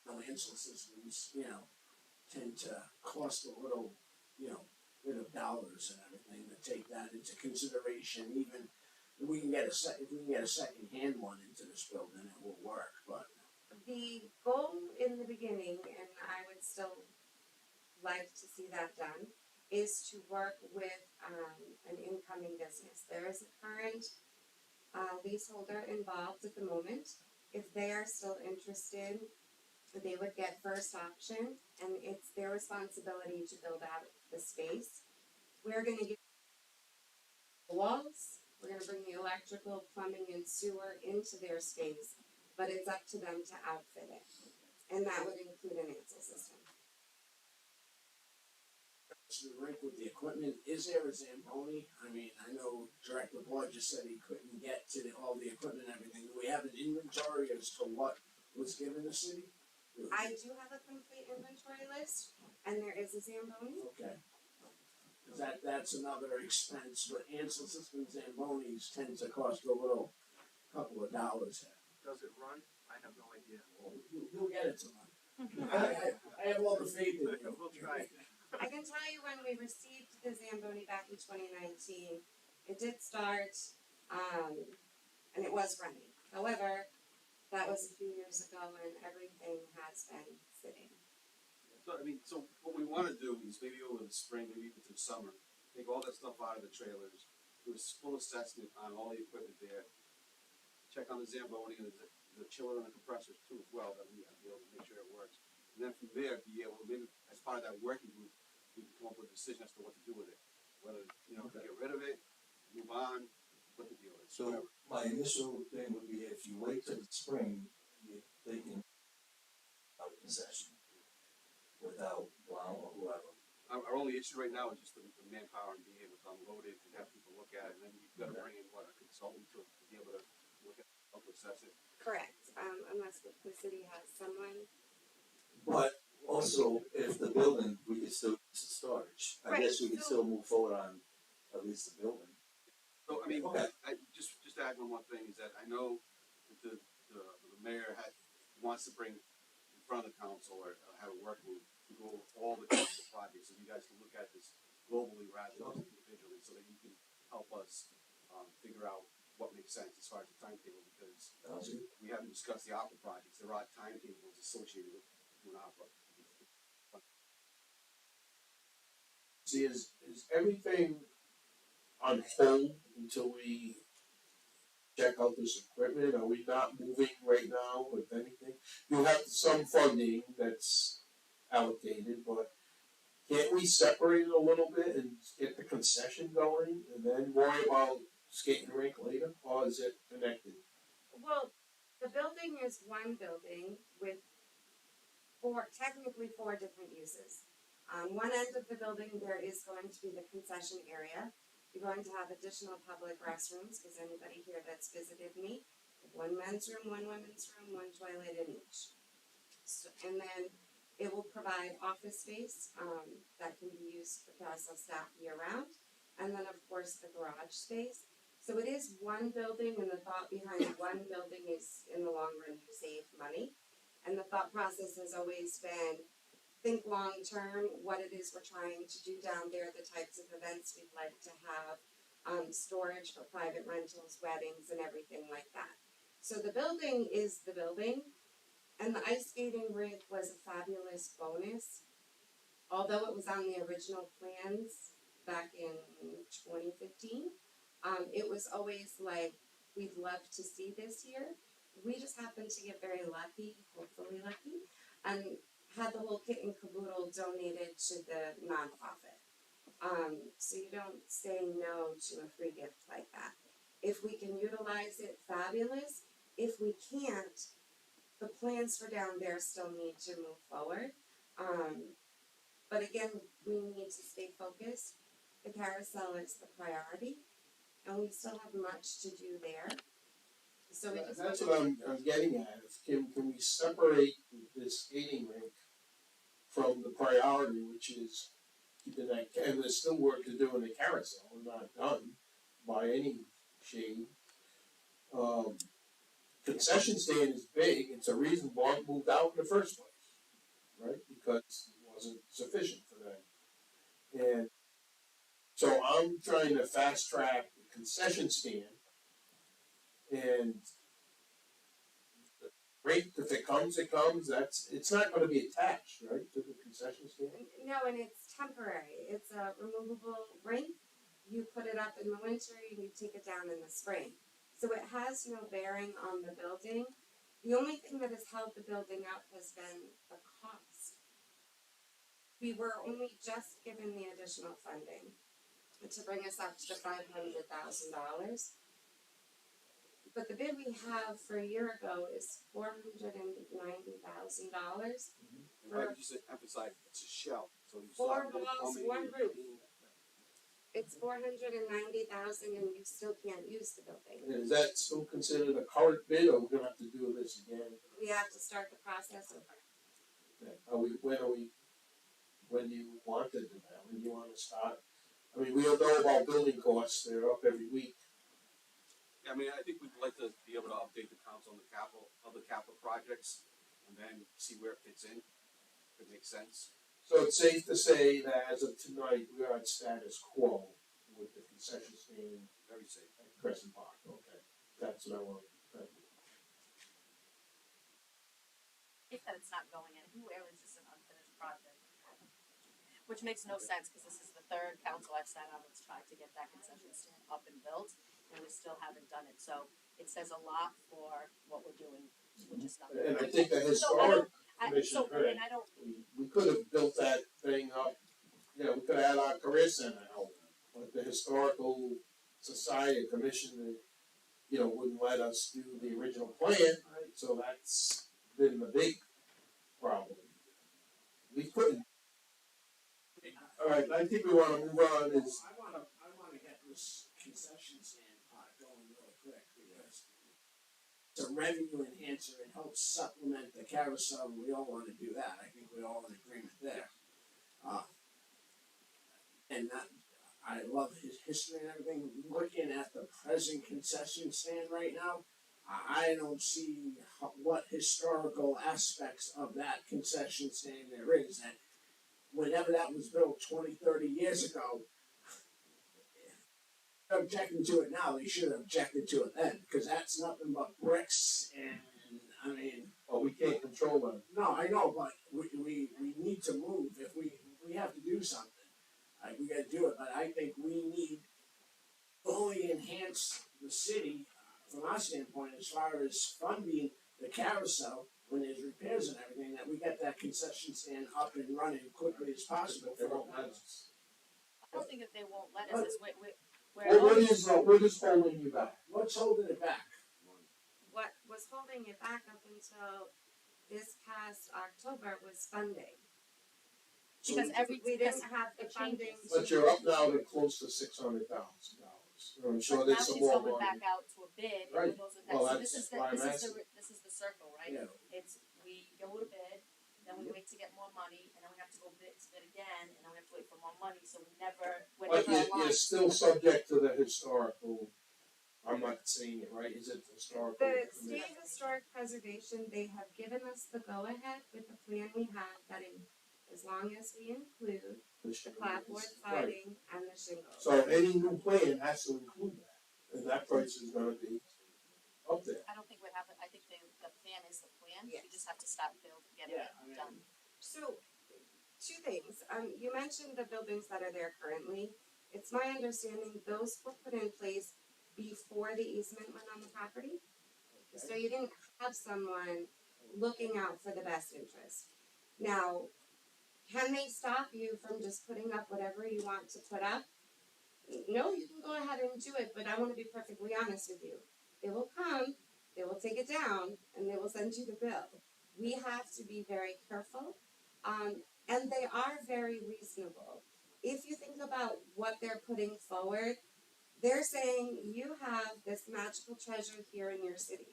No, Ansel systems, tend to cost a little, bit of dollars and everything to take that into consideration. Even if we can get a second-hand one into this building, it will work, but. The goal in the beginning, and I would still like to see that done, is to work with an incoming business. There is a current leaseholder involved at the moment. If they are still interested, they would get first option, and it's their responsibility to build out the space. We're going to get the walls, we're going to bring the electrical, plumbing, and sewer into their space, but it's up to them to outfit it. And that would include an Ansel system. The rink with the equipment, is there a Zamboni? I mean, I know Director Boyd just said he couldn't get to all the equipment and everything. Do we have an inventory as to what was given the city? I do have a complete inventory list, and there is a Zamboni. Okay. Cause that's another expense, but Ansel system Zambonis tend to cost a couple of dollars here. Does it run? I have no idea. Well, you'll get it to run. I have all the faith in you. We'll try. I can tell you when we received the Zamboni back in 2019, it did start, and it was running. However, that was a few years ago, and everything has been sitting. So what we wanna do is maybe over the spring, maybe even through summer, take all that stuff out of the trailers, do a full assessment on all the equipment there, check on the Zamboni and the chiller and the compressors too as well, that we have to be able to make sure it works. And then from there, be able to, maybe as part of that working group, we can come up with a decision as to what to do with it. Whether, to get rid of it, move on, what the deal is, So whatever. my initial thing would be if you wait till the spring, they can have a concession without Brown or whoever. Our only issue right now is just the manpower and being able to unload it and have people look at it, and then you've gotta bring in, a consultant to be able to look at, help assess it. Correct, unless the city has someone. But also, if the building, we could still use the storage. I guess we could still move forward on at least the building. So, I mean, Okay. just to add one more thing, is that I know that the mayor wants to bring in front of the council or have a work group to go over all the council projects, so you guys can look at this globally rather than individually, so that you can help us figure out what makes sense as far as the timetable, because we haven't discussed the opera projects. There are timetables associated with doing opera. See, is everything on hold until we check out this equipment? Are we not moving right now with anything? You have some funding that's allocated, but can't we separate it a little bit and get the concession going and then worry about skating rink later, or is it connected? Well, the building is one building with technically four different uses. On one end of the building, there is going to be the concession area. You're going to have additional public restrooms, because anybody here that's visited me, one men's room, one women's room, one toilet in each. So, and then it will provide office space that can be used for council staff year round, and then of course the garage space. So it is one building, and the thought behind one building is in the long run you save money. And the thought process has always been think long term, what it is we're trying to do down there, the types of events we'd like to have, storage for private rentals, weddings, and everything like that. So the building is the building, and the ice skating rink was a fabulous bonus. Although it was on the original plans back in 2015, it was always like, we'd love to see this here. We just happened to get very lucky, hopefully lucky, and had the whole kit and caboodle donated to the nonprofit. So you don't say no to a free gift like that. If we can utilize it, fabulous. If we can't, the plans for down there still need to move forward. But again, we need to stay focused. The carousel is the priority, and we still have much to do there. So we just That's what I'm getting at, is can we separate this skating rink from the priority, which is keeping that, and there's still work to do in the carousel, we're not done by any shade. Concession stand is big, it's a reason Bob moved out in the first place, right? Because it wasn't sufficient for them. And so I'm trying to fast track the concession stand, and rate, if it comes, it's not gonna be attached, right, to the concession stand? no, and it's temporary. It's a removable rink. You put it up in the winter and you take it down in the spring. So it has no bearing on the building. The only thing that has held the building up has been the cost. We were only just given the additional funding to bring us up to the $500,000. But the bid we have for a year ago is $490,000. And like you said, emphasize, it's a shell, so you still 4 have no walls, plumbing. 1 roof. It's $490,000 and you still can't use the building. And is that still considered a current bid, or we're gonna have to do this again? We have to start the process over. When do you want to do that? When do you wanna start? I mean, we all know about building costs, they're up every week. I mean, I think we'd like to be able to update the council on the other capital projects, and then see where it fits in, if it makes sense. So it's safe to say that as of tonight, we are at status quo with the concession stand Very safe. at Crescent Park, okay? That's what I want, thank you. If that it's not going anywhere, it's just an unfinished project. Which makes no sense, because this is the third council I've sat on that's tried to get that concession stand up and built, and we still haven't done it, so it says a lot for what we're doing, which is nothing. And I think the So historic I commission, and I don't, we could have built that thing up, you know, we could have had our career center out, but the historical society commission, you know, wouldn't let us do the original plan, right? So that's been the big problem. We couldn't. Alright, I think we wanna move on, is, I wanna get this concession stand part going really quick, because it's a revenue enhancer, it helps supplement the carousel, and we all wanna do that, I think we're all in agreement there. And that, I love his history and everything, looking at the present concession stand right now, I don't see what historical aspects of that concession stand there is, and whenever that was built 20, 30 years ago, objecting to it now, they should have objected to it then, because that's nothing but bricks, and, I mean. well, we can't control them. No, I know, but we need to move, if we have to do something, we gotta do it, but I think we need fully enhance the city, from our standpoint, as far as funding the carousel, when there's repairs and everything, that we get that concession stand up and running quickly as possible. They won't let us. I don't think that they won't let us, is we're Well, what is holding you back? What's holding it back? What was holding it back up until this past October was funding. Because We didn't have the funding. But you're up now to close to $600,000. I'm sure there's some more But now she's going back money. out to a bid, and Right. it goes with Well, that, so that's this why I'm this is the circle, right? Yeah. It's, we go to bid, then we wait to get more money, and then we have to go bid again, and then we have to wait for more money, so we're But never you're aligned. still subject to the historical I'm not saying it right, is it historical The commission? state historic preservation, they have given us the go-ahead with the plan we have that as long as we include the clapboard siding and the shingles. So any new plan has to include that, and that price is gonna be up there. I don't think we have it, I think the plan is the plan, Yes. you just have to start getting Yeah, it I mean, done. So, two things. You mentioned the buildings that are there currently. It's my understanding those were put in place before the easement went on the property. So you didn't have someone looking out for the best interest. Now, can they stop you from just putting up whatever you want to put up? No, you can go ahead and do it, but I want to be perfectly honest with you. They will come, they will take it down, and they will send you the bill. We have to be very careful, and they are very reasonable. If you think about what they're putting forward, they're saying you have this magical treasure here in your city.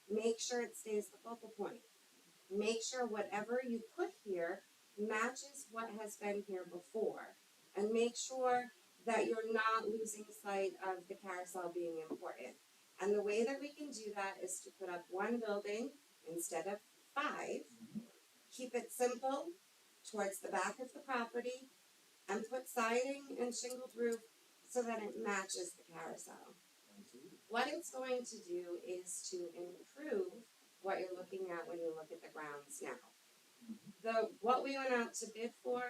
Make sure it stays the focal point. Make sure whatever you put here matches what has been here before. And make sure that you're not losing sight of the carousel being important. And the way that we can do that is to put up one building instead of 5. Keep it simple towards the back of the property and put siding and shingled roof so that it matches the carousel. What it's going to do is to improve what you're looking at when you look at the grounds now. What we went out to bid for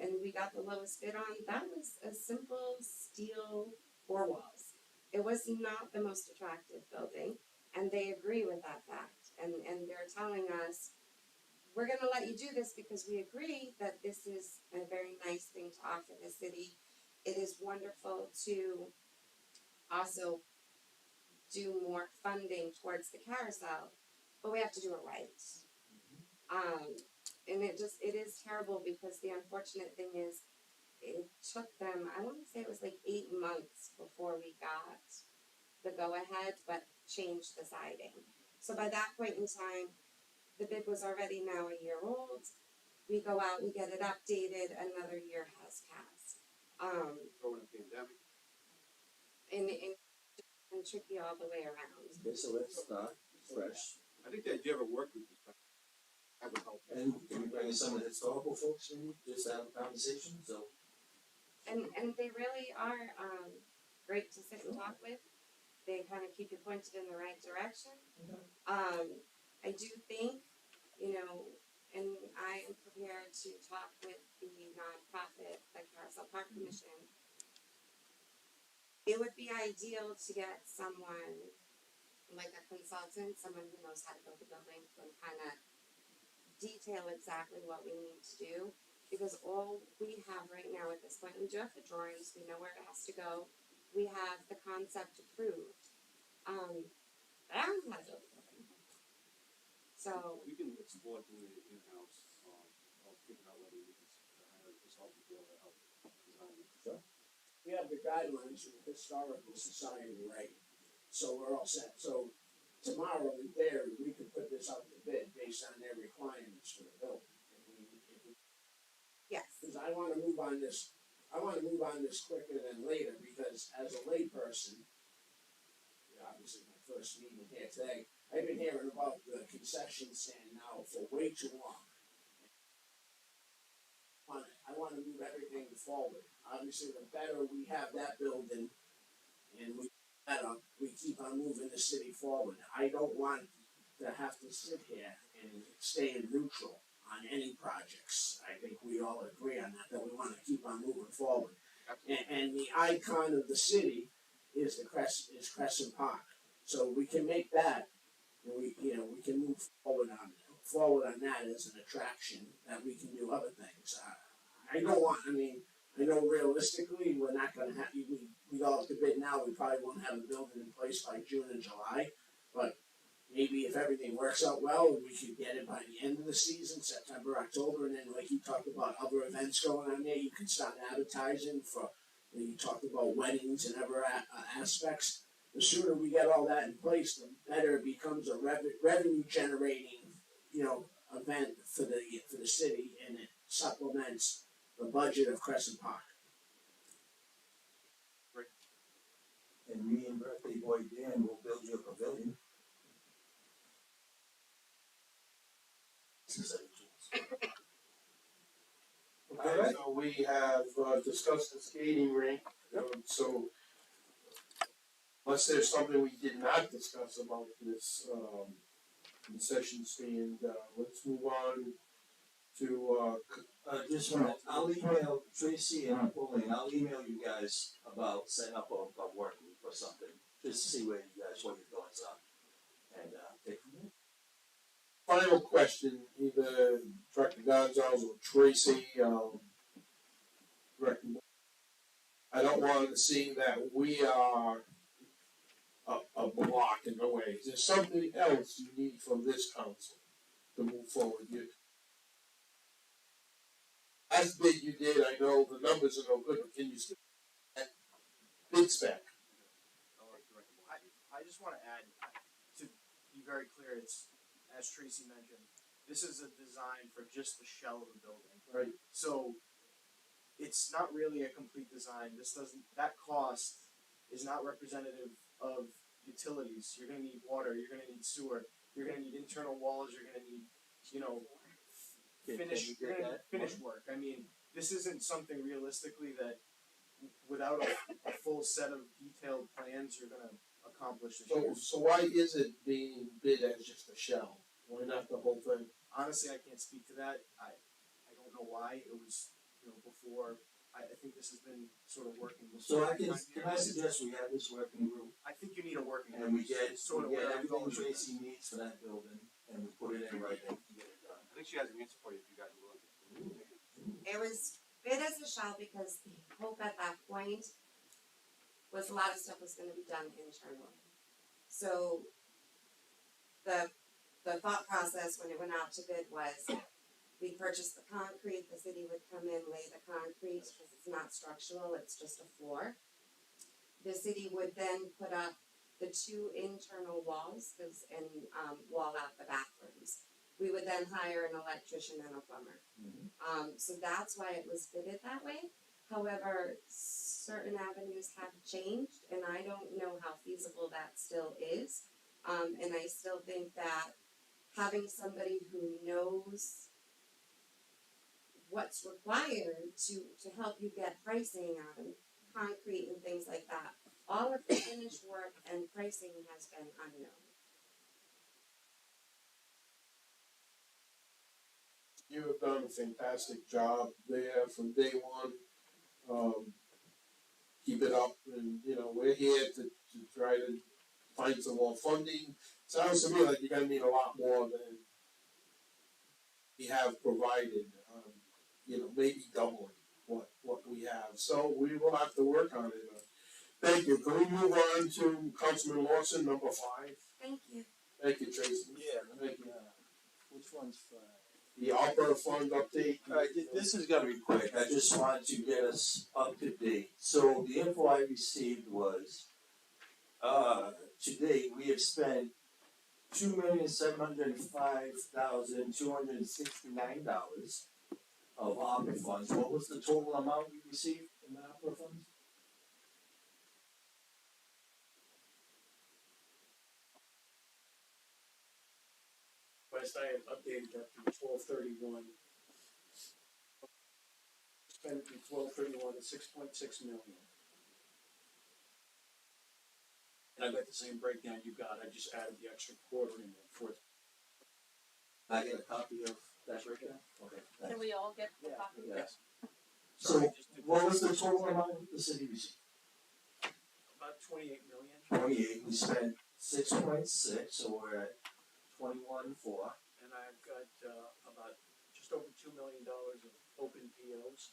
and we got the lowest bid on, that was a simple steel 4 walls. It was not the most attractive building, and they agree with that fact. And they're telling us, we're gonna let you do this because we agree that this is a very nice thing to offer the city. It is wonderful to also do more funding towards the carousel, but we have to do it right. And it is terrible because the unfortunate thing is it took them, I want to say it was like 8 months before we got the go-ahead, but changed the siding. So by that point in time, the bid was already now a year old. We go out, we get it updated, another year has passed. Throw in a pandemic. And tricky all the way around. Okay, so let's start fresh. I think the idea of a work group is better. That would help. And can we bring in some of the historical folks maybe, just to have a conversation, so. And they really are great to sit and talk with. They kind of keep you pointed in the right direction. I do think, and I am prepared to talk with the nonprofit, the Carousel Park Commission. It would be ideal to get someone, like a consultant, someone who knows how to build a building, and kind of detail exactly what we need to do. Because all we have right now at this point, we do have the drawings, we know where it has to go, we have the concept approved. But I don't know how to build a building. So. We can explore doing it in-house, or figure out whether we can hire a consultant to be able to help design it. Sure. We have the guidelines from the Historical Society, right? So we're all set. So tomorrow, in theory, we could put this out to bid based on their requirements for the building. Yes. Because I want to move on this quicker than later, because as a layperson, obviously my first meeting here today, I've been hearing about the concession stand now for way too long. I want to move everything forward. Obviously, the better we have that building, and we keep on moving the city forward. I don't want to have to sit here and stay in neutral on any projects. I think we all agree on that we want to keep on moving forward. And the icon of the city is Crescent Park. So we can make that, and we can move forward on that as an attraction that we can do other things. I know realistically we're not going to have, we all have to bid now, we probably won't have the building in place by June and July, but maybe if everything works out well, we could get it by the end of the season, September, October, and then like you talked about other events going on there, you can start advertising for, you talked about weddings and other aspects. The sooner we get all that in place, the better it becomes a revenue generating, event for the city, and it supplements the budget of Crescent Park. and me and birthday boy Dan will build you a pavilion. Okay, so we have discussed the skating rink, so unless there's something we did not discuss about this concession stand, let's move on to Just a minute, I'll email Tracy and Pauline, I'll email you guys about setting up a work group or something, just to see what your thoughts are. And, take from there. final question, either Director Gonzalez or Tracy, Director. I don't want to see that we are a block in the way. Is there something else you need from this council to move forward? As bid you did, I know the numbers are no good, but can you still that bid spec? I just wanna add, to be very clear, it's, as Tracy mentioned, this is a design for just the shell of the building. Right. So, it's not really a complete design, that cost is not representative of utilities. You're gonna need water, you're gonna need sewer, you're gonna need internal walls, you're gonna need, finish work. I mean, this isn't something realistically that without a full set of detailed plans, you're gonna accomplish this year. So why is it being bid as just a shell? Why not the whole thing? Honestly, I can't speak to that. I don't know why. It was, before. I think this has been sort of working. So can I suggest we have this working group? I think you need a working group. And we get where I'm everything going with Tracy this. needs for that building, and we put it in writing and get it done. I think she has an answer for you if you guys are willing. It was bid as a shell because the hope at that point was a lot of stuff was gonna be done internally. So the thought process when it went out to bid was we purchased the concrete, the city would come in, lay the concrete, because it's not structural, it's just a floor. The city would then put up the 2 internal walls, and wall out the bathrooms. We would then hire an electrician and a plumber. So that's why it was bidded that way. However, certain avenues have changed, and I don't know how feasible that still is. And I still think that having somebody who knows what's required to help you get pricing on concrete and things like that. All of the finished work and pricing has been unknown. You have done a fantastic job there from day one. Keep it up, and we're here to try to find some more funding. Sounds to me like you're gonna need a lot more than we have provided. Maybe doubling what we have. So we will have to work on it. Thank you. Can we move on to Councilman Lawson, number 5? Thank you. Thank you, Tracy. Yeah, Thank you. which one's for? The opera fund update. Alright, this is gonna be quick, I just wanted to get us up to date. So the info I received was, to date, we have spent $2,705,269 of opera funds. What was the total amount we received in the opera funds? West, I have updated that through 12/31. Spent through 12/31 at 6.6 million. And I've got the same breakdown you got, I just added the extra quarter in there for it. I get a copy of that breakdown? Okay, Can thanks. we all get the copy? Yes. So, what was the total amount the city received? About 28 million. 28, we spent 6.6, so we're at 21.4. And I've got about just over $2 million of open POs.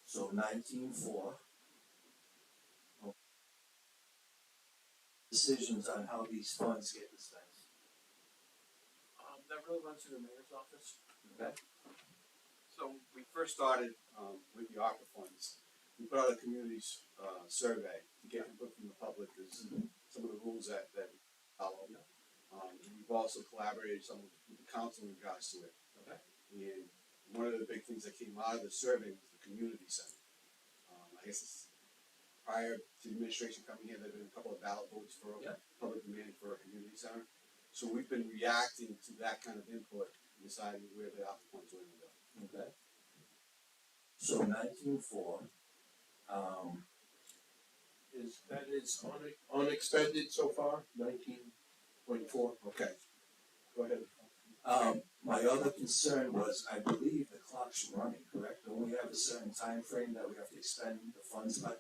So 19.4. Decisions on how these funds get dispensed. That really runs through the mayor's office. Okay. So we first started with the ARPA funds. We put out a community's survey to get input from the public. There's some of the rules that we follow. We've also collaborated some with the council in regards to it. Okay. And one of the big things that came out of the survey was the community center. I guess it's prior to the administration coming here, there've been a couple of ballot votes for Yeah. public demand for a community center. So we've been reacting to that kind of input and deciding where the optimal points are gonna go. Okay. So 19.4, is unexpended so far, 19.4, okay. Go ahead. my other concern was, I believe the clock's running, correct? Don't we have a certain time frame that we have to expend the funds by?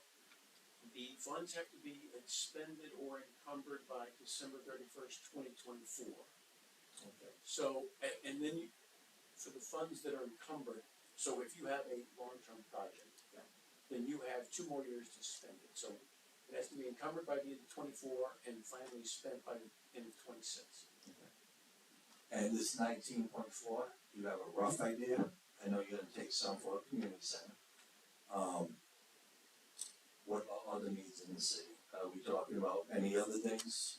The funds have to be expended or encumbered by December 31st, 2024. Okay. So, and then for the funds that are encumbered, so if you have a long-term project, then you have 2 more years to spend it. So it has to be encumbered by the end of 24 and finally spent by the end of 26. And this 19.4, do you have a rough idea? I know you're gonna take some for a community center. What about other needs in the city? Are we talking about any other things?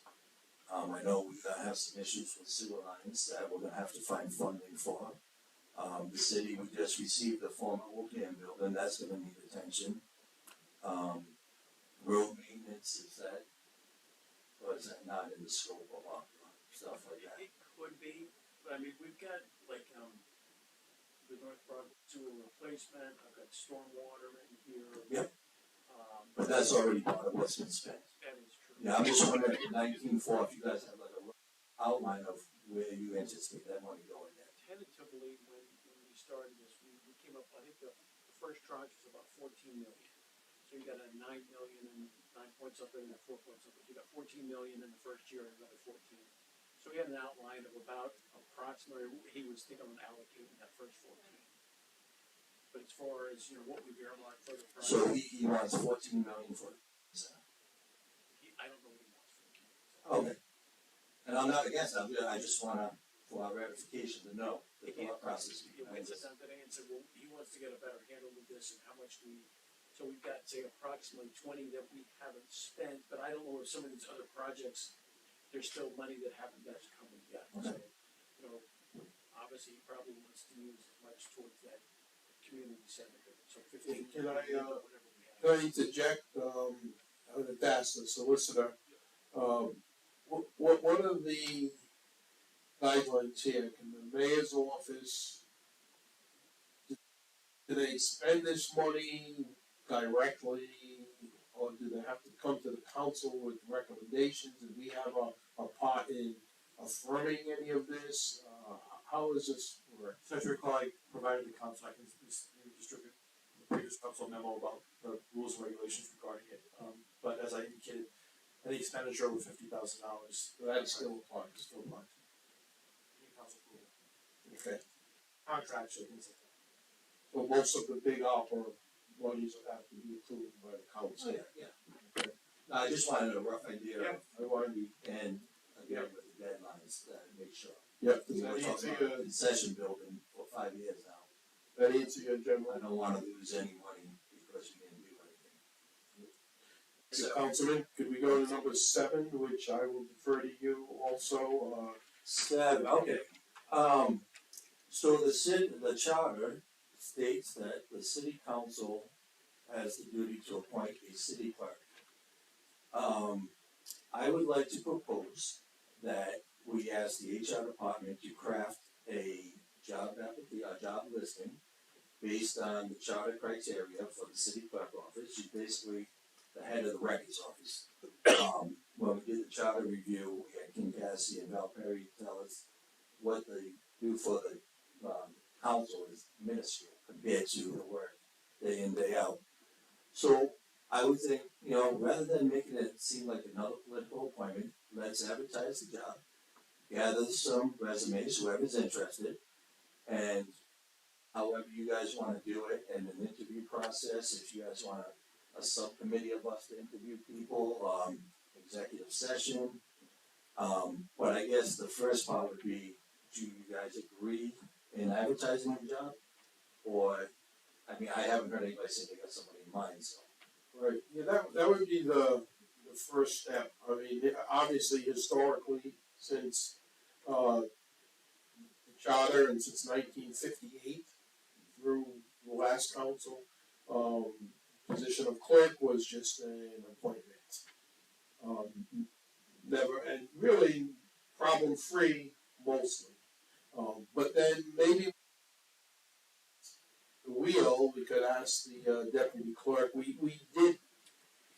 I know we're gonna have some issues with sewer lines that we're gonna have to find funding for. The city, we just received the former OPM building, that's gonna need attention. Road maintenance, is that, or is that not in the scope of our stuff like that? It could be, but I mean, we've got like the North Providence sewer replacement, I've got stormwater in here. Yep. But that's already part of what's been spent. That is true. Yeah, I'm just wondering, in 19.4, if you guys have like a rough outline of where you anticipate that money going at. Tentatively, when we started this, we came up, I think the first tranche was about 14 million. So you got a 9 million and 9 point something and 4 point something. So you got 14 million in the first year and another 14. So we had an outline of about approximately, he was thinking of allocating that first 14. But as far as, what we've earmarked for the project. So he wants 14 million for the center. I don't know what he wants for the Okay. And I'm not against that, I just wanna, for our ratification, to know the thought process He behind went this. down today and said, well, he wants to get a better handle with this and how much so we've got, say, approximately 20 that we haven't spent, but I don't know if some of these other projects, there's still money that that's coming yet. Okay. So, obviously he probably wants to use as much towards that community center, so 15. Can I, whatever we have. Can I interject, I would ask the solicitor, what are the guidelines here? Can the mayor's office, do they spend this money directly, or do they have to come to the council with recommendations? Do we have a part in affirming any of this? How is this work? So if you recall, I provided the council, I can distribute the previous council memo about the rules and regulations regarding it. But as I indicated, any expenditure over $50,000, That still applies. still applies. Any council approval. Okay. Contracts or things like that. Well, most of the big opera monies would have to be approved by the Oh, council. yeah. No, I just wanted a rough idea of, I wanted to, and again, with the deadlines, that make sure. yeah, We were talking about a concession building for 5 years now. that answer your general. I don't wanna lose any money because we didn't do anything. So, Councilman, could we go to number 7, which I will defer to you also, 7, okay. So the charter states that the city council has the duty to appoint a city clerk. I would like to propose that we ask the HR department to craft a job listing based on the charter criteria for the city clerk office. She's basically the head of the records office. When we did the charter review, we had Kim Cassie and Val Perry tell us what they do for the council is minuscule compared to the work day in, day out. So I would think, rather than making it seem like another political appointment, let's advertise the job, gather some resumes, whoever's interested, and however you guys wanna do it, and an interview process, if you guys want a subcommittee of us to interview people, executive session. But I guess the first part would be, do you guys agree in advertising the job? Or, I haven't heard anybody say they got somebody in mind, so. right, yeah, that would be the first step. Obviously historically, since, the charter and since 1958 through the last council, positions position of clerk was just an appointment. Never, and really problem-free mostly. But then maybe the wheel, we could ask the deputy clerk, we did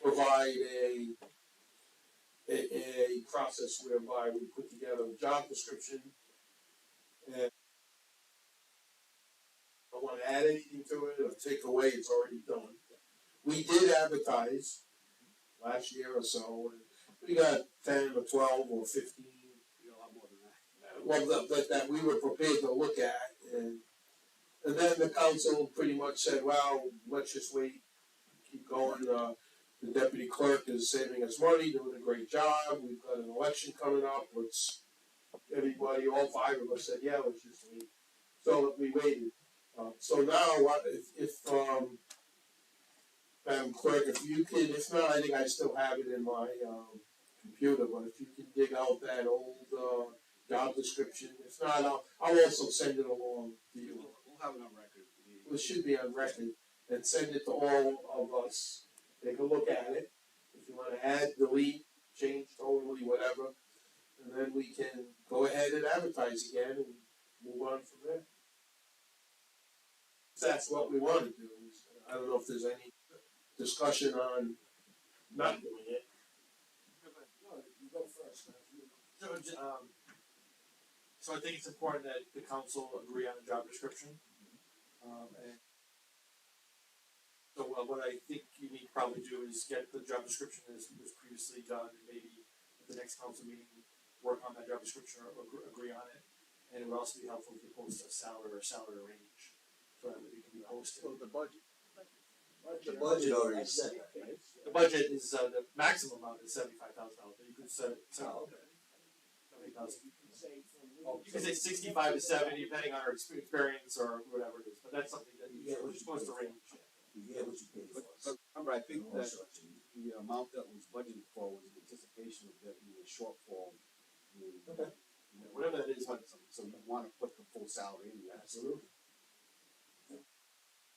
provide a process whereby we put together a job description, and I don't want to add anything to it or take away, it's already done. We did advertise last year or so, and we got 10 or 12 or 15. A lot more than that. Well, that we were prepared to look at, and then the council pretty much said, well, let's just wait, keep going. The deputy clerk is saving us money, doing a great job. We've got an election coming up. Everybody, all 5 of us said, yeah, let's just wait. So we waited. So now, if Madam Clerk, if you can, if not, I think I still have it in my computer, but if you can dig out that old job description, if not, I'll also send it along to you. We'll have it on record. It should be on record, and send it to all of us. Take a look at it. If you want to add, delete, change totally, whatever, and then we can go ahead and advertise again and move on from there. That's what we want to do. I don't know if there's any discussion on not doing it. No, you go first. So I think it's important that the council agree on the job description. And so what I think you need to probably do is get the job description as was previously done, and maybe at the next council meeting, work on that job description or agree on it. And it would also be helpful if you post a salary range, so that it can be posted. So the budget. The budget already set that, right? The budget is, the maximum amount is $75,000, but you could set it, okay. 70,000. You can say from. You can say 65 to 70, depending on our experience or whatever it is, but that's something that you're supposed to range. You get what you pay for. But remember, I think that Also, what you need. the amount that was budgeted for was in anticipation of there being a shortfall. Okay. Whatever that is, So you want to put the full salary in there. absolutely.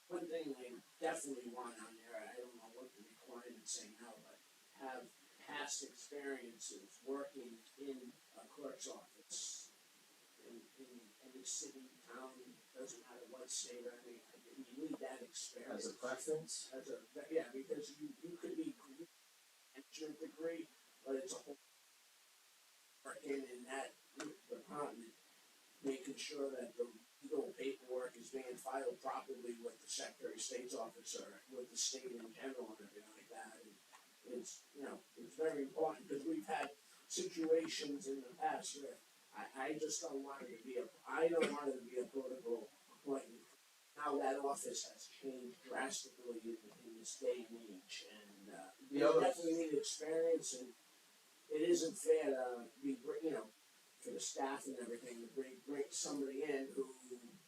One thing I definitely want on there, I don't know what the requirements say now, but have past experiences working in a clerk's office in any city, town, doesn't matter what state or anything, you need that experience. As a preference? Yeah, because you could be engineering degree, but it's a whole working in that department, making sure that the legal paperwork is being filed properly with the Secretary of State's office or with the state in general and everything like that. And it's, it's very important because we've had situations in the past where I just don't want it to be I don't want it to be a political appointment. Now that office has changed drastically in this day and age, and you definitely need experience, and it isn't fair to be, for the staff and everything to bring somebody in who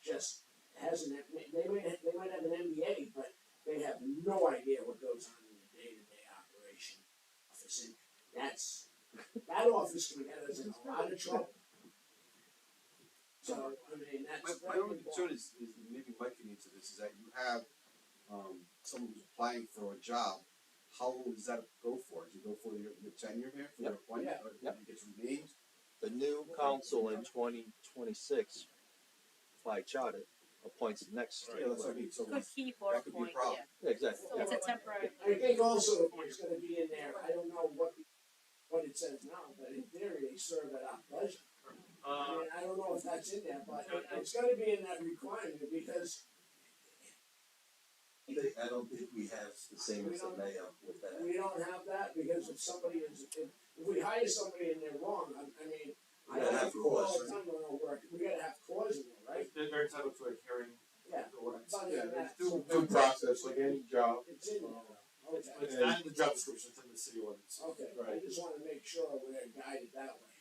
just hasn't. They might have an MBA, but they have no idea what goes on in the day-to-day operation office, and that office can get us in a lot of trouble. So I mean, that's My only concern is maybe Mike can answer this, is that you have someone who's applying for a job. How long does that go for? Does it go for your tenure here, for your appointment, or it gets renamed? The new council in 2026, by charter, appoints the next. Right, that's what I mean. So Could keep or that could be a appoint, problem. yeah. Exactly. So it's a temporary. I think also it's going to be in there. I don't know what it says now, but in theory they serve at our pleasure. I mean, I don't know if that's in there, but it's going to be in that requirement because. I don't think we have the same as the mayor with that. We don't have that because if somebody is, if we hire somebody and they're wrong, I mean, We gotta have cause, all the time when I work, we gotta have cause in there, right? They're entitled to a hearing. Yeah. Ordinance. But Yeah, that's, due process like any job. it's in there. It's Okay. not in the job description, it's in the city ordinance. Okay, I Right. just wanna make sure we're guided that way.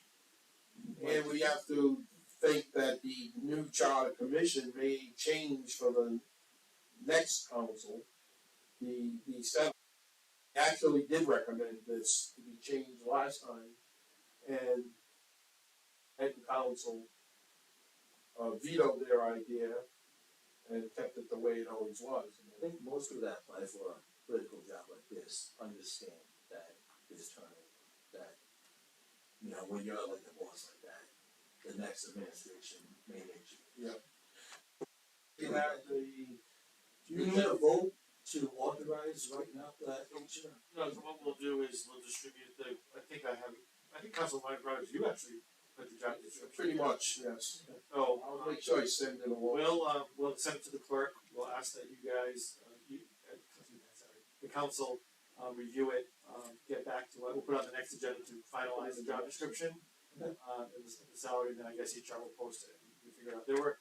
And we have to think that the new charter commission may change for the next council. The Senate actually did recommend this to be changed last time, and the council vetoed their idea and kept it the way it always was. I think most of that apply for political just understand that this turnover, that, you know, when you're like the boss like that, the next administration may make you. Yeah. You had the, Do you need a vote to authorize writing up that HR? No, so what we'll do is we'll distribute I think Council Mike Rogers, you actually put the job description. pretty much, yes. So, I'll make sure I send it along. We'll send it to the clerk, we'll ask that you guys, the council, review it, get back to it, we'll put it on the next agenda to finalize the job description. And the salary, and then I guess HR will post it, and we figure it out, there were,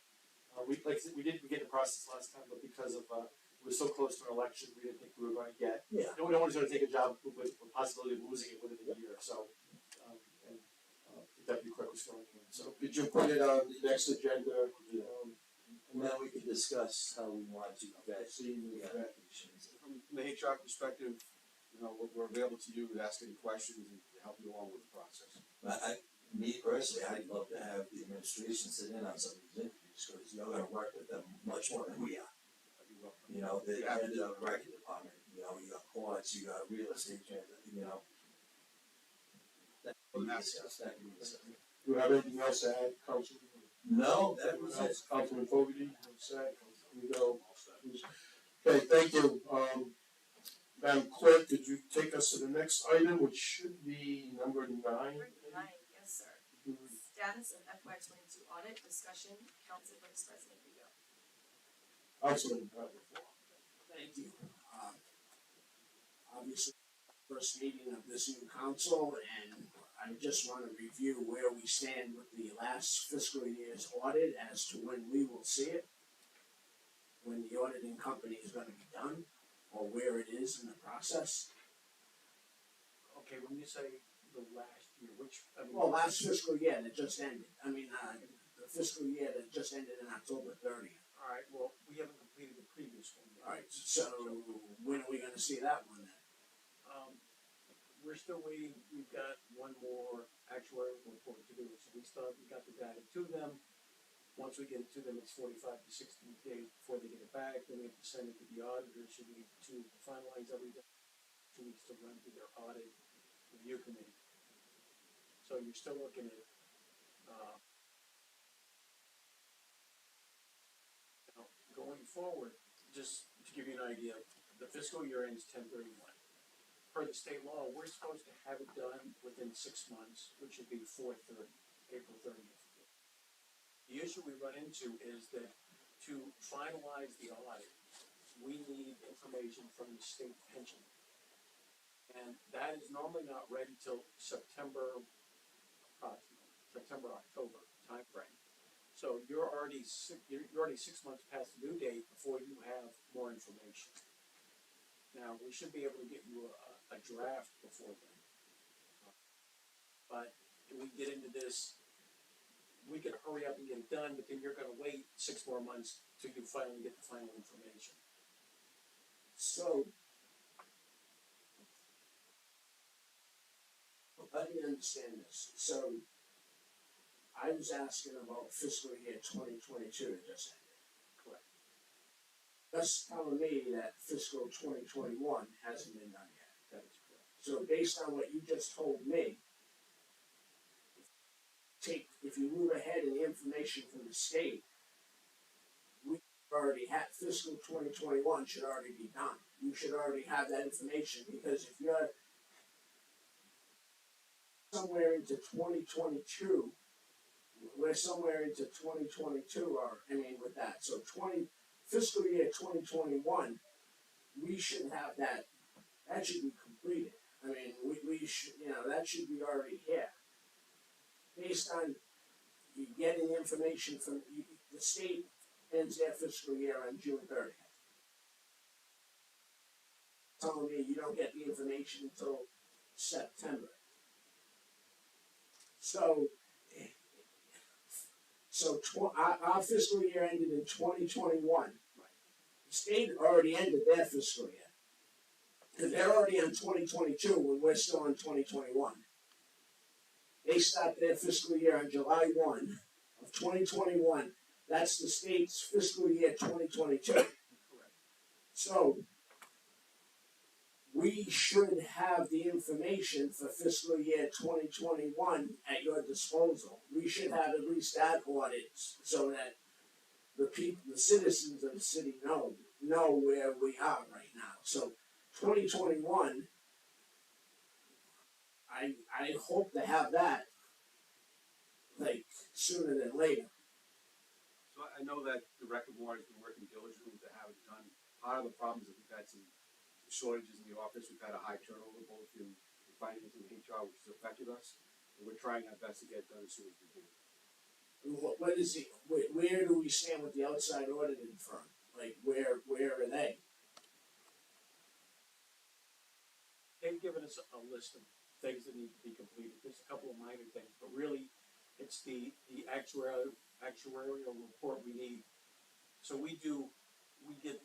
we didn't begin the process last time, but because of, it was so close to an election, we didn't think we were going to get. Yeah. No one was gonna take a job with the possibility of losing it within a year, so, and, the deputy clerk was filling in, so. Could you put it on the next agenda? And then we can discuss how we want to vet the applications. From the HR perspective, you know, we're available to you to ask any questions and to help you along with the process. Me personally, I'd love to have the administration sit in on some of these interviews, because you're gonna work with them much more than we are. You know, the head of the record department, you know, you got courts, you got real estate, you know. That can be discussed, that can be discussed. Do you have anything else to add, Councilman? No, that was it. Councilman Fogarty, you go. Okay, thank you. Madam Clerk, could you take us to the next item, which should be number 9? Number 9, yes, sir. Status of FY 22 audit discussion, Council Vice President Vigo. Councilman, Thank you. Obviously, first meeting of this new council, and I just want to review where we stand with the last fiscal year's audit as to when we will see it, when the auditing company is going to be done, or where it is in the process. Okay, when you say the last year, Well, last fiscal year that just ended, the fiscal year that just ended in October 30th. Alright, well, we haven't completed the previous one yet. Alright, so when are we gonna see that one then? We're still waiting, we've got one more actuarial report to do, so we got the data to them. Once we get it to them, it's 45 to 60 days before they get it back, then we have to send it to the auditors, who need to finalize everything. 2 weeks to run through their audit review committee. So you're still looking at, going forward, just to give you an idea, the fiscal year ends 10/31. Per the state law, we're supposed to have it done within 6 months, which would be 4/30, April 30th. The issue we run into is that to finalize the audit, we need information from the state pension. And that is normally not ready till September, October timeframe. So you're already 6 months past the due date before you have more information. Now, we should be able to get you a draft before then. But if we get into this, we could hurry up and get it done, but then you're gonna wait 6 more months till you finally get the final information. So, let me understand this. So, I was asking about fiscal year 2022 that just ended. Correct. That's telling me that fiscal 2021 hasn't been done yet. That is correct. So based on what you just told me, if you move ahead in the information from the state, we already had fiscal 2021 should already be done. You should already have that information, because if you're somewhere into 2022, we're somewhere into 2022, with that. So fiscal year 2021, we should have that should be completed. We should, that should be already here. Based on you getting the information from the state ends their fiscal year on June 30th. Telling me you don't get the information until September. So our fiscal year ended in 2021. The state already ended their fiscal year. Because they're already on 2022 when we're still on 2021. They start their fiscal year on July 1 of 2021. That's the state's fiscal year 2022. Correct. So, we we should have the information for fiscal year 2021 at your disposal. We should have at least that audit so that the citizens of the city know where we are right now. So 2021, I hope to have that like sooner than later. So I know that the record board has been working diligently to have it done. Part of the problem is that we've had some shortages in the office. We've had a high turnover both in finance and HR, which has affected us. And we're trying our best to get it done as soon as we can. What is it? Where do we stand with the outside auditing firm? Like, where are they? They've given us a list of things that need to be completed. There's a couple of minor things, but really, it's the actuarial report we need. So we get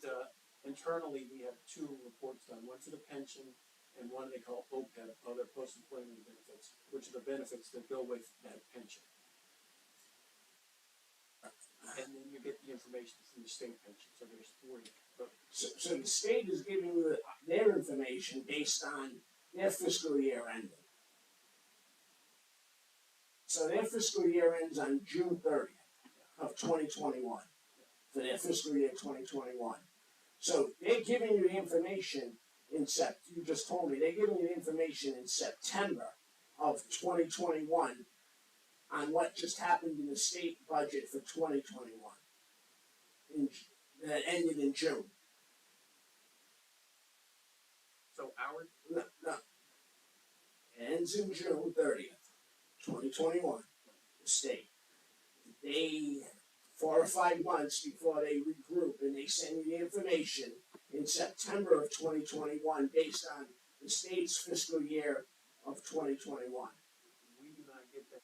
internally, we have two reports done, one for the pension and one they call OPEB, other post-employment benefits, which are the benefits that go with that pension. And then you get the information from the state pension, so there's three. So the state is giving you their information based on their fiscal year ending. So their fiscal year ends on June 30th of 2021 for their fiscal year 2021. So they're giving you the information you just told me, they're giving you the information in September of 2021 on what just happened in the state budget for 2021. That ended in June. So our No. It ends in June 30th, 2021. The state. They 4 or 5 months before they regroup and they send you the information in September of 2021 based on the state's fiscal year of 2021. we do not get that.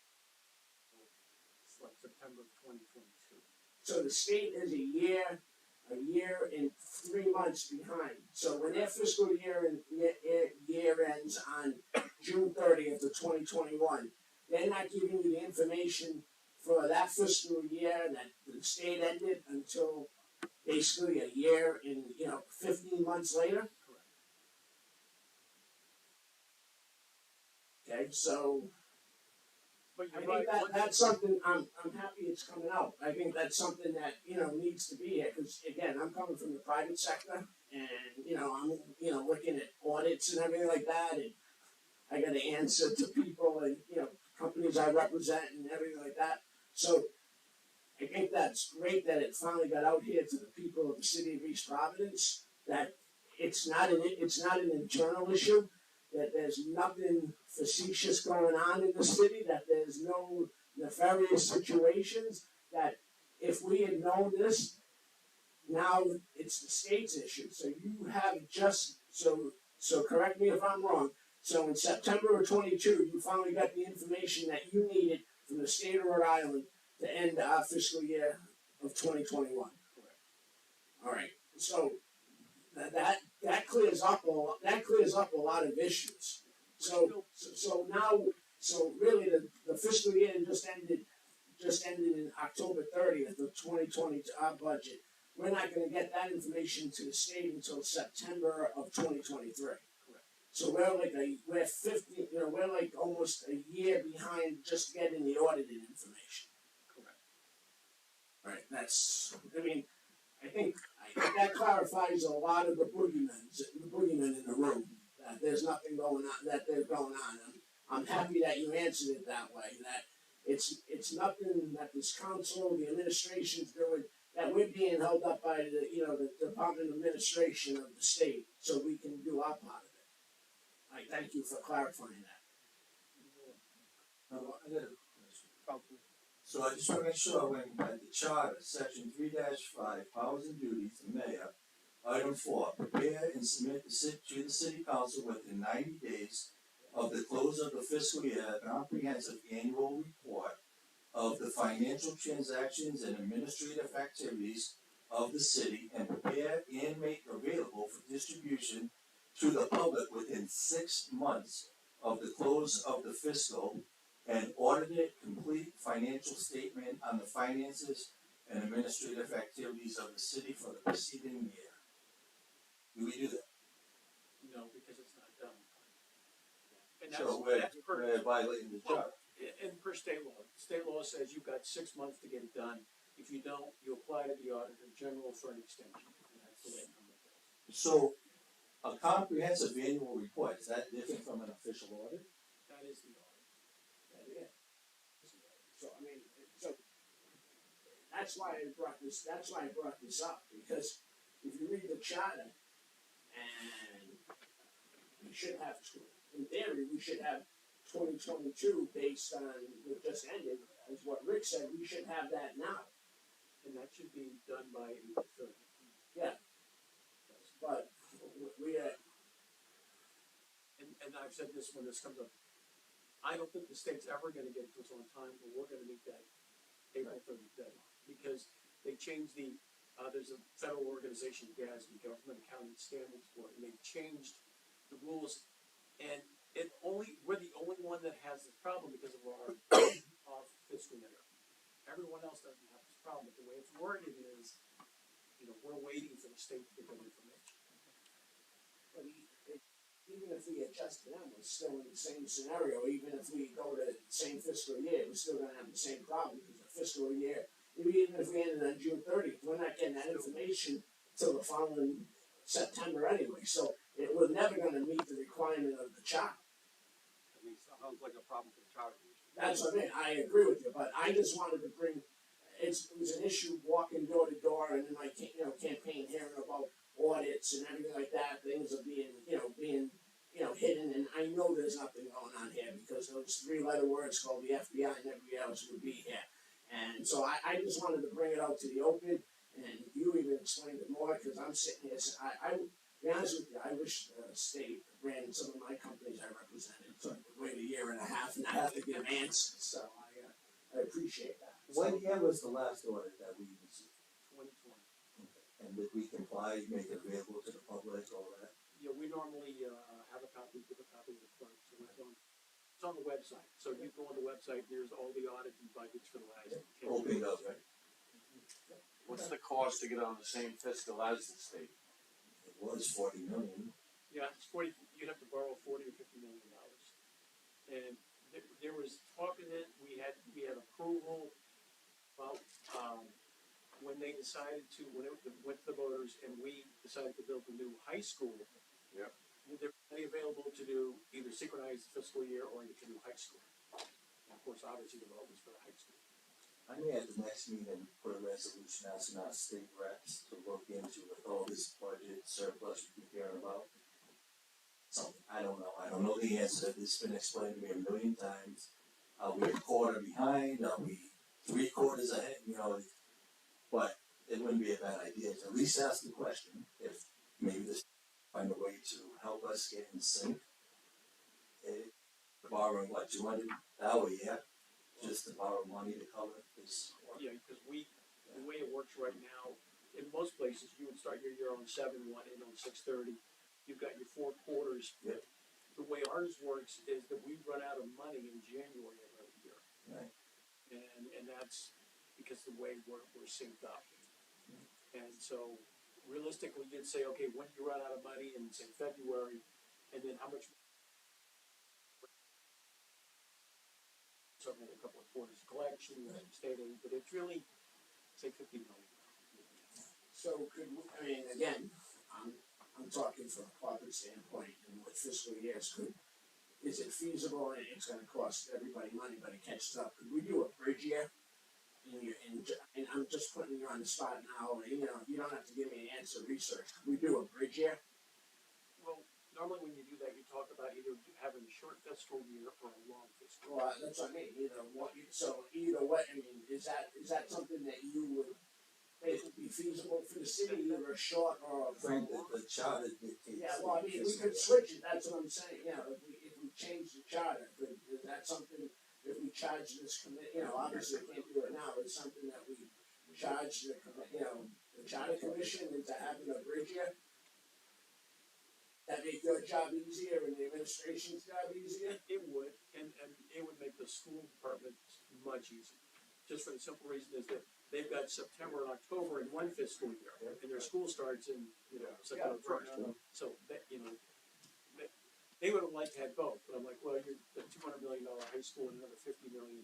It's like September of 2022. So the state is a year and 3 months behind. So when their fiscal year ends on June 30th of 2021, they're not giving you the information for that fiscal year that the state ended until basically a year and 15 months later. Okay, so But I you're think right. that's something I'm happy it's coming out. I think that's something that needs to be here because again I'm coming from the private sector and I'm looking at audits and everything like that and I got to answer to people and companies I represent and everything like that. So I think that's great that it finally got out here to the people of the city of East Providence that it's not an internal issue, that there's nothing facetious going on in the city, that there's no nefarious situations, that if we had known this, now it's the state's issue. So you have so correct me if I'm wrong, so in September of 22, you finally got the information that you needed from the state of Rhode Island to end our fiscal year of 2021. Correct. All right. So that clears up a lot of issues. So really the fiscal year just ended in October 30th of 2020 to our budget. We're not going to get that information to the state until September of 2023. So we're like almost a year behind just getting the audited information. Correct. Right. I think that clarifies a lot of the boogeymen in the room. That there's nothing going on. I'm happy that you answered it that way. That it's nothing that this council, the administration's doing. That we're being held up by the Department of Administration of the state, so we can do our part of it. I thank you for clarifying that. I got a question. So I just want to make sure when the charter, section 3-5, powers and duties, the mayor, item 4, prepare and submit to the city council within 90 days of the close of the fiscal year a comprehensive annual report of the financial transactions and administrative activities of the city and prepare and make available for distribution to the public within 6 months of the close of the fiscal and audited complete financial statement on the finances and administrative activities of the city for the preceding year. Do we do that? No, because it's So we're violating the charter. And per state law says you've got 6 months to get it done. If you don't, you apply to the Auditor General for an extension. And that's the way it goes. So a comprehensive annual report, is that different from an official audit? That is the audit. That is. So, I mean, so, that's why I brought this up, because if you read the charter, and we should have, in theory, we should have 2022 based on what just ended, as what Rick said, we should have that now. And that should be done by April 30th. Yeah. But we and I've said this when this comes up, I don't think the state's ever gonna get it to us on time, but we're gonna meet that April 30th deadline. Because they changed there's a federal organization, GASB, Government Accounting Standards Board, and they've changed the rules. And we're the only one that has this problem because of our fiscal year. Everyone else doesn't have this problem, but the way it's worded is, we're waiting for the state to get that information. But even if we adjust to them, we're still in the same scenario. Even if we go to the same fiscal year, we're still gonna have the same problem, because the fiscal year, even if we ended on June 30th, we're not getting that information till the following September anyway. So we're never gonna meet the requirement of the charter. I mean, sounds like a problem for the charter commission. That's what I mean. I agree with you, but I just wanted to bring. It was an issue walking door to door, and in my campaign, hearing about audits and everything like that. Things are being hidden, and I know there's nothing going on here because those 3-letter words called the FBI and everybody else would be here. And so I just wanted to bring it out to the open, and you even explained it more, because I'm sitting here. To be honest with you, I wish the state ran some of my companies I represented, so I could wait a year and a half and not have to give answers. So I appreciate that. What year was the last audit that we received? 2020. And did we comply, make it available to the public, all that? Yeah, we normally have a copy, give a copy to the clerk, so it's on the website. So you go on the website, there's all the audit and budgets for the last 10 years. Open up, right? What's the cost to get on the same fiscal as the state? It was 40 million. Yeah, it's 40. You'd have to borrow $40 or $50 million, and there was talk in it. We had approval. Well, when they decided when it went to the voters, and we decided to build a new high school. Yep. They're only available to do either synchronize the fiscal year or you can do high school. And of course, obviously, the vote was for the high school. I may at the next meeting put a resolution asking our state reps to look into with all this budget surplus we keep hearing about. Something I don't know. I don't know the answer. It's been explained to me a million times. Are we a quarter behind? Are we 3/4 ahead? But it wouldn't be a bad idea to at least ask the question if maybe this find a way to help us get in sync. Borrowing what, $200 a year just to borrow money to cover this. Yeah, because the way it works right now, in most places, you would start your year on 7/1 and on 6/30. You've got your 4 quarters. Yep. The way ours works is that we run out of money in January of every year. Right. And that's because the way we're synced up. And so realistically, you'd say, okay, when do you run out of money in, say, February, and then how much? Certainly a couple of quarters collection, state aid, but it's really, say, $50 million. So again, I'm talking from a corporate standpoint, and with fiscal years, is it feasible, and it's gonna cost everybody money, but it catches up? Could we do a bridge year? And I'm just putting you on the spot now, you don't have to give me an answer, research. Could we do a bridge year? Well, normally when you do that, you talk about either having a short fiscal year or a long fiscal year. Well, that's what I mean, either way, is that something that you would think would be feasible for the city, either a short or a Frank, the charter dictates. Yeah, well, we could switch it, that's what I'm saying, if we change the charter, is that something, if we charge this obviously we can't do it now, it's something that we charge the charter commission into having a bridge year? That make your job easier and the administration's job easier? It would, and it would make the school department much easier. Just for the simple reason is that they've got September and October in one fiscal year, and their school starts in September 1st. So that they would like to have both, but I'm like, well, you're the $200 million high school and another 50 million,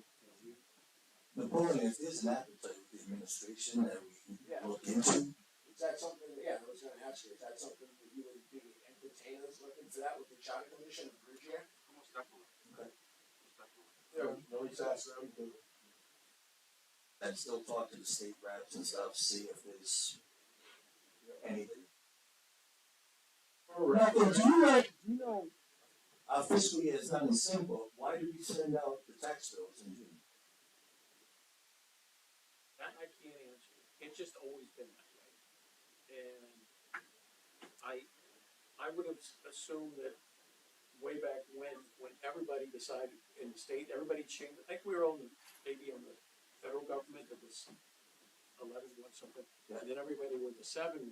The point is, there's an appetite with the administration that we can Yeah. look into. Is that something, yeah, I was gonna ask you, is that something that you would be entertainers looking for that with the charter commission of Bridgeville? Most definitely. Okay. Most definitely. Yeah, we can always ask them to. And still talk to the state reps and stuff, see if there's anything. Alright. Now, do you know, our fiscal year is done in December, why do we send out the tax bills in June? that I can't answer. It's just always been that way. And I would have assumed that way back when everybody decided in the state, everybody changed, I think we were maybe on the federal government that was 11-1 something, and then everybody went to 7-1.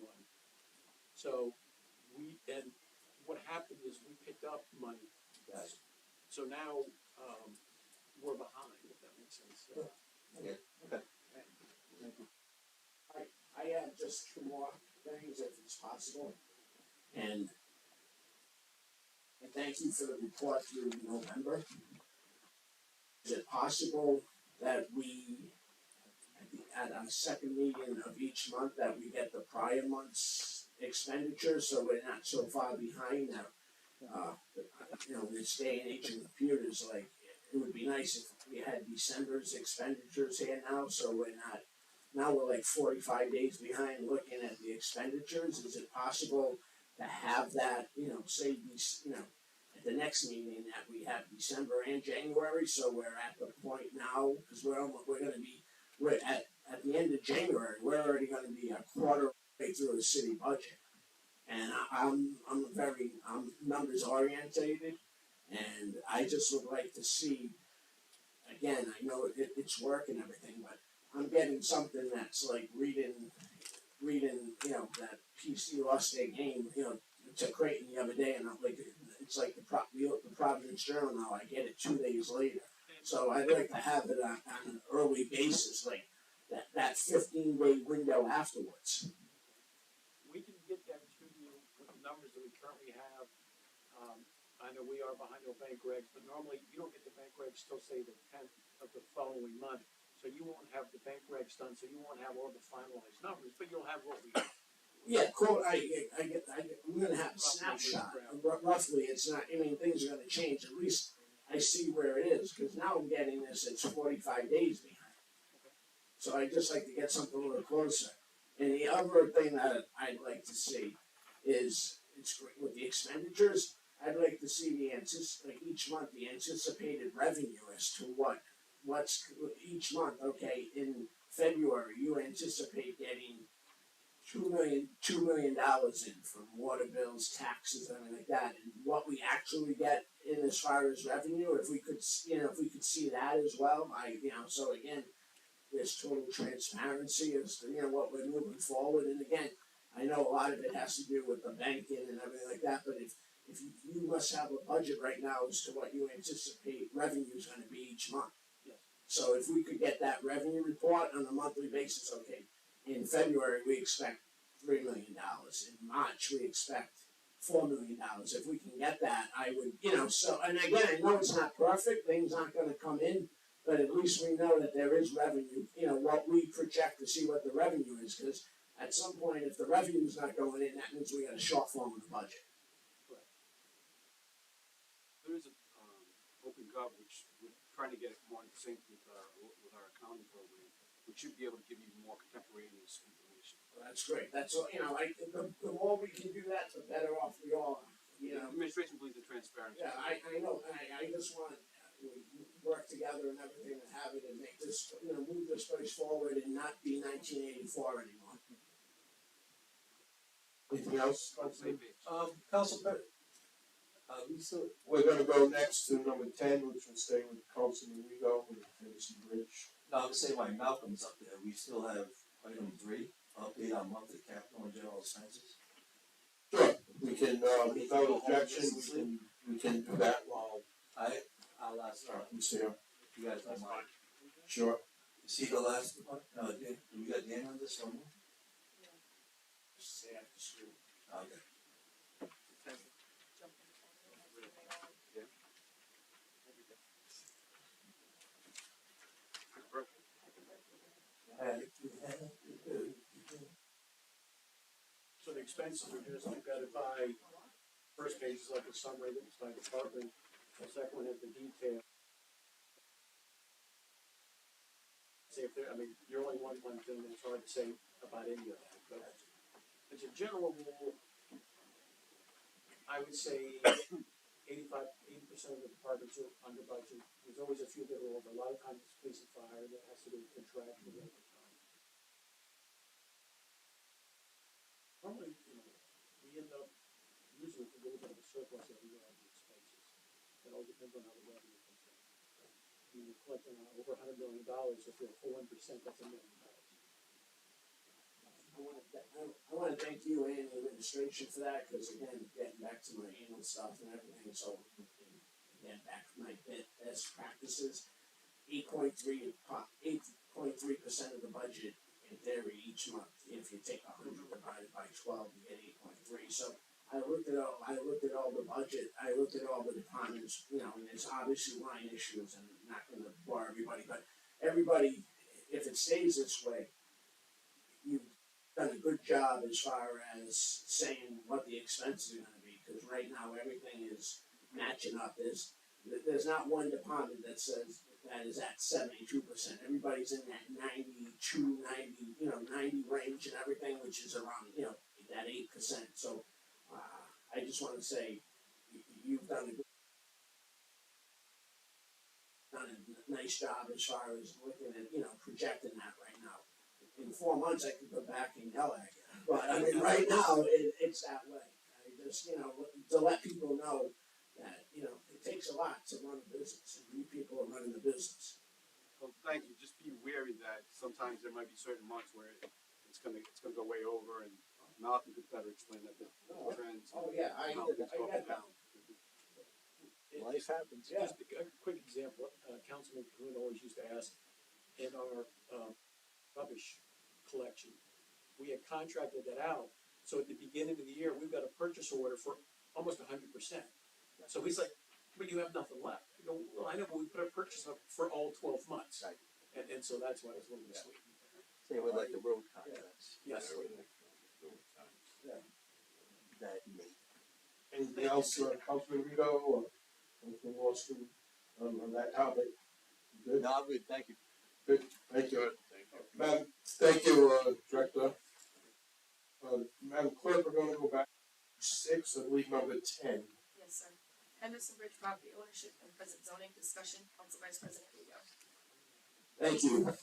So and what happened is we picked up money. Gotcha. So now, we're behind, if that makes sense. Okay. I have just two more things if it's possible. And thank you for the report through November. Is it possible that we, at our second meeting of each month, that we get the prior month's expenditures, so we're not so far behind now? In this day and age of computers, like, it would be nice if we had December's expenditures here now, so we're not, now we're like 45 days behind looking at the expenditures. Is it possible to have that, say, at the next meeting that we have December and January, so we're at the point now, because we're at the end of January, we're already gonna be a quarter way through the city budget. And I'm numbers orientated, and I just would like to see, again, I know it's work and everything, but I'm getting something that's like reading, that PC lost their game, to Creighton the other day, and I'm like, it's like the Providence Journal now, I get it 2 days later. So I'd like to have it on an early basis, like that 15-day window afterwards. We can get them to you with the numbers that we currently have. I know we are behind our bank regs, but normally you don't get the bank regs till say the 10th of the following month. So you won't have the bank regs done, so you won't have all the finalized numbers, but you'll have what we have. Yeah, cool. I'm gonna have a snapshot. Roughly, it's not, things are gonna change. At least I see where it is, because now I'm getting this, it's 45 days behind. So I'd just like to get something a little closer. And the other thing that I'd like to see is, it's great with the expenditures, I'd like to see each month, the anticipated revenue as to what's each month. Okay, in February, you anticipate getting $2 million in from water bills, taxes, everything like that, and what we actually get in as far as revenue, if we could see that as well, so again, there's total transparency as to, what we're moving forward, and again, I know a lot of it has to do with the banking and everything like that, but if you must have a budget right now as to what you anticipate revenue is gonna be each month. Yes. So if we could get that revenue report on a monthly basis, okay, in February, we expect $3 million. In March, we expect $4 million. If we can get that, I would, and again, I know it's not perfect, things aren't gonna come in, but at least we know that there is revenue, what we project to see what the revenue is, because at some point, if the revenue is not going in, that means we got a shortfall in the budget. There is a, Open Gov, which we're trying to get more in sync with our accounting program, which should be able to give you more contemporaneous information. Well, that's great. That's all, the more we can do that, the better off we all are, The administration believes in transparency. Yeah, I know, I just want to work together and everything and have it and make this, move this place forward and not be 1984 anymore. Anything else? Council, We're gonna go next to number 10, which will stay with Councilman Rego with Fantasy Bridge. Now, I'm saying like Malcolm's up there, we still have item 3, update on monthly capital and general expenses. Sure, we can, without objection, we can do that while I'll ask, he's here. you guys don't mind. Sure. Is he the last one? No, Dan, we got Dan on this one? Say after school. Okay. expenses are just, you've gotta buy, first page is like a summary that's by department, the second one has the detail. Say if there, I mean, you're only one thing, and it's hard to say about any of that, but as a general rule, I would say 80% of the departments are under budget. There's always a few that are over. A lot of times it's police and fire that has to do with contractual overtime. Normally, we end up usually with a little bit of a surplus every year on the expenses. It all depends on how the revenue comes in. We were collecting over $100 million. If we're 1%, that's $1 million. I wanna thank you and the administration for that, cause again, getting back to my annual stuff and everything, so, again, back to my best practices, 8.3% of the budget in theory each month. If you take 100 divided by 12, you get 8.3. So I looked at all the budget, I looked at all the departments, and there's obviously line issues, and I'm not gonna bore everybody, but everybody, if it stays this way, you've done a good job as far as saying what the expenses are gonna be, because right now everything is matching up. There's not one department that says that is at 72%. Everybody's in that 92, 90 range and everything, which is around, that 8%. So, I just wanna say, you've done a nice job as far as looking at, projecting that right now. In 4 months, I could go back and yell at you, but I mean, right now, it's that way. I just, to let people know that, it takes a lot to run a business, and you people are running the business. Well, thank you. Just be wary that sometimes there might be certain months where it's gonna go way over, and Malcolm could better explain that the trends. Oh, yeah, I get that. Life happens. Yeah. Just a quick example, Councilman Cahoon always used to ask, in our rubbish collection, we had contracted that out, so at the beginning of the year, we've got a purchase order for almost 100%. So he's like, but you have nothing left. I go, well, I know, but we put a purchase up for all 12 months. Right. And so that's why it's a little bit sweet. Same with like the road contracts. Yes. That made. Anything else, Councilman Rito, or anything else on that topic? Good? No, I'm good, thank you. Good, thank you. Madam, thank you, Director. Madam Clerk, we're gonna go back to 6, I believe number 10. Yes, sir. Henderson Bridge property ownership and present zoning discussion, Council Vice President Rego. Thank you.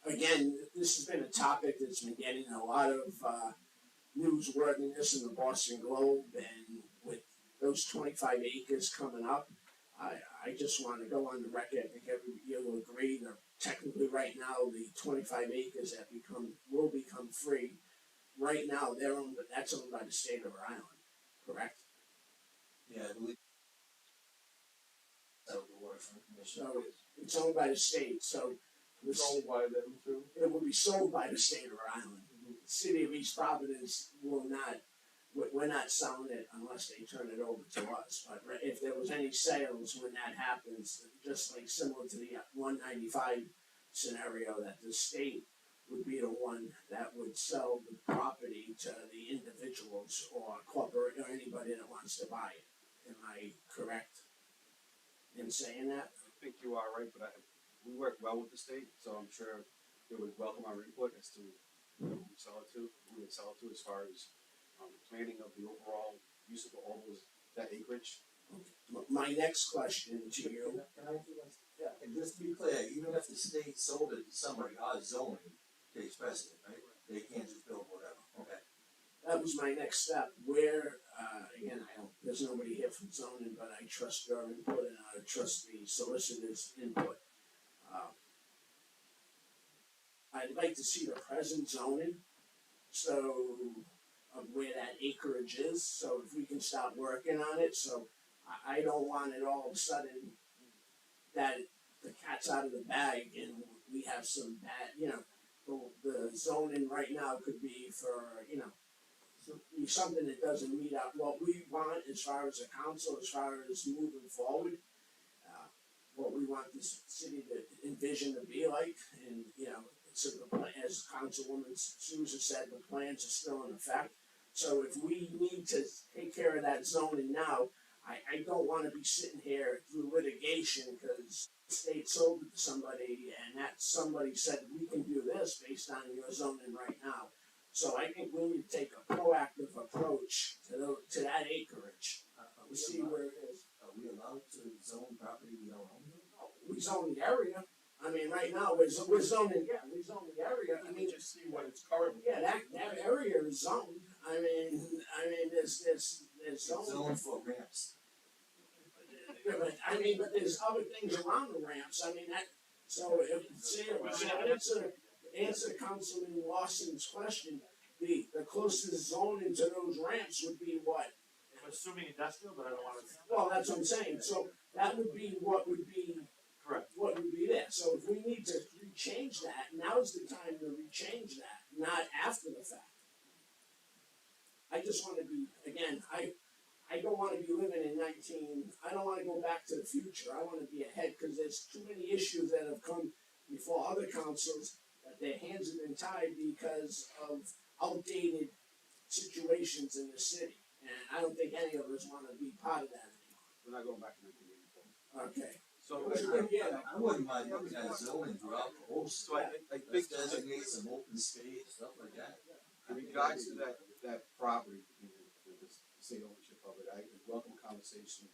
Again, this has been a topic that's been getting a lot of newsworthiness in the Boston Globe, and with those 25 acres coming up, I just want to go on the record. I think you will agree that technically right now the 25 acres that will become free. Right now, that's owned by the state of Rhode Island, correct? Yeah, I believe. So the waterfront commission. So it's owned by the state. So It's owned by them too. it will be sold by the state of Rhode Island. The city of East Providence will not. We're not selling it unless they turn it over to us. But if there was any sales when that happens, just like similar to the 195 scenario, that the state would be the one that would sell the property to the individuals or corporate or anybody that wants to buy it. Am I correct in saying that? I think you are right, but we work well with the state, so I'm sure they would welcome our input as to who we sell it to, who we sell it to, as far as planning of the overall use of all that acreage. My next question to you. And just to be clear, even if the state sold it to somebody, our zoning takes precedent, right? They can't just build whatever. Okay. That was my next step. Where, again, there's nobody here from zoning, but I trust your input and I trust the solicitor's input. I'd like to see the present zoning, so of where that acreage is, so if we can start working on it, so I don't want it all of a sudden that the cat's out of the bag and we have some bad, the zoning right now could be for, be something that doesn't meet up what we want as far as a council, as far as moving forward, what we want this city to envision to be like, and, so as Councilwoman Souza said, the plans are still in effect. So if we need to take care of that zoning now, I don't wanna be sitting here through litigation, cause the state sold it to somebody, and that somebody said, we can do this based on your zoning right now. So I think we need to take a proactive approach to that acreage, to see where it is. Are we allowed to zone property we don't own? We zone the area, I mean, right now, we're zoning, yeah, we zone the area, I mean, just see what it's currently. yeah, that area is zoned, I mean, there's zoned. Zone for ramps. Yeah, but I mean, but there's other things around the ramps, I mean, that, so if, answer Councilman Lawson's question, the closest zoning to those ramps would be what? I'm assuming industrial, but I don't wanna. Well, that's what I'm saying, so that would be what would be. Correct. What would be there, so if we need to rechange that, now's the time to rechange that, not after the fact. I just wanna be, again, I don't wanna be living in I don't wanna go back to the future, I wanna be ahead, cause there's too many issues that have come before other councils that their hands have been tied because of outdated situations in the city. And I don't think any of us wanna be part of that anymore. We're not going back to 1984. Okay. So, I wouldn't mind looking at zoning throughout the whole so I think let's designate some open space, stuff like that. in regards to that property, the state ownership of it, I welcome conversation.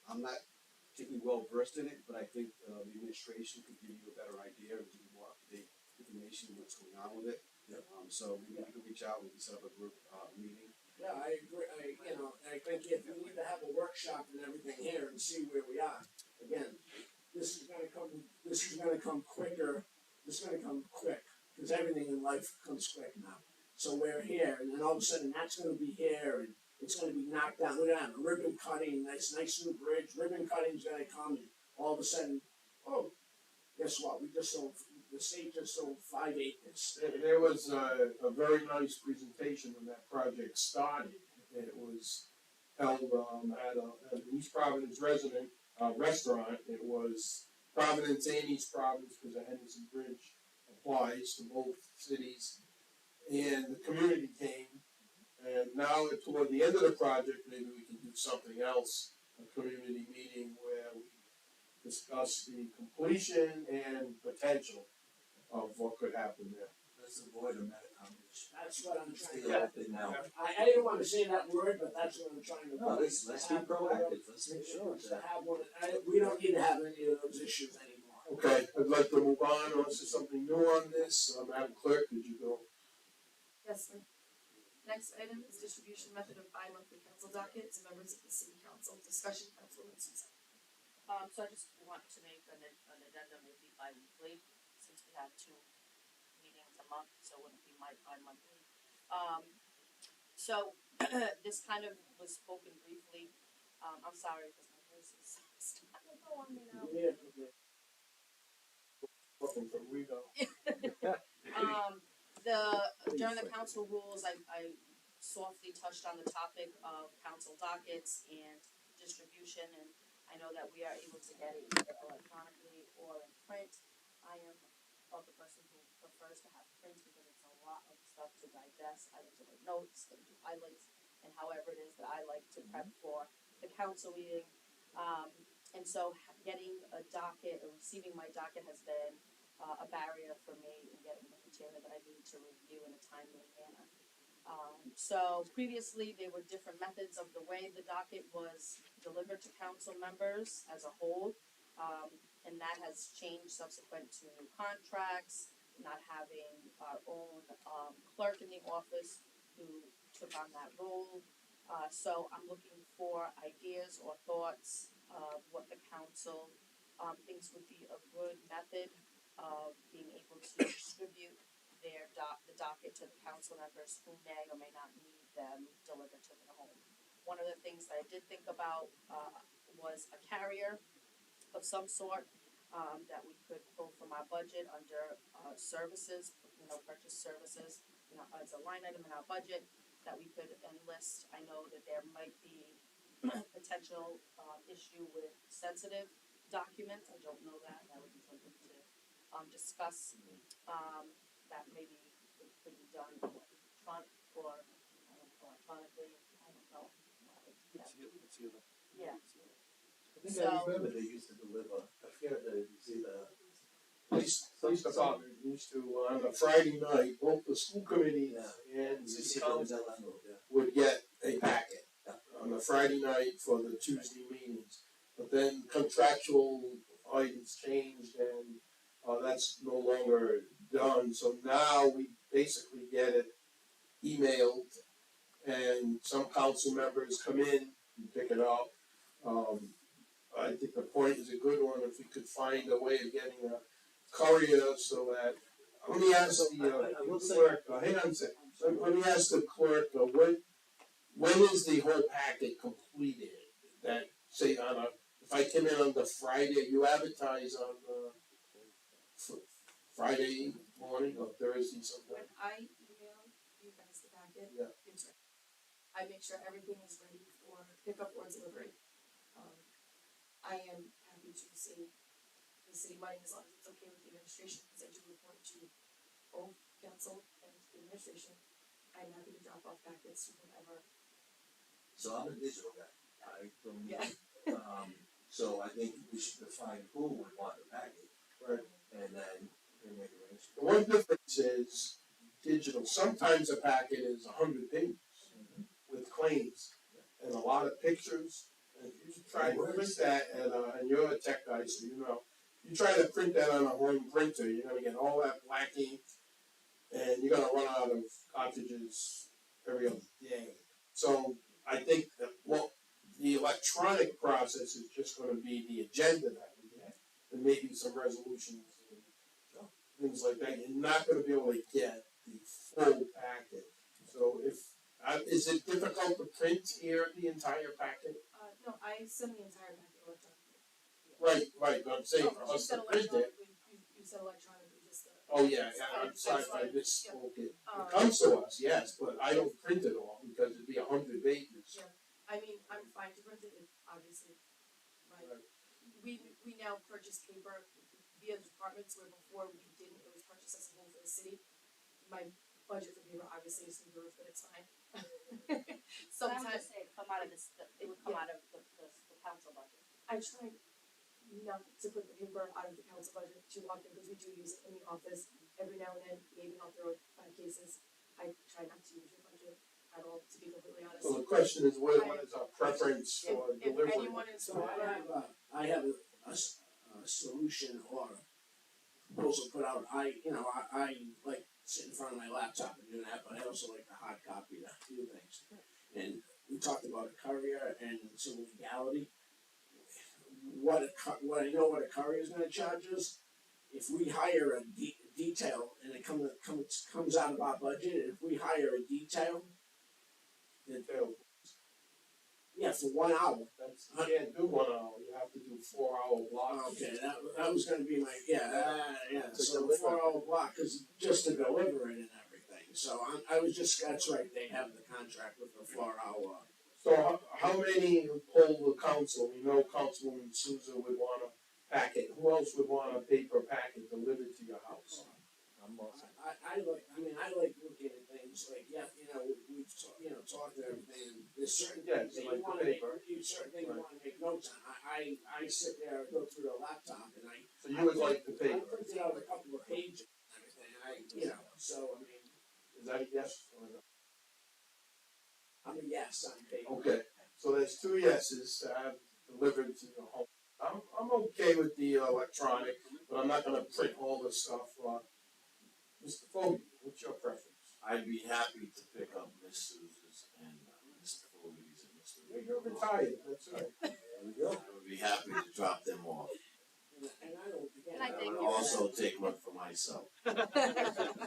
I'm not particularly well versed in it, but I think the administration could give you a better idea and give you more up-to-date information on what's going on with it. Yep. So maybe we can reach out, we can set up a group meeting. Yeah, I agree, I think if we need to have a workshop and everything here and see where we are, again, this is gonna come quicker, quick, cause everything in life comes quick now. So we're here, and then all of a sudden, that's gonna be here, and it's gonna be knocked down, look at that, ribbon cutting, nice new bridge, ribbon cutting's gonna come, and all of a sudden, oh, guess what, the state just sold 5 acres. There was a very nice presentation when that project started. It was held at an East Providence resident restaurant. It was Providence and East Providence because the Henderson Bridge applies to both cities. And the community came. And now toward the end of the project, maybe we can do something else, a community meeting where we discuss the completion and potential of what could happen there. Let's avoid a meta combination. That's what I'm trying Stay to. open now. I didn't wanna say that word, but that's what I'm trying to. No, let's be proactive, let's make sure To that. have one, we don't need to have any of those issues anymore. Okay, I'd like to move on, unless there's something new on this. Madam Clerk, could you go? Yes, sir. Next item is distribution method of bi-monthly council docket to members of the city council. Discussion, Councilwoman Souza. So I just want to make an addendum, maybe bi-weekly, since we have 2 meetings a month, so it wouldn't be bi-monthly. So this kind of was spoken briefly. I'm sorry because my voice is Go on me now. Welcome from Rigo. During the council rules, I softly touched on the topic of council dockets and distribution, and I know that we are able to get it either electronically or in print. I am of the person who prefers to have print because it's a lot of stuff to digest. I like to write notes, I do highlights, and however it is that I like to prep for the council meeting. And so getting a docket or receiving my docket has been a barrier for me in getting the material that I need to review in a timely manner. So previously there were different methods of the way the docket was delivered to council members as a whole. And that has changed subsequent to new contracts, not having our own clerk in the office who took on that role. So I'm looking for ideas or thoughts of what the council thinks would be a good method of being able to distribute the docket to the council members who may or may not need them delivered to their home. One of the things that I did think about was a carrier of some sort that we could pull from our budget under services, purchase services, as a line item in our budget that we could enlist. I know that there might be potential issue with sensitive documents. I don't know that. That would be something to discuss. That maybe it could be done electronic or electronically, I don't know. Yeah. I think I remember they used to deliver, I forget that it was either. Police department used to, on a Friday night, both the school committee and the city council would get a packet on a Friday night for the Tuesday meetings. But then contractual items changed and, that's no longer done, so now we basically get it emailed and some council members come in and pick it up. I think the point is a good one, if we could find a way of getting a courier so that, let me ask the clerk, hang on a second, let me ask the clerk, when is the whole packet completed? That, say on a, if I came in on the Friday, you advertise on, Friday morning or Thursday sometime? When I email you guys the packet, Yeah. it's ready. I make sure everything is ready for pickup or delivery. I am happy to save the city money as long as it's okay with the administration, because I do report to both council and the administration. I'm happy to drop off packets to whomever. So I'm a digital guy, I don't need, Yeah. so I think we should define who would want the packet. Right. And then we make arrangements. The one difference is digital, sometimes a packet is 100 pages with claims and a lot of pictures. And if you try to print that, and you're a tech guy, so you know, you try to print that on a home printer, you're gonna get all that black ink, and you're gonna run out of cartridges every other day. So I think that the electronic process is just gonna be the agenda that we get, and maybe some resolutions and things like that. You're not gonna be able to get the full packet. So is it difficult to print here the entire packet? No, I send the entire packet electronically. Right, but I'm saying for us to print it. You said electronically, just the. Oh, yeah, I'm sorry if I misspoke it. It comes to us, yes, but I don't print it all because it'd be 100 pages. Yeah, I mean, I'm fine to print it, obviously. We now purchase paper via the departments, where before we didn't, it was purchased as a whole for the city. My budget for paper obviously is through the roof, but it's fine. Sometimes I would just say it come out of it would come out of the council budget. I try not to put the paper out of the council budget too often, because we do use it in the office every now and then. Maybe I'll throw 5 cases. I try not to use your budget at all, to be completely honest. So the question is, what is our preference for delivery? If anyone is. So I have a solution or a proposal put out. I like sit in front of my laptop and do that, but I also like the hard copy to do things. And we talked about a courier and some legality. What I know what a courier is going to charge us. If we hire a detail and it comes out of our budget, if we hire a detail, yeah, for 1 hour. You can't do 1 hour. You have to do 4-hour blocks. Okay, that was going to be my So 4-hour block is just to deliver it and everything. So I was just that's right. They have the contract with the 4-hour. So how many poll the council? We know Councilwoman Souza would want a packet. Who else would want a paper packet delivered to your house? I like looking at things like we've talked to everything. There's certain things that you want to make certain things you want to make notes on. I sit there and go through the laptop and So you would like the paper? I printed out a couple of pages and everything. So I mean. Is that a yes or no? I'm a yes on paper. Okay, so there's 2 yeses to have delivered to your home. I'm okay with the electronic, but I'm not gonna print all the stuff. Mr. Fogey, what's your preference? I'd be happy to pick up Miss Souza's and Mr. Fogarty's and Mr. You're retired, that's right. There we go. I would be happy to drop them off. And I don't. I would also take one for myself. So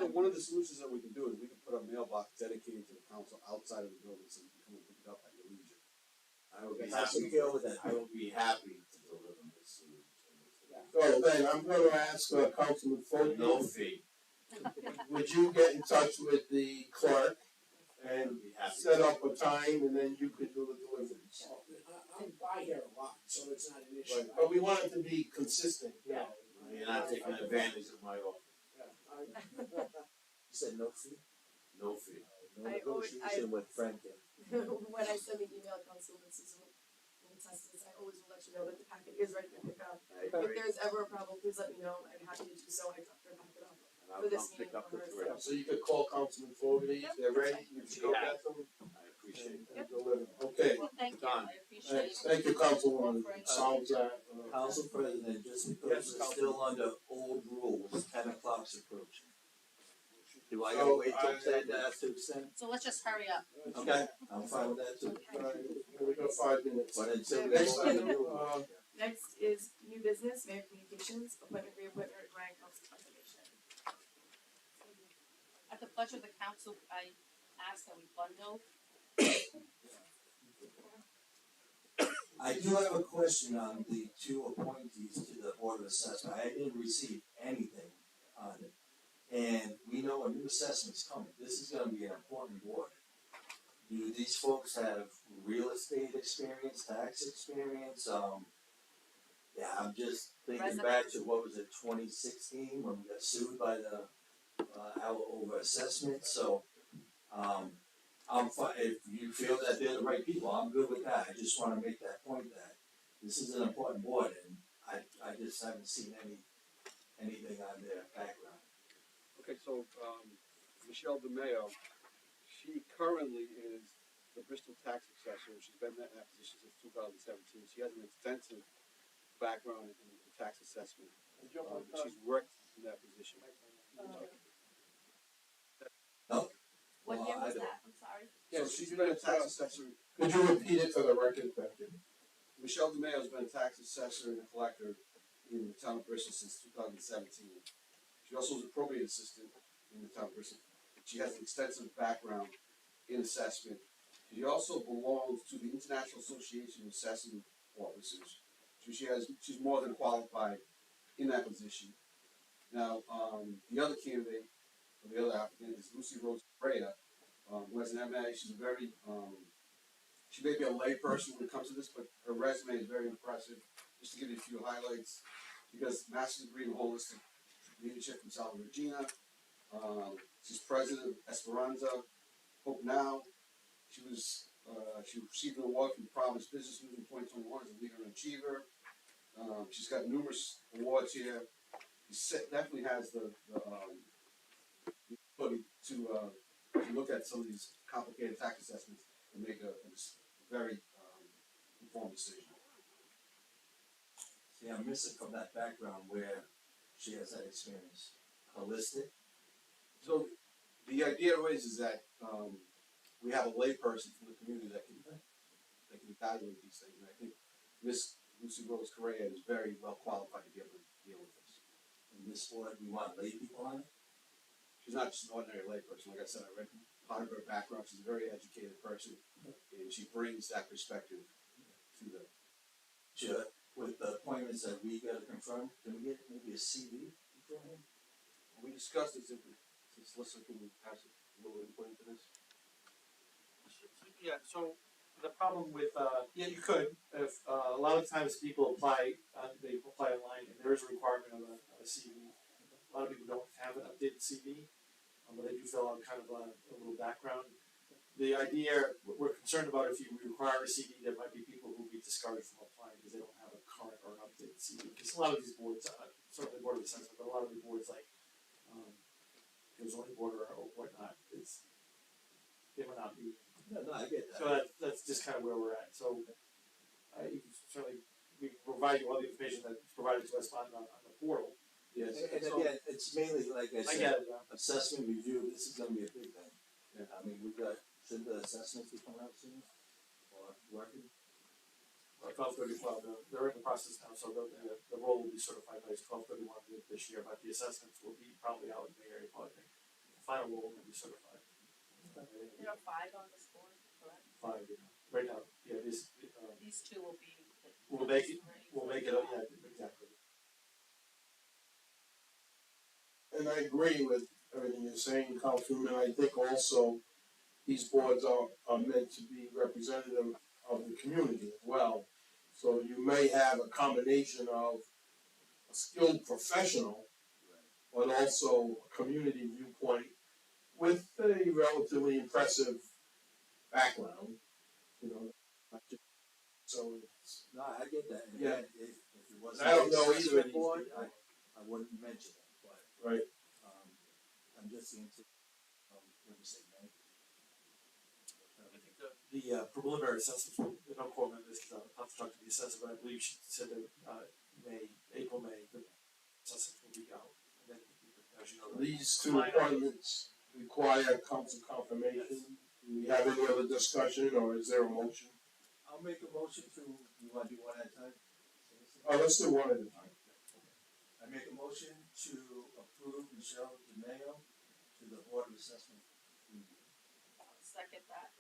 one of the solutions that we can do is we can put a mailbox dedicated to the council outside of the building, so you can come and pick it up at your leisure. I would be happy to deliver Miss Souza's. So then, I'm gonna ask Councilman Fogey. No fee. Would you get in touch with the clerk and set up a time, and then you could do the deliveries? I'm by here a lot, so it's not an issue. Right. But we want it to be consistent. Yeah. You're not taking advantage of my offer. You said no fee? No fee. No I always- negotiation with Franklin. When I send the email, Councilwoman Susan will attest to this, I always will let you know that the packet is ready to pick up. If there's ever a problem, please let me know, I'm happy to do so, I dropped her packet off for this meeting. pick up the or three. so. So you could call Councilman Fogarty, if they're ready, you can go get them I appreciate and deliver. Okay. Well, thank you, Done. I appreciate it. Thank you, Councilwoman, solves that. Council President, just because we're still under old rules, 10 o'clock's approaching. Do I So, gotta wait till I- 10 to extend? So let's just hurry up. Okay, I'm fine with that too. We got 5 minutes. But until we Next vote on the item, rule. Next is new business, mayor communications, appointment, reappointment, Ryan Council Confirmation. At the pleasure of the council, I ask that we bundle. I do have a question on the 2 appointees to the Board of Assessment. I didn't receive anything on it. And we know a new assessment's coming. This is gonna be an important board. Do these folks have real estate experience, tax experience? Yeah, I'm just thinking back to, what was it, 2016, when we got sued by the, our over assessment, so, I'm fine, if you feel that they're the right people, I'm good with that, I just wanna make that point that this is an important board, and I just haven't seen anything on their background. Okay, so, Michelle DeMayo, she currently is the Bristol tax assessor. She's been in that position since 2017. She has an extensive background in tax assessment. She's worked in that position. What year I was don't- that, I'm sorry? So she's been a tax assessor. Could you repeat it for the record, thank you? Michelle DeMayo's been a tax assessor and a collector in the town of Bristol since 2017. She also was a probate assistant in the town of Bristol. She has an extensive background in assessment. She also belongs to the International Association of Assessment Officers. So she's more than qualified in that position. Now, the other candidate, or the other applicant is Lucy Rose Correa, who has an MA. She's a very, she may be a lay person when it comes to this, but her resume is very impressive. Just to give you a few highlights, she has a master's degree in holistic leadership from South Regina. She's president of Esperanza, Hope Now. She received an award from Providence Business News in 2021 as a leader and achiever. She's got numerous awards here. She definitely has the ability to look at some of these complicated tax assessments and make a very informed decision. See, I'm missing from that background where she has that experience. Holistic? So the idea is that we have a layperson from the community that can evaluate these things. And I think Miss Lucy Rose Correa is very well qualified to be able to deal with this. In this board, we want lay people on it? She's not just an ordinary layperson. Like I said, I read part of her background. She's a very educated person, and she brings that perspective to the. Sure. With the appointments that we gotta confirm, can we get maybe a CV beforehand? We discussed this. This solicitor can have a little input into this. Yeah, so the problem with, yeah, you could, if, a lot of times people apply, they apply online, and there is a requirement of a CV. A lot of people don't have an updated CV, but they do fill out kind of a little background. The idea, we're concerned about if you require a CV, there might be people who will be discouraged from applying because they don't have a current or an updated CV. Because a lot of these boards, certainly Board of Assessment, but a lot of the boards like, the zoning board or whatnot, they will not be. No, I get that. So that's just kind of where we're at, so, you can certainly, we can provide you all the information that's provided to us on the portal. Yes. And again, it's mainly, like I I said, get it, yeah. assessment review, this is gonna be a big thing. Yeah. I mean, we've got, should the assessments be coming out soon? Or working? 12/31, they're in the process now, so the role will be certified by 12/31 this year, but the assessments will be probably out in May or April, I think. The final role will be certified. There are 5 on this board, correct? 5, yeah, right now, yeah, These two will be. we'll make it, yeah, exactly. And I agree with everything you're saying, Councilman. I think also these boards are meant to be representative of the community as well. So you may have a combination of a skilled professional, but also a community viewpoint with a relatively impressive background, you know, not just, so it's, No, I get that, and Yeah. again, if it wasn't. I don't know the either of assessment these board, people. I wouldn't mention it, but, right. I'm just into, what do you say, man? I think the preliminary assessments, don't quote me on this, because I'll have to talk to the assessor, but I believe she said that, April, May, the assessments will be out. And then, as you know. These two appointments require council confirmation. Do we have any other discussion, or is there a motion? I'll make a motion to, you wanna do one at a time? Oh, let's do one at a time. I make a motion to approve Michelle DeMayo to the Board of Assessment Review. Second that.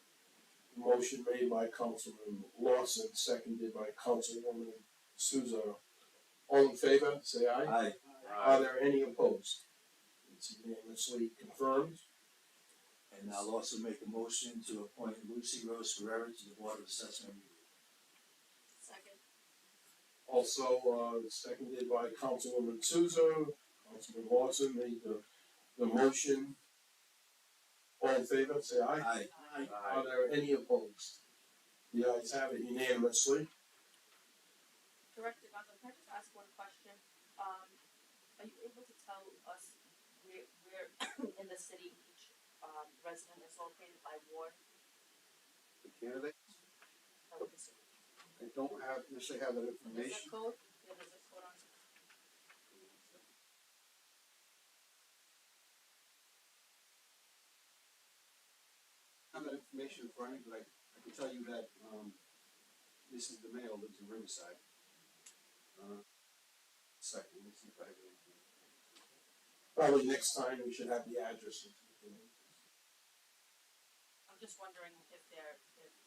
Motion made by Councilman Lawson, seconded by Councilwoman Souza. All in favor, say aye. Aye. Are there any opposed? It's unanimously confirmed. And I'll also make a motion to appoint Lucy Rose Guerrero to the Board of Assessment Review. Second. Also, seconded by Councilwoman Souza. Councilman Lawson made the motion. All in favor, say aye. Aye. Are there any opposed? The ayes have it unanimously. Director Gonzo, can I just ask one question? Are you able to tell us where in the city each resident is located by ward? The candidates, That would be so. I don't necessarily have that And the information. zip code? Yeah, the zip code on. I don't have that information in front of me, but I can tell you that, Mrs. DeMayo lives in Riverside. Second, let me see if I have anything. Probably next time we should have the addresses. I'm just wondering if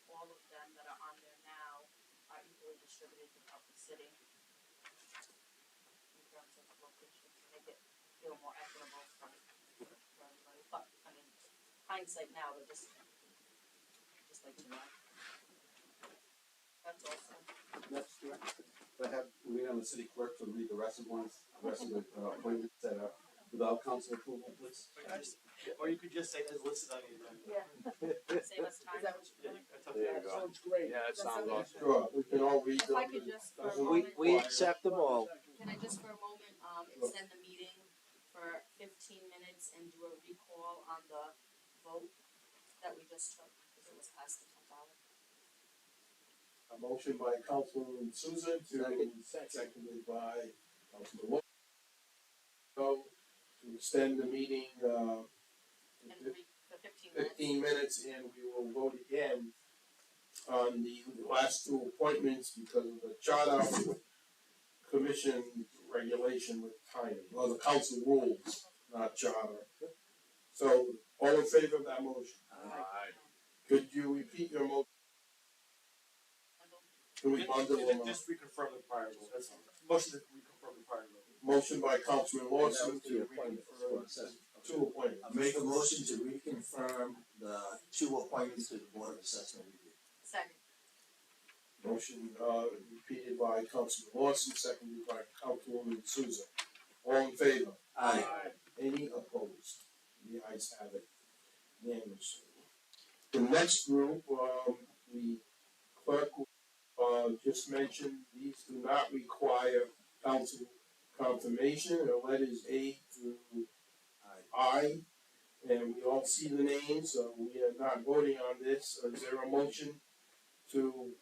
all of them that are on there now are equally distributed throughout the city in terms of location to make it feel more equitable for everybody. But I mean, hindsight now, but just like to know. That's awesome. That's correct. But I have, wait on the city clerk to read the rest of the appointments that are without council approval, please. Or you could just say as listed on the agenda. Yeah. Save us time. There you go. Sounds great. Yeah, that sounds awesome. Sure, we can all read If I them. could just for a Doesn't moment. We accept them all. Can I just for a moment, extend the meeting for 15 minutes and do a recall on the vote that we just took, because it was past the 10th hour? A motion by Councilwoman Souza seconded by Councilman Lawson. So, to extend the meeting, And for 15 minutes. 15 minutes, and we will vote again on the last two appointments because of the charter commission regulation with timing, or the council rules, not charter. So, all in favor of that motion? Aye. Could you repeat your motion? Can we bundle them up? Just reconfirm the prior vote, that's all. Motion to reconfirm the prior vote. Motion by Councilman Lawson to the appointments for reconfirm assessment. two appointments. I make a motion to reconfirm the two appointments to the Board of Assessment Review. Second. Motion, repeated by Councilman Lawson, seconded by Councilwoman Souza. All in favor? Aye. Any opposed? The ayes have it unanimously. The next group, the clerk, just mentioned, these do not require council confirmation, or letters A through I. And we all see the names, so we are not voting on this. Is there a motion to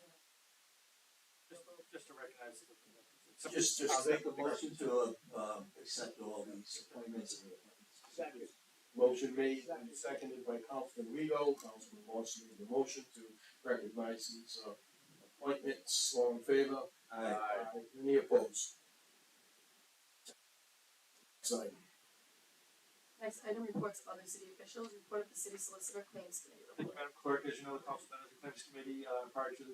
Just to recognize the. just I'll make a motion to, accept all these appointments and reappointments. Second. motion made and seconded by Councilman Rego. Councilman Lawson made the motion to recognize these appointments. All in favor? Aye. Any opposed? Exciting. Next item, reports of other city officials, report of the city solicitor claims committee Thank you, report. Madam Clerk. As you know, the Council Management Claims Committee, prior to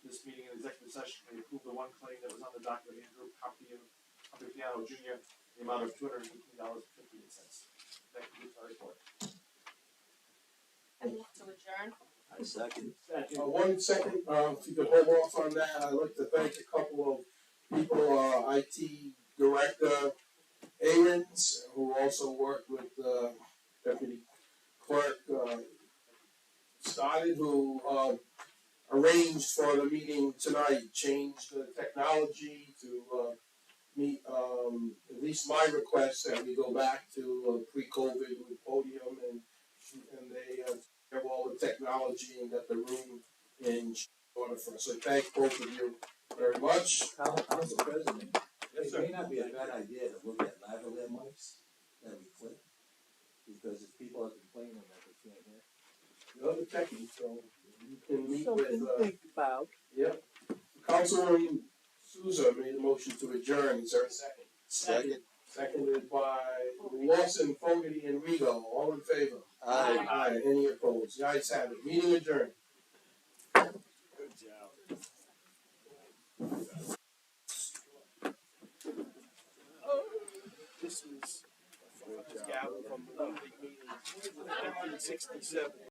this meeting in executive session, they approved the one claim that was on the docket of Andrew Campiano Jr., the amount of $218.58. That concludes our report. I move to adjourn. I second. One second, if you could hold off on that, I'd like to thank a couple of people, IT Director Aarons, who also worked with Deputy clerk, started, who, arranged for the meeting tonight, changed the technology to, meet, at least my request that we go back to pre-COVID with podium and they have all the technology and got the room in order for us. So thank both of you very much. Council President, Yes, it sir. may not be a bad idea to look at lavalier mics that we clip, because if people are complaining that they can't hear. You're the techie, so you can meet Something with, to think about. Yep. Councilman Souza made a motion to adjourn. Is there a second? Second. Seconded by Lawson, Fogarty, and Rego. All in favor? Aye. Aye. Any opposed? The ayes have it. Meeting adjourned. Good job. This is gavel from the Olympic meeting, 1967.